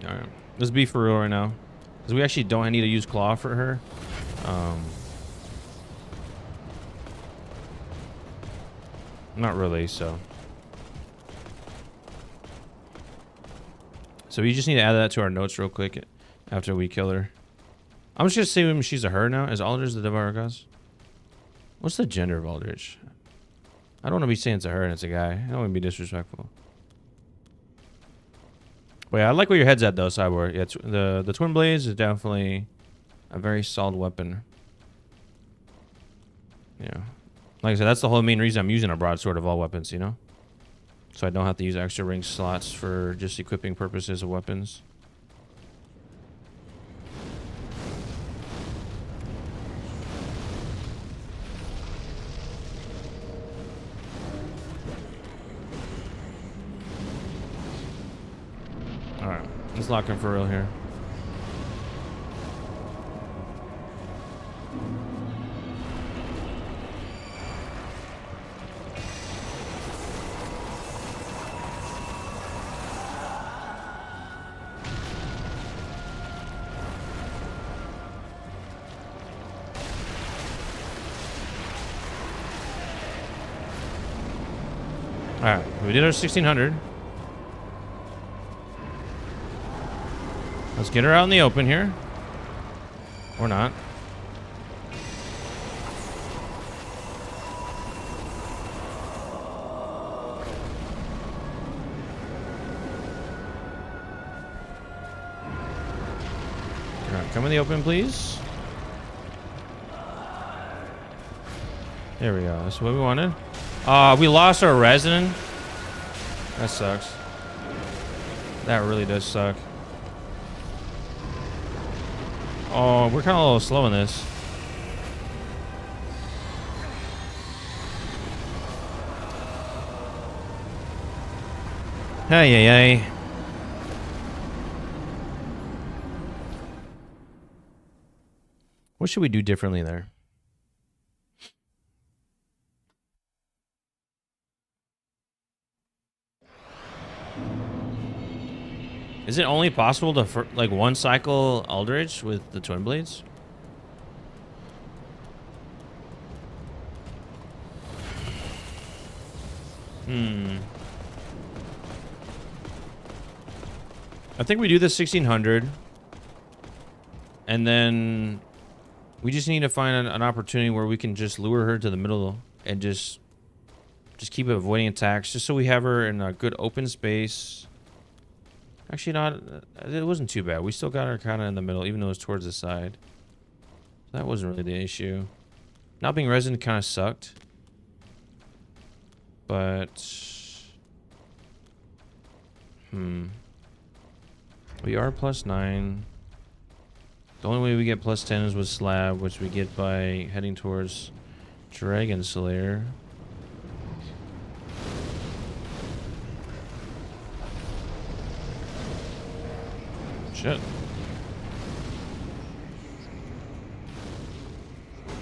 Alright. Let's be for real right now. Because we actually don't need to use claw for her. Not really, so. So we just need to add that to our notes real quick. after we kill her. I'm just gonna say she's a her now. Is Aldrich the Devargas? What's the gender of Aldrich? I don't want to be saying it's a her and it's a guy. I don't want to be disrespectful. But yeah, I like where your head's at though, Cyborg. Yeah, the Twin Blades is definitely a very solid weapon. Yeah. Like I said, that's the whole main reason I'm using a broadsword of all weapons, you know? So I don't have to use extra ring slots for just equipping purposes of weapons. Alright, let's lock in for real here. Alright, we did our 1600. Let's get her out in the open here. Or not. Alright, come in the open, please. There we go. That's what we wanted. We lost our resident. That sucks. That really does suck. Oh, we're kind of a little slow in this. Hey, hey, hey. What should we do differently there? Is it only possible to like one cycle Aldrich with the Twin Blades? I think we do the 1600 and then we just need to find an opportunity where we can just lure her to the middle and just keep avoiding attacks just so we have her in a good open space. Actually, not. It wasn't too bad. We still got her kind of in the middle, even though it was towards the side. That wasn't really the issue. Not being resident kind of sucked. But... We are +9. The only way we get +10 is with Slab, which we get by heading towards Dragon Slayer. Shit.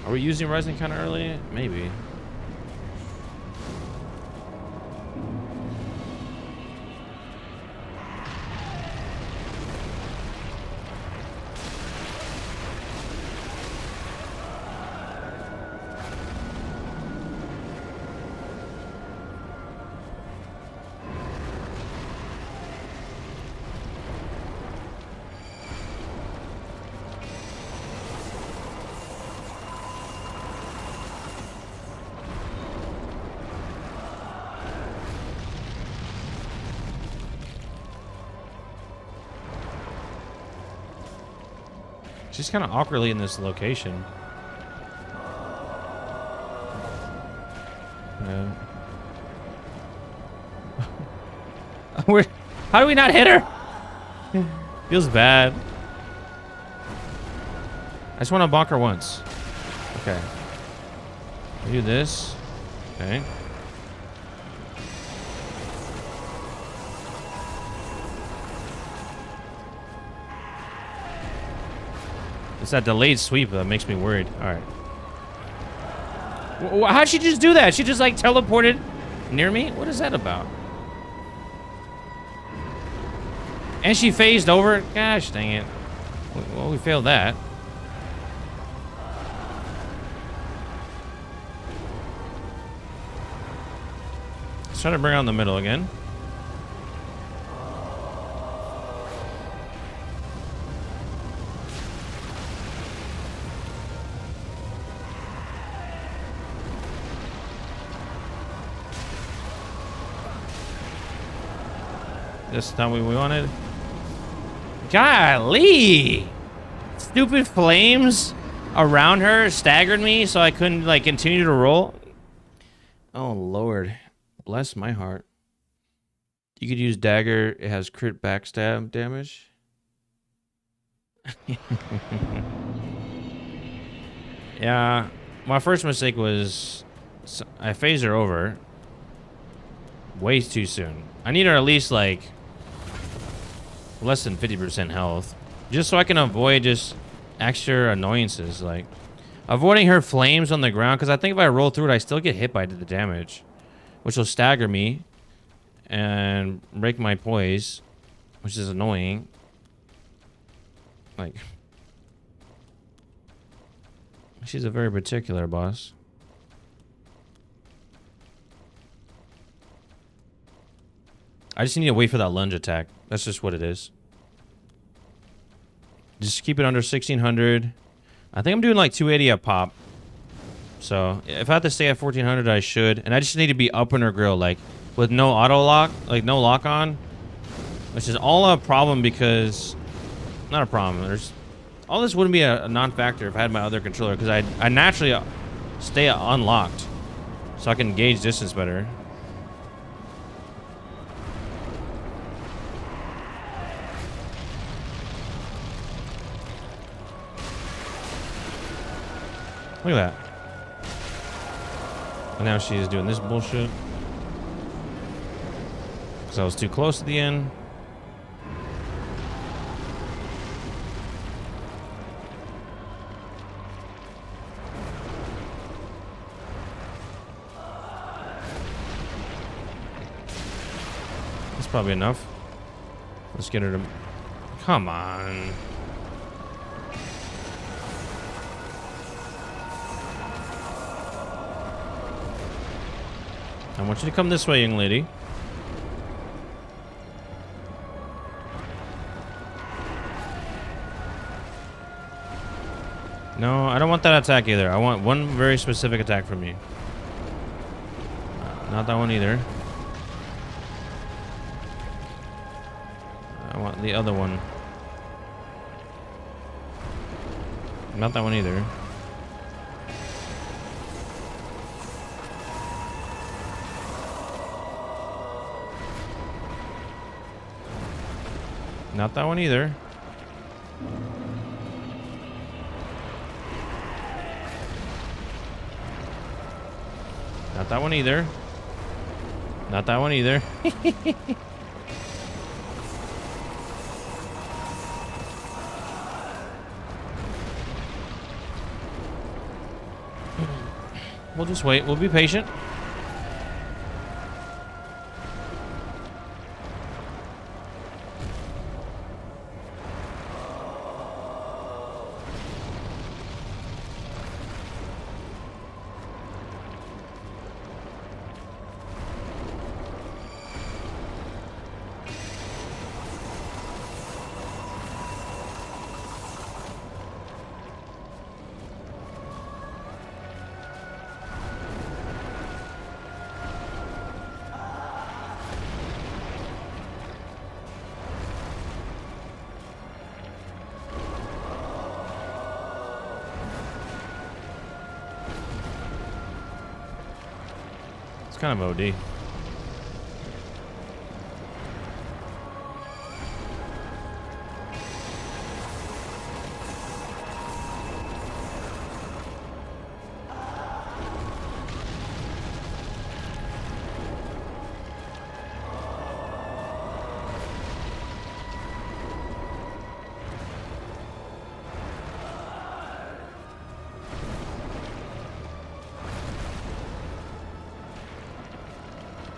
Are we using Rising kind of early? Maybe. She's kind of awkwardly in this location. Yeah. How do we not hit her? Feels bad. I just want to bonk her once. Okay. We do this. Okay. It's that delayed sweep that makes me worried. All right. How'd she just do that? She just like teleported near me? What is that about? And she phased over. Gosh dang it. Well, we failed that. Let's try to bring her on the middle again. That's not what we wanted. Golly! Stupid flames around her staggered me so I couldn't like continue to roll. Oh Lord. Bless my heart. You could use dagger. It has crit backstab damage. Yeah. My first mistake was I phased her over way too soon. I need her at least like less than 50% health, just so I can avoid just extra annoyances, like avoiding her flames on the ground, because I think if I roll through it I still get hit by the damage, which will stagger me and break my poise, which is annoying. Like, she's a very particular boss. I just need to wait for that lunge attack. That's just what it is. Just keep it under 1600. I think I'm doing like 280 a pop. So if I have to stay at 1400, I should. And I just need to be up in her grill, like with no auto lock, like no lock on, which is all a problem because, not a problem. There's all this wouldn't be a non-factor if I had my other controller, because I naturally stay unlocked, so I can gauge distance better. Look at that. And now she's doing this bullshit. Because I was too close to the end. That's probably enough. Let's get her to... Come on. I want you to come this way, young lady. No, I don't want that attack either. I want one very specific attack from you. Not that one either. I want the other one. Not that one either. Not that one either. Not that one either. Not that one either. We'll just wait. We'll be patient. Kind of OD.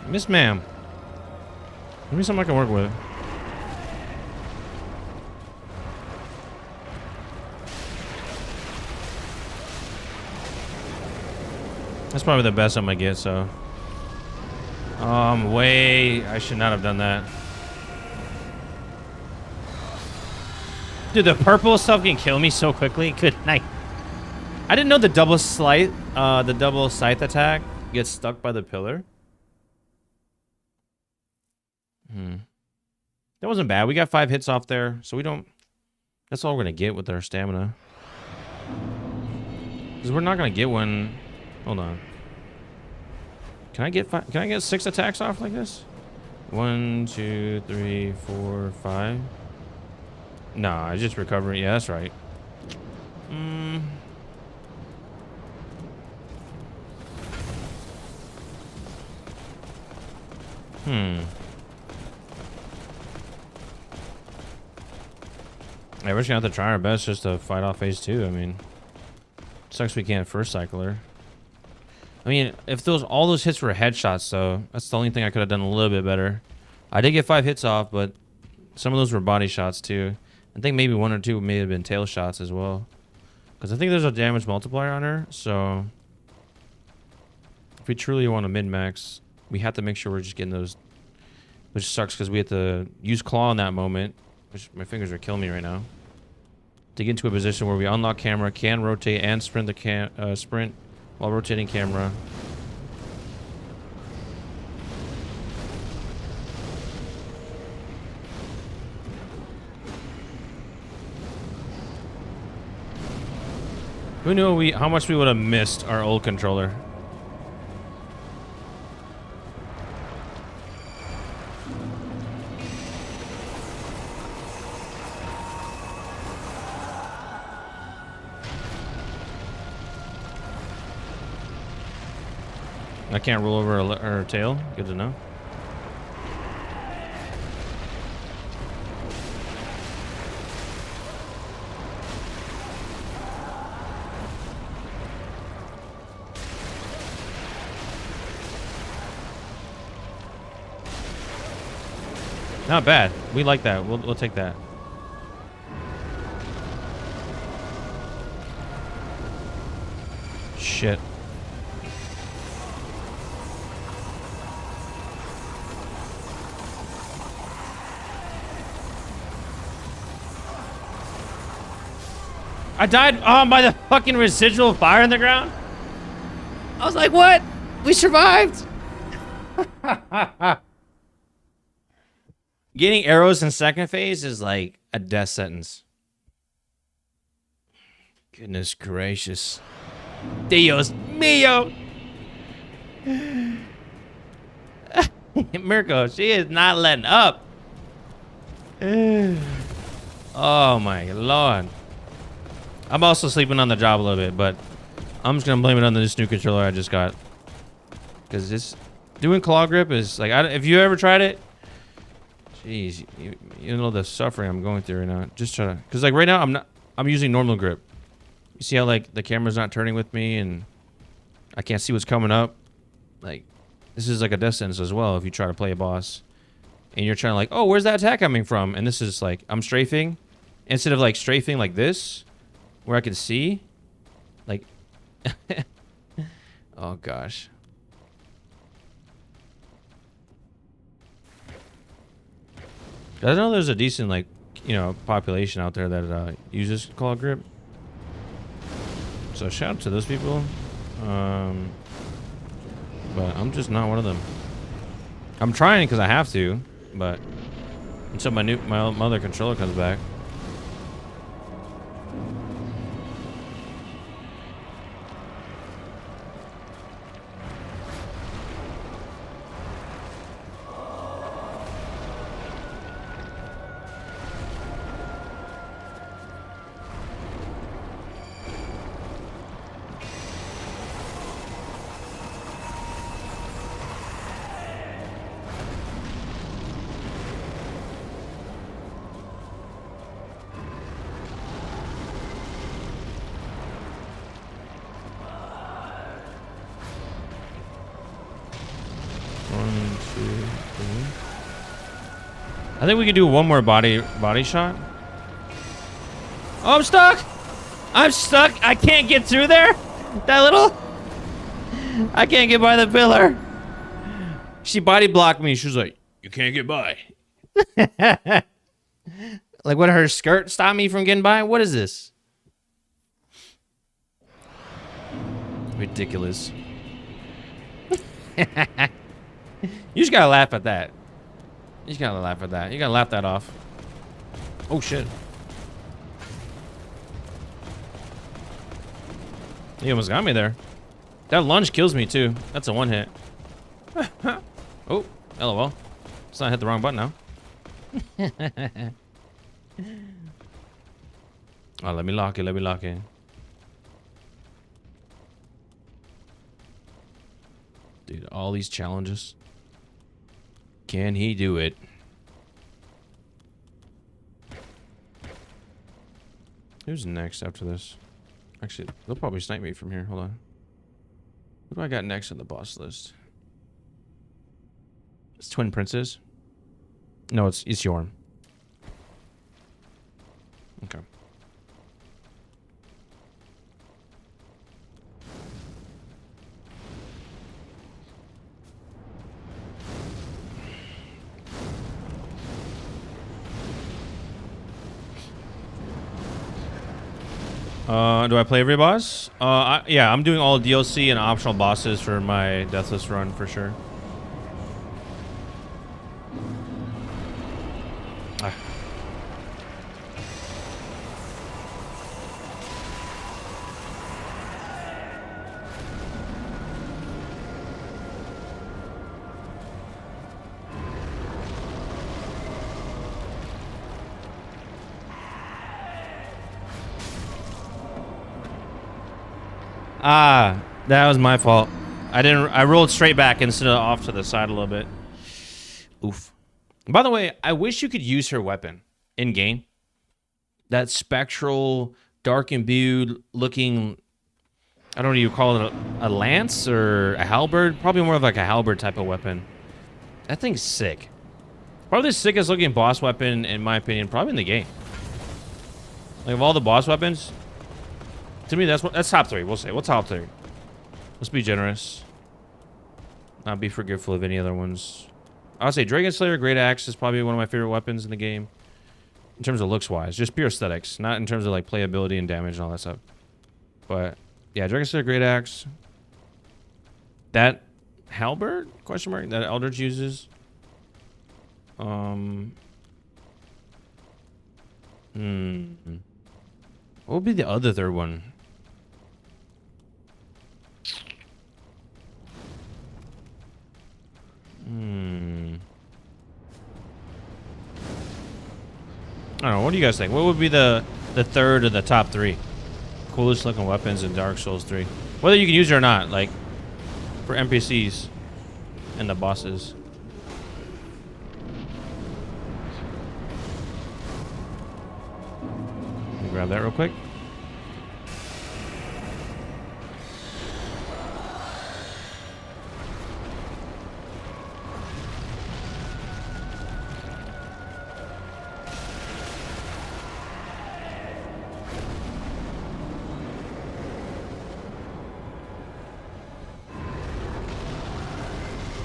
Miss Ma'am, give me something I can work with. That's probably the best I'm gonna get, so. I should not have done that. Dude, the purple stuff can kill me so quickly. Good night. I didn't know the double scythe attack gets stuck by the pillar. That wasn't bad. We got 5 hits off there, so we don't... That's all we're going to get with our stamina. Because we're not going to get one... Hold on. Can I get 6 attacks off like this? 1, 2, 3, 4, 5. Nah, I just recovered. Yeah, that's right. Yeah, we're just gonna have to try our best just to fight off phase 2. I mean, sucks we can't first cycle her. I mean, if all those hits were headshots, though, that's the only thing I could have done a little bit better. I did get 5 hits off, but some of those were body shots too. I think maybe 1 or 2 may have been tail shots as well, because I think there's a damage multiplier on her. So if we truly want to min-max, we have to make sure we're just getting those. Which sucks because we have to use claw in that moment. Which my fingers are killing me right now. To get into a position where we unlock camera, can rotate and sprint the sprint while rotating camera. Who knew how much we would have missed our old controller? I can't roll over her tail. Good to know. Not bad. We like that. We'll take that. Shit. I died by the fucking residual fire in the ground. I was like, what? We survived. Getting arrows in second phase is like a death sentence. Goodness gracious. Dios mío. Mirko, she is not letting up. Oh my lord. I'm also sleeping on the job a little bit, but I'm just gonna blame it on this new controller I just got. Cause this doing claw grip is like, if you ever tried it, jeez, you know the suffering I'm going through right now. Just try to, cause like right now I'm using normal grip. You see how like the camera's not turning with me and I can't see what's coming up. Like this is like a death sentence as well if you try to play a boss and you're trying to like, oh, where's that attack coming from? And this is like I'm strafing instead of like strafing like this. Where I can see, like, oh gosh. I know there's a decent, like, you know, population out there that uses claw grip. So shout out to those people. But I'm just not one of them. I'm trying because I have to, but until my other controller comes back. I think we could do one more body shot. Oh, I'm stuck. I'm stuck. I can't get through there. That little. I can't get by the pillar. She body blocked me. She was like, "You can't get by." Like, what? Her skirt stopped me from getting by? What is this? Ridiculous. You just gotta laugh at that. You gotta laugh at that. You gotta laugh that off. Oh shit. He almost got me there. That lunge kills me too. That's a one hit. Oh, LOL. Let's not hit the wrong button now. Oh, let me lock it. Let me lock it. Dude, all these challenges. Can he do it? Who's next after this? Actually, they'll probably snipe me from here. Hold on. Who do I got next on the boss list? It's Twin Princes. No, it's Yorm. Okay. Do I play every boss? Yeah, I'm doing all DLC and optional bosses for my Deathless run for sure. That was my fault. I rolled straight back instead of off to the side a little bit. Oof. By the way, I wish you could use her weapon in game. That spectral, dark imbued looking, I don't know, you call it a lance or a halberd? Probably more of like a halberd type of weapon. That thing's sick. Probably the sickest looking boss weapon, in my opinion, probably in the game. Like of all the boss weapons, to me, that's top 3. We'll say. What's top 3? Let's be generous. Not be forgetful of any other ones. I would say Dragon Slayer Great Axe is probably one of my favorite weapons in the game. In terms of looks-wise. Just pure aesthetics. Not in terms of like playability and damage and all that stuff. But yeah, Dragon Slayer Great Axe. That halberd? Question mark? That Eldritch uses. What would be the other third one? I don't know. What do you guys think? What would be the third of the top 3 coolest looking weapons in Dark Souls 3? Whether you can use it or not, like for NPCs and the bosses. Let me grab that real quick.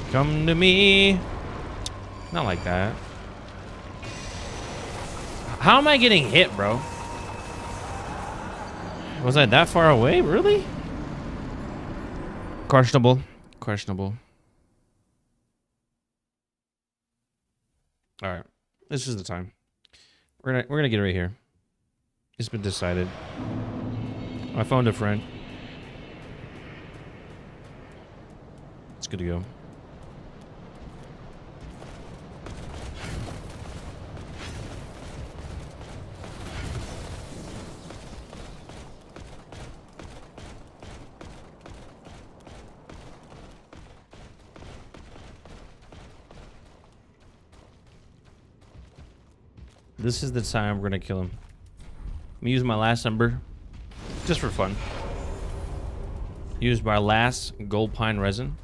Come to me. Not like that. How am I getting hit, bro? Was I that far away? Really? Questionable. Questionable. All right. This is the time. We're gonna get right here. It's been decided. I found a friend. It's good to go. This is the time we're gonna kill him. I'm gonna use my last number, just for fun. Use my last gold pine resin.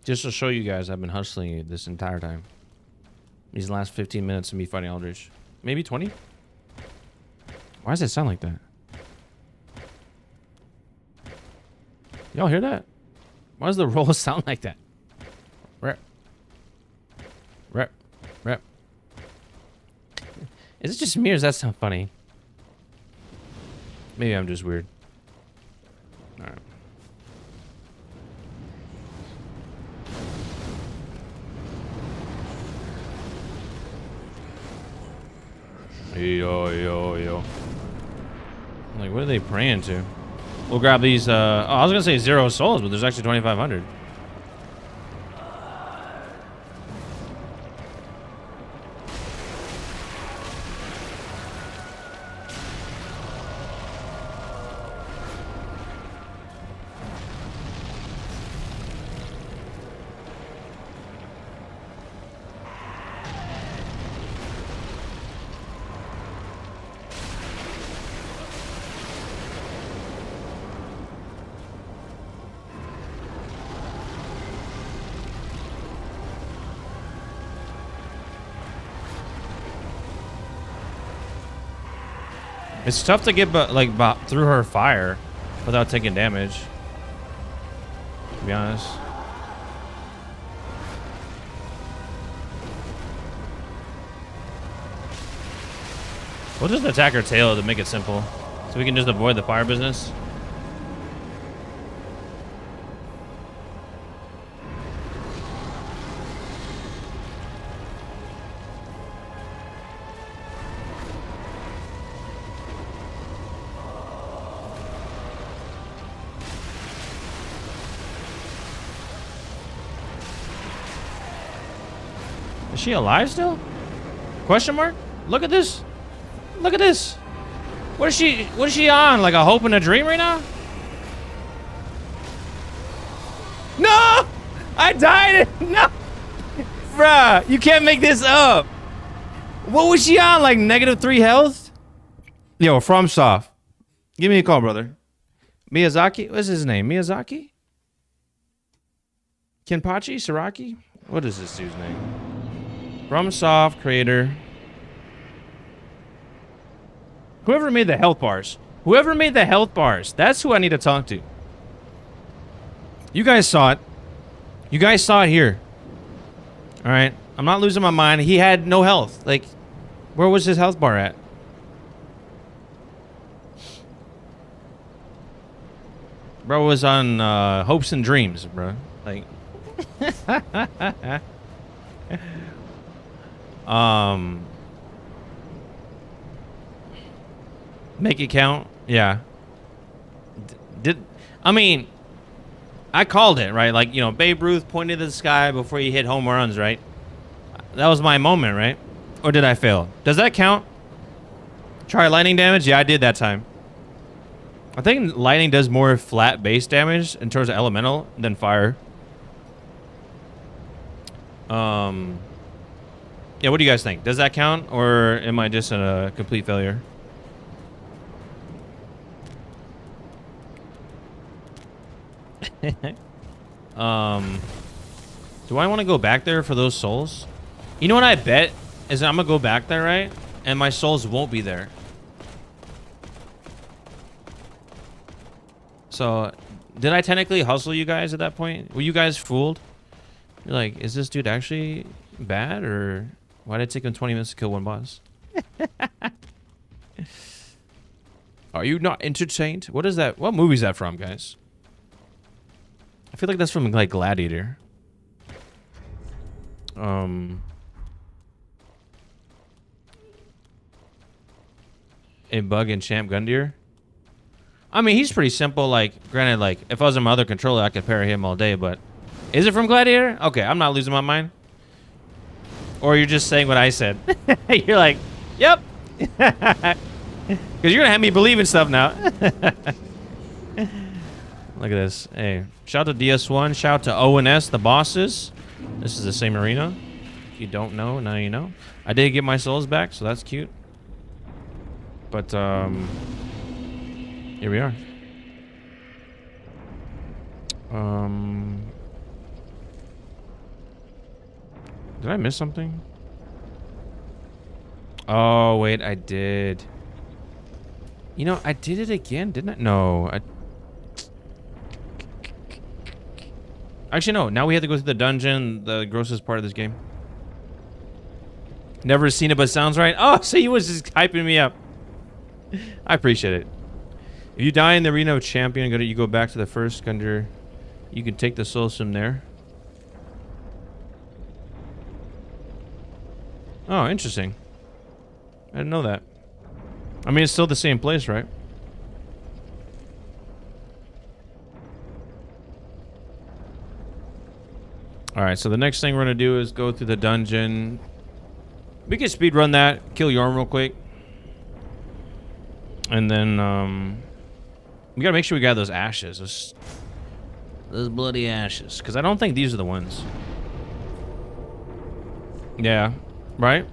Just to show you guys I've been hustling it this entire time. These last 15 minutes of me fighting Eldritch. Maybe 20? Why does it sound like that? Y'all hear that? Why does the roll sound like that? Rep. Rep. Rep. Is it just me or does that sound funny? Maybe I'm just weird. Alright. Yo, yo, yo. Like, what are they praying to? We'll grab these, oh, I was gonna say 0 souls, but there's actually 2,500. It's tough to get through her fire without taking damage, to be honest. We'll just attack her tail to make it simple, so we can just avoid the fire business. Is she alive still? Question mark? Look at this. Look at this. What is she on? Like a hope and a dream right now? No! I died. No! Bruh, you can't make this up. What was she on? Like -3 health? Yo, FromSoft. Give me a call, brother. Miyazaki? What's his name? Miyazaki? Kenpachi? Saraki? What is this dude's name? FromSoft creator. Whoever made the health bars. Whoever made the health bars. That's who I need to talk to. You guys saw it. You guys saw it here. All right. I'm not losing my mind. He had no health. Like, where was his health bar at? Bro was on hopes and dreams, bro. Like, make it count. Yeah. I mean, I called it, right? Like, you know, Babe Ruth pointed to the sky before he hit home runs, right? That was my moment, right? Or did I fail? Does that count? Try lightning damage? Yeah, I did that time. I think lightning does more flat base damage in terms of elemental than fire. Yeah, what do you guys think? Does that count, or am I just a complete failure? Do I want to go back there for those souls? You know what I bet is that I'm gonna go back there, right? And my souls won't be there. So, did I technically hustle you guys at that point? Were you guys fooled? You're like, is this dude actually bad, or why did it take him 20 minutes to kill one boss? Are you not entertained? What is that? What movie is that from, guys? I feel like that's from, like, Gladiator. A bug and Champ Gundyr. I mean, he's pretty simple. Like, granted, like, if I was on my other controller, I could parry him all day, but... Is it from Gladiator? Okay, I'm not losing my mind. Or you're just saying what I said. You're like, yep. Because you're going to have me believe in stuff now. Look at this. Hey, shout out to DS1. Shout out to ONS, the bosses. This is the same arena. If you don't know, now you know. I did get my souls back, so that's cute. But, here we are. Did I miss something? Oh, wait, I did. You know, I did it again, didn't I? No, actually, no. Now we have to go through the dungeon, the grossest part of this game. Never seen it, but sounds right. Oh, so he was just hyping me up. I appreciate it. If you die in the arena of champion, you go back to the first Gundyr. You can take the souls from there. Oh, interesting. I didn't know that. I mean, it's still the same place, right? Alright, so the next thing we're gonna do is go through the dungeon. We can speedrun that, kill Yorm real quick. And then, we gotta make sure we got those ashes. Those bloody ashes. Because I don't think these are the ones. Yeah, right?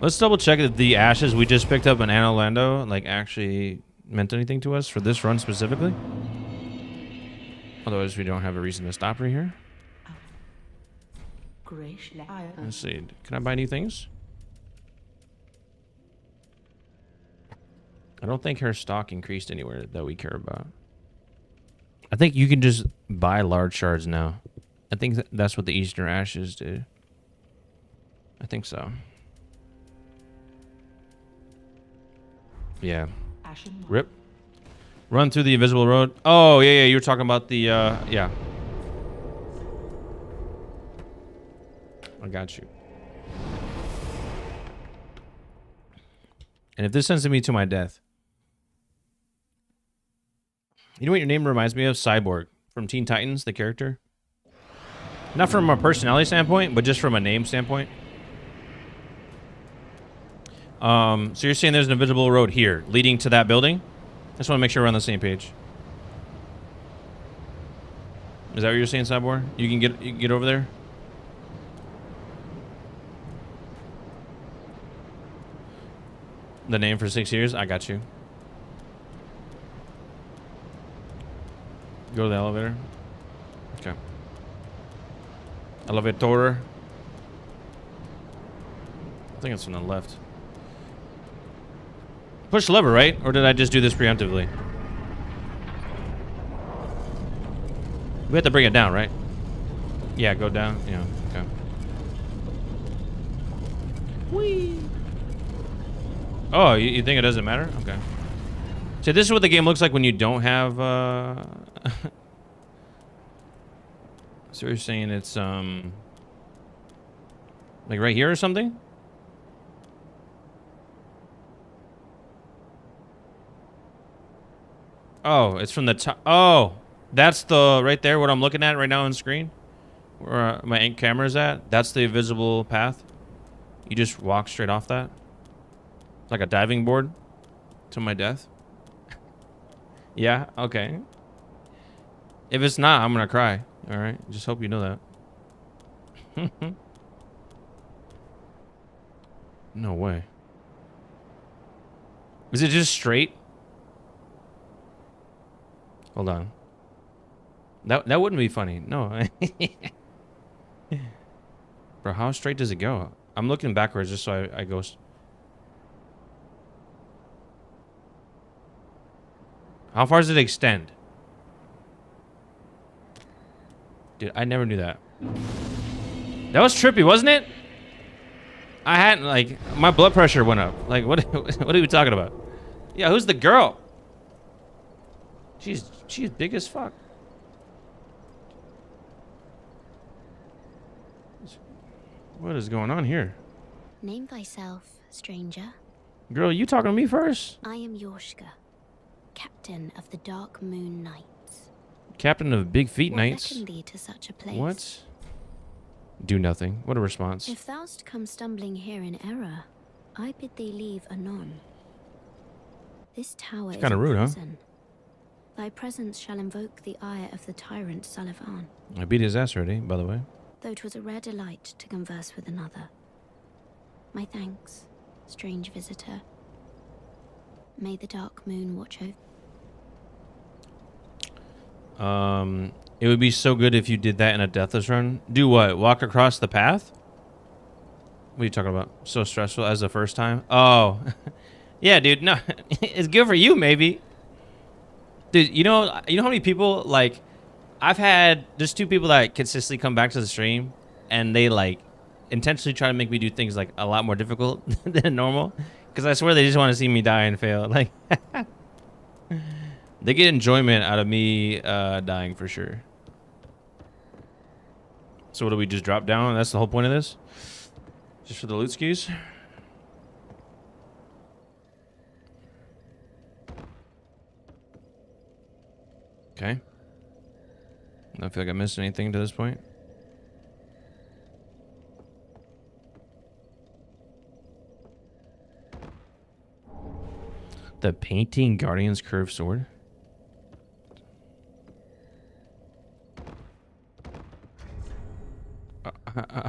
Let's double check that the ashes we just picked up in Anno Lando, like, actually meant anything to us for this run specifically. Otherwise, we don't have a reason to stop right here. Let's see. Can I buy new things? I don't think her stock increased anywhere that we care about. I think you can just buy large shards now. I think that's what the Eastern Ashes do. I think so. Yeah. Rip. Run through the invisible road. Oh, yeah, you were talking about the, yeah. I got you. And if this sends me to my death. You know what your name reminds me of? Cyborg from Teen Titans, the character. Not from a personality standpoint, but just from a name standpoint. So you're saying there's an invisible road here leading to that building? I just want to make sure we're on the same page. Is that what you're saying, Cyborg? You can get over there? The name for 6 years? I got you. Go to the elevator. Okay. Elevator. I think it's on the left. Push the lever, right? Or did I just do this preemptively? We have to bring it down, right? Yeah, go down. Yeah, okay. Whee! Oh, you think it doesn't matter? Okay. So this is what the game looks like when you don't have, So you're saying it's, like right here or something? Oh, it's from the top. Oh, that's the, right there, what I'm looking at right now on screen? Where my camera's at? That's the invisible path? You just walk straight off that? Like a diving board to my death? Yeah, okay. If it's not, I'm gonna cry. Alright, just hope you know that. No way. Is it just straight? Hold on. That wouldn't be funny. No. Bro, how straight does it go? I'm looking backwards just so I go... How far does it extend? Dude, I never knew that. That was trippy, wasn't it? I hadn't, like, my blood pressure went up. Like, what are we talking about? Yeah, who's the girl? She's big as fuck. What is going on here? Name thyself, stranger. Girl, you talking to me first? I am Yorshka, captain of the Dark Moon Knights. Captain of Big Feet Knights? What beckoned thee to such a place? What? Do nothing. What a response. If thou'st come stumbling here in error, I bid thee leave anon. This tower is kinda rude, huh? prison. Thy presence shall invoke the ire of the tyrant SL1. I beat his ass already, by the way. Though 'twas a rare delight to converse with another. My thanks, strange visitor. May the dark moon watch over. It would be so good if you did that in a deathless run. Do what? Walk across the path? What are you talking about? So stressful as the first time? Oh. Yeah, dude. No, it's good for you, maybe. Dude, you know how many people, like, I've had just 2 people that consistently come back to the stream and they, like, intentionally try to make me do things, like, a lot more difficult than normal. Because I swear they just want to see me die and fail. Like, they get enjoyment out of me dying for sure. So what do we just drop down? That's the whole point of this? Just for the loot skis. Okay. I don't feel like I missed anything to this point. The Painting Guardian's Curved Sword.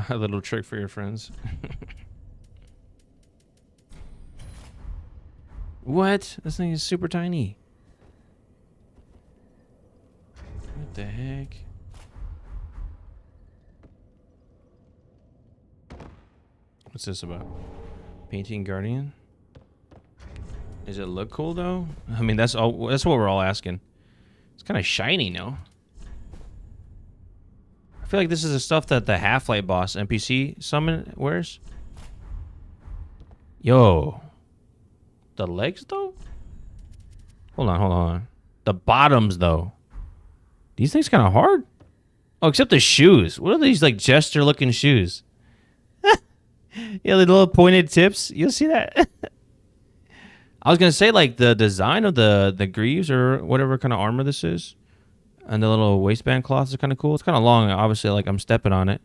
A little trick for your friends. What? This thing is super tiny. What the heck? What's this about? Painting Guardian? Does it look cool though? I mean, that's all. That's what we're all asking. It's kind of shiny, no? I feel like this is the stuff that the Half-Life boss NPC summon wears. Yo, the legs though? Hold on. The bottoms though. These things kind of hard. Oh, except the shoes. What are these like jester-looking shoes? Yeah, the little pointed tips. You'll see that. I was gonna say like the design of the greaves or whatever kind of armor this is, and the little waistband cloth is kind of cool. It's kind of long. Obviously, like I'm stepping on it.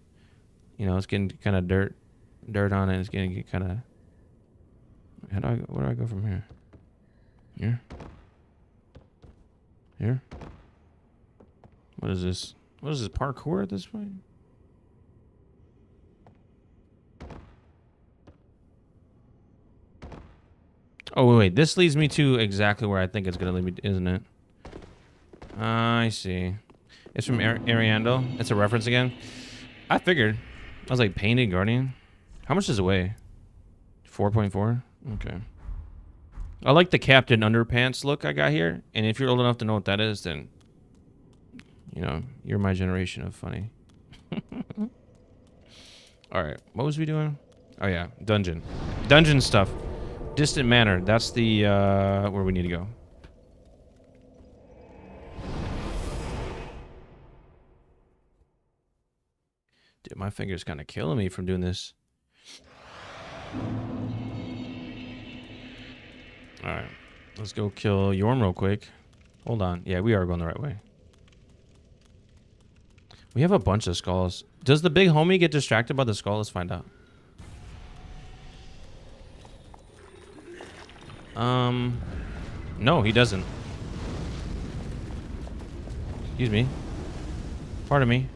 You know, it's getting kind of dirt on it. It's getting kind of. Where do I go from here? Here. What is this? What is this, parkour at this point? Oh, wait. This leads me to exactly where I think it's going to lead me, isn't it? I see. It's from Ariando. It's a reference again. I figured. I was like, Painted Guardian. How much does it weigh? 4.4? Okay. I like the Captain Underpants look I got here. And if you're old enough to know what that is, then, you know, you're my generation of funny. All right. What was we doing? Oh, yeah. Dungeon stuff. Distant Manor. That's the, where we need to go. Dude, my finger's kind of killing me from doing this. All right. Let's go kill Yorm real quick. Hold on. Yeah, we are going the right way. We have a bunch of skulls. Does the big homie get distracted by the skull? Let's find out. No, he doesn't. Excuse me. Pardon me.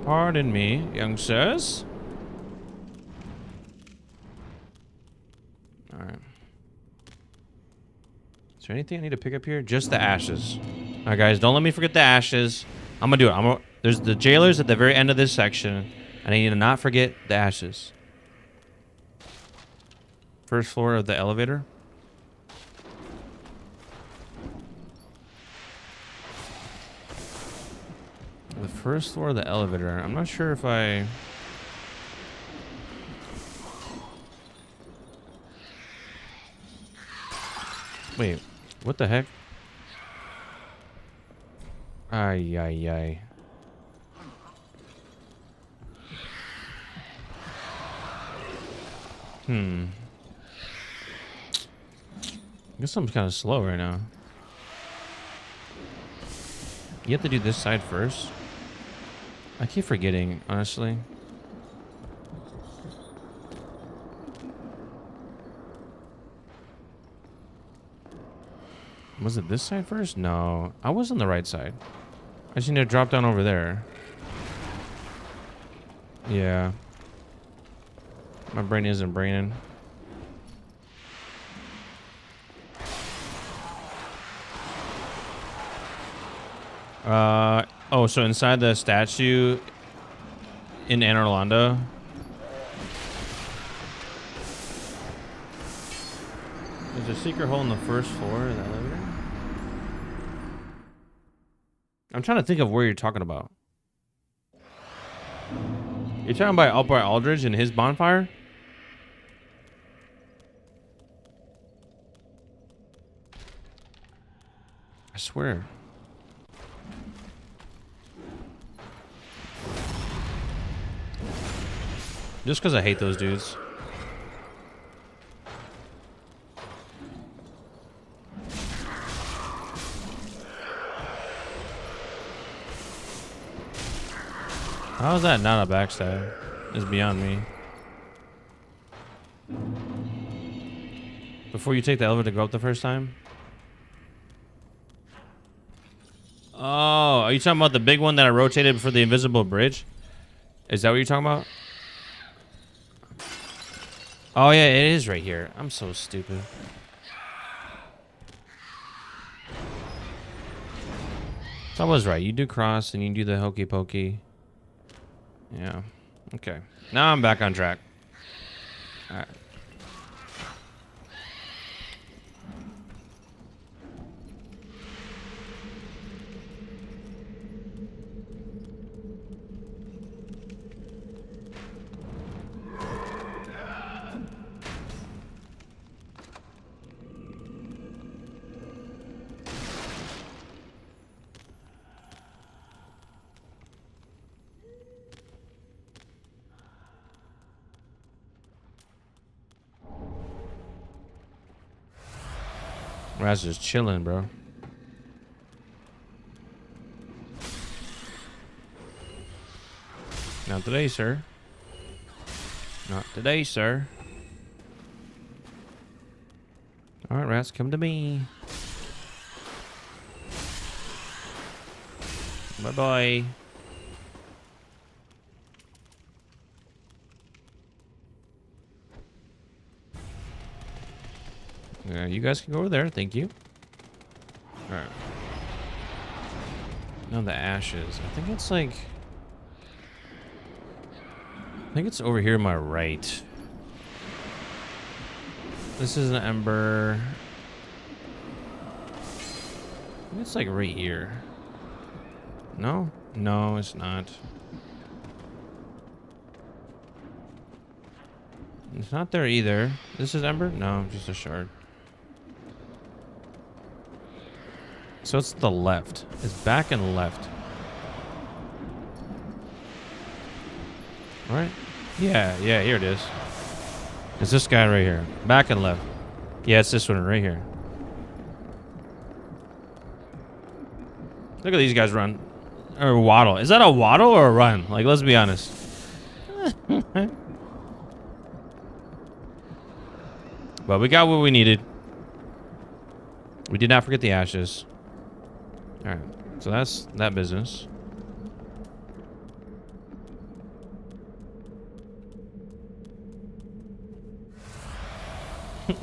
Pardon me, young sirs. Alright. Is there anything I need to pick up here? Just the ashes. Alright, guys, don't let me forget the ashes. I'm gonna do it. There's the jailers at the very end of this section. And I need to not forget the ashes. First floor of the elevator. The first floor of the elevator. I'm not sure if I... Wait, what the heck? Ay, ay, ay. I guess I'm kind of slow right now. You have to do this side first. I keep forgetting, honestly. Was it this side first? No, I was on the right side. I just need to drop down over there. Yeah. My brain isn't braining. Oh, so inside the statue in Anne Orlando. There's a secret hole in the first floor of the elevator. I'm trying to think of where you're talking about. You're talking about up by Aldridge and his bonfire? I swear. Just because I hate those dudes. How is that not a backstab? It's beyond me. Before you take the elevator to go up the first time? Oh, are you talking about the big one that I rotated for the invisible bridge? Is that what you're talking about? Oh yeah, it is right here. I'm so stupid. So I was right. You do cross and you do the hokey pokey. Yeah. Okay. Now I'm back on track. All right. Raz just chilling, bro. Not today, sir. Not today, sir. All right, Raz, come to me. Bye-bye. Yeah, you guys can go over there. Thank you. All right. Now the ashes. I think it's like... I think it's over here on my right. This is an ember. I think it's like right here. No? No, it's not. It's not there either. This is ember? No, just a shard. So it's the left. It's back and left. All right. Yeah, here it is. It's this guy right here. Back and left. Yeah, it's this one right here. Look at these guys run. Or waddle. Is that a waddle or a run? Like, let's be honest. But we got what we needed. We did not forget the ashes. Alright, so that's that business.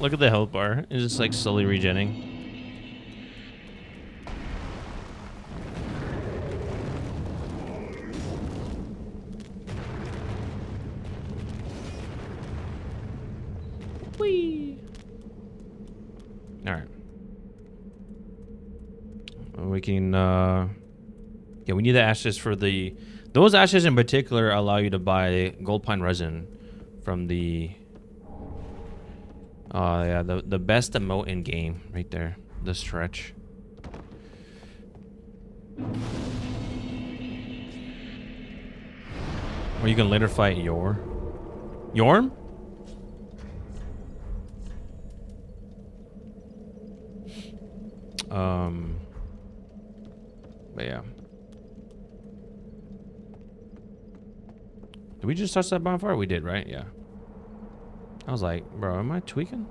Look at the health bar. It's just like slowly regenning. Whee! Alright. We can, yeah, we need the ashes for the... Those ashes in particular allow you to buy gold pine resin from the... yeah, the best emote in game right there. The stretch. Or you can later fight Yorm? But yeah. Did we just touch that bonfire? We did, right? Yeah. I was like, bro, am I tweaking?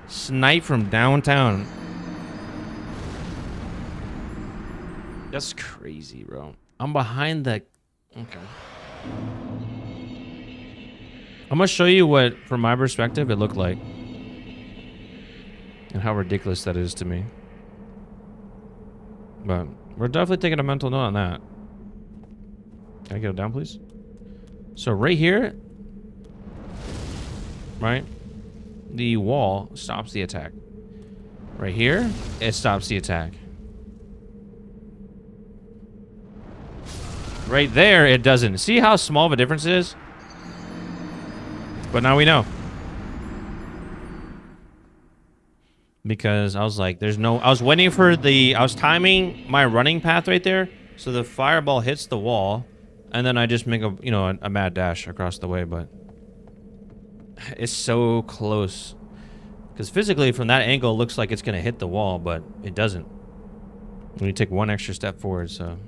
Snipe from downtown. That's crazy, bro. I'm behind the... Okay. I'm gonna show you what, from my perspective, it looked like. And how ridiculous that is to me. But we're definitely taking a mental note on that. Can I get it down, please? So right here... Right? The wall stops the attack. Right here, it stops the attack. Right there, it doesn't. See how small of a difference it is? But now we know. because I was like, there's no. I was waiting for the. I was timing my running path right there, so the fireball hits the wall, and then I just make a a mad dash across the way. But it's so close, because physically from that angle, it looks like it's gonna hit the wall, but it doesn't. When you take one extra step forward, so.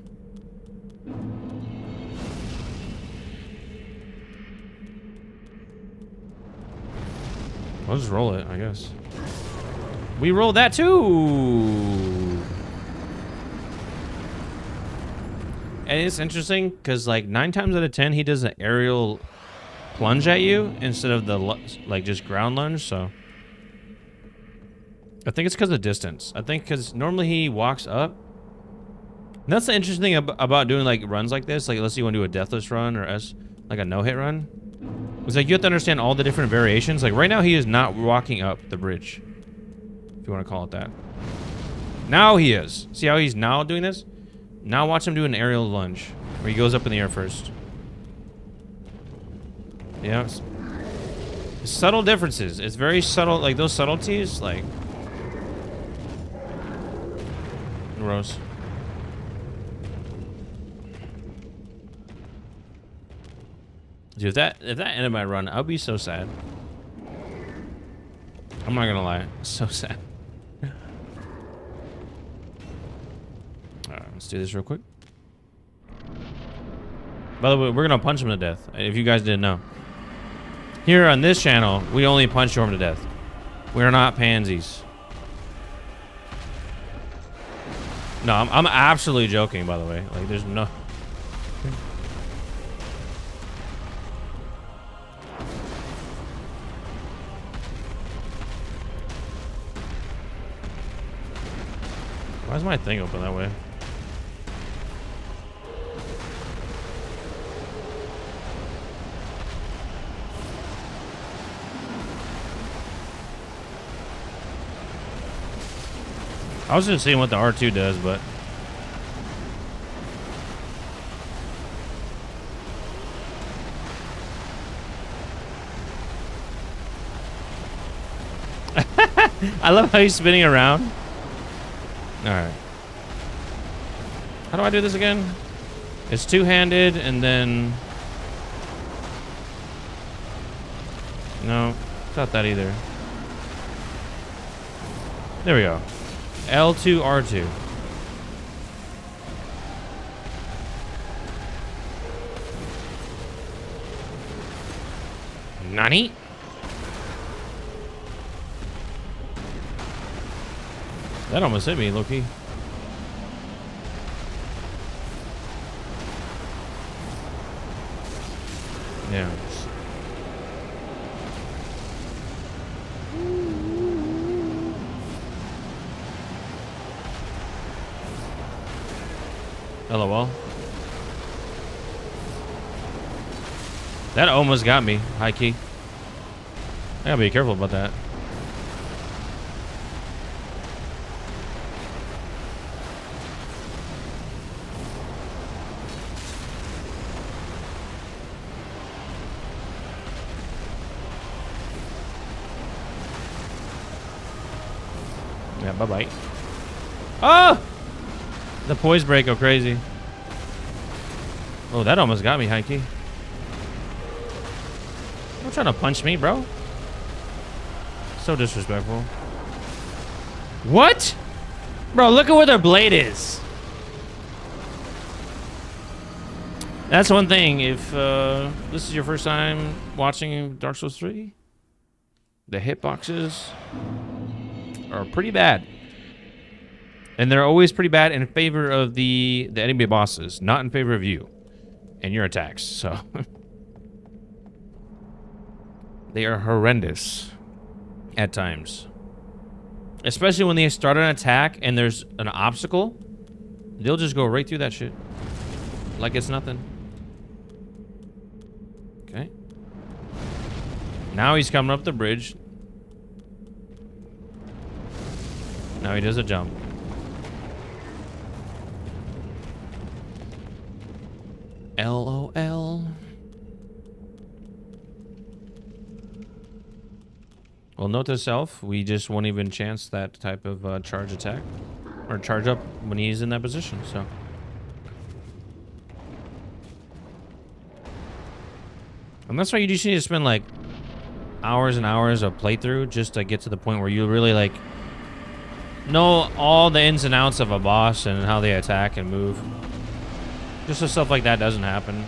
I'll just roll it, I guess. We rolled that too! And it's interesting, because like 9 times out of 10, he does an aerial plunge at you instead of the like just ground lunge, so. I think it's because of distance. I think because normally he walks up. And that's the interesting thing about doing like runs like this. Like let's say you want to do a deathless run or like a no-hit run. It's like you have to understand all the different variations. Like right now he is not walking up the bridge, if you want to call it that. Now he is. See how he's now doing this? Now watch him do an aerial lunge where he goes up in the air first. Yeah. Subtle differences. It's very subtle. Like those subtleties, like. Gross. Dude, if that ended my run, I would be so sad. I'm not gonna lie, so sad. Alright, let's do this real quick. By the way, we're gonna punch him to death, if you guys didn't know. Here on this channel, we only punch him to death. We're not pansies. No, I'm absolutely joking, by the way. Like, there's no... Why is my thing open that way? I was just seeing what the R2 does, but... I love how he's spinning around. Alright. How do I do this again? It's two-handed and then... No, it's not that either. There we go. L2, R2. Nani? That almost hit me, Loki. Yeah. LOL. That almost got me, high key. I gotta be careful about that. Yeah, bye-bye. Oh! The poise break go crazy. Oh, that almost got me, Heike. Don't trying to punch me, bro. So disrespectful. What? Bro, look at where their blade is. That's one thing. If this is your first time watching Dark Souls 3, the hitboxes are pretty bad. And they're always pretty bad in favor of the enemy bosses, not in favor of you and your attacks. So they are horrendous at times. Especially when they start an attack and there's an obstacle, they'll just go right through that shit like it's nothing. Okay. Now he's coming up the bridge. Now he does a jump. LOL. Well, Well, note to self, we just won't even chance that type of charge attack. Or charge up when he's in that position, so. And that's why you just need to spend like hours and hours of playthrough just to get to the point where you really like know all the ins and outs of a boss and how they attack and move. Just so stuff like that doesn't happen.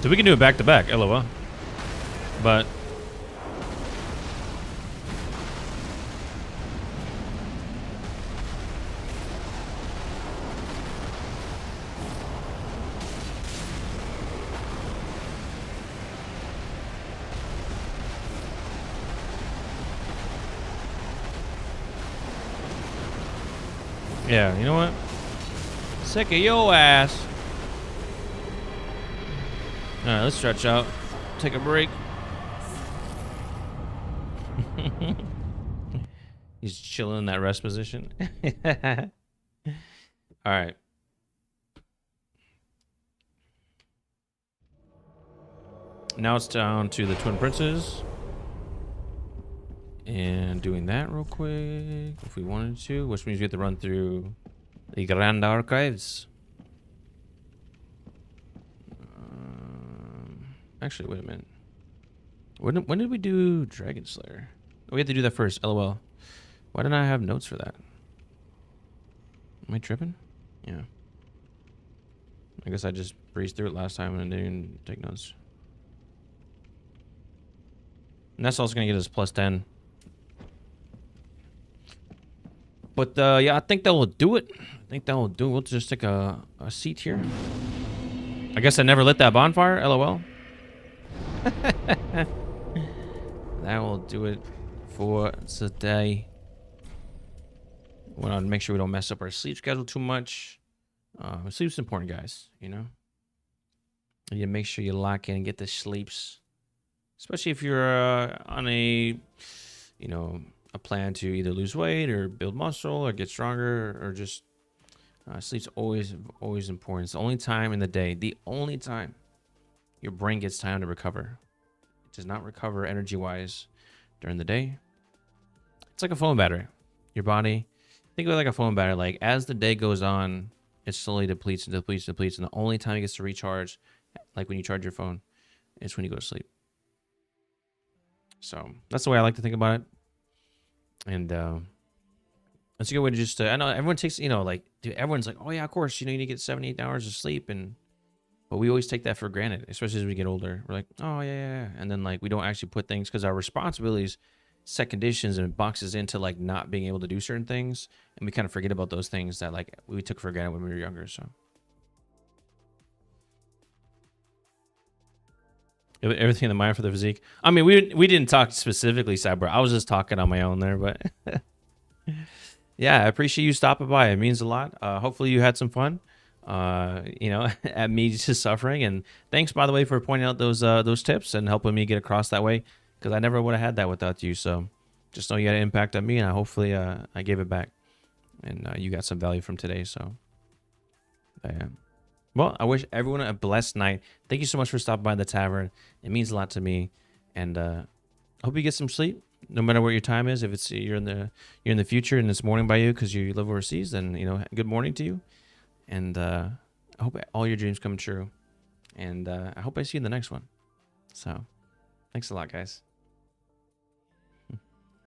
So we can do it back to back, LOL. But yeah, you know what? Sick of your ass. All right, let's stretch out. Take a break. He's chilling in that rest position. All right. Now it's down to the Twin Princes. And doing that real quick, if we wanted to, which means we have to run through the Grand Archives. Actually, wait a minute. When did we do Dragon Slayer? We had to do that first, LOL. Why didn't I have notes for that? Am I tripping? Yeah. I guess I just breezed through it last time and didn't take notes. And that's also going to get us plus 10. But yeah, I think that will do it. We'll just take a seat here. I guess I never lit that bonfire, LOL. That will do it for today. Want to make sure we don't mess up our sleep schedule too much. Sleep's important, guys. You know, you make sure you lock in and get the sleeps, especially if you're on a, you know, a plan to either lose weight or build muscle or get stronger or just sleep's always important. It's the only time in the day, the only time your brain gets time to recover. It does not recover energy-wise during the day. It's like a phone battery. Your body, think of it like a phone battery. Like as the day goes on, it slowly depletes and depletes and depletes. And the only time it gets to recharge, like when you charge your phone, is when you go to sleep. So that's the way I like to think about it. And that's a good way to just, I know everyone takes, you know, like, dude, everyone's like, oh yeah, of course, you know, you need to get 7, 8 hours of sleep. But we always take that for granted, especially as we get older. We're like, oh yeah. And then like, we don't actually put things, because our responsibilities set conditions and boxes into like not being able to do certain things. And we kind of forget about those things that like we took for granted when we were younger. So everything in the mind for the physique. I mean, we didn't talk specifically, Cyber. I was just talking on my own there, but yeah, I appreciate you stopping by. It means a lot. Hopefully you had some fun. You know, at me just suffering. And thanks, by the way, for pointing out those tips and helping me get across that way, because I never would have had that without you. So just know you had an impact on me, and hopefully I gave it back, and you got some value from today. So yeah. Well, I wish everyone a blessed night. Thank you so much for stopping by the tavern. It means a lot to me, and I hope you get some sleep, no matter what your time is. If it's you're in the future and it's morning by you because you live overseas, then you know, good morning to you. And I hope all your dreams come true. And I hope I see you in the next one. So thanks a lot, guys.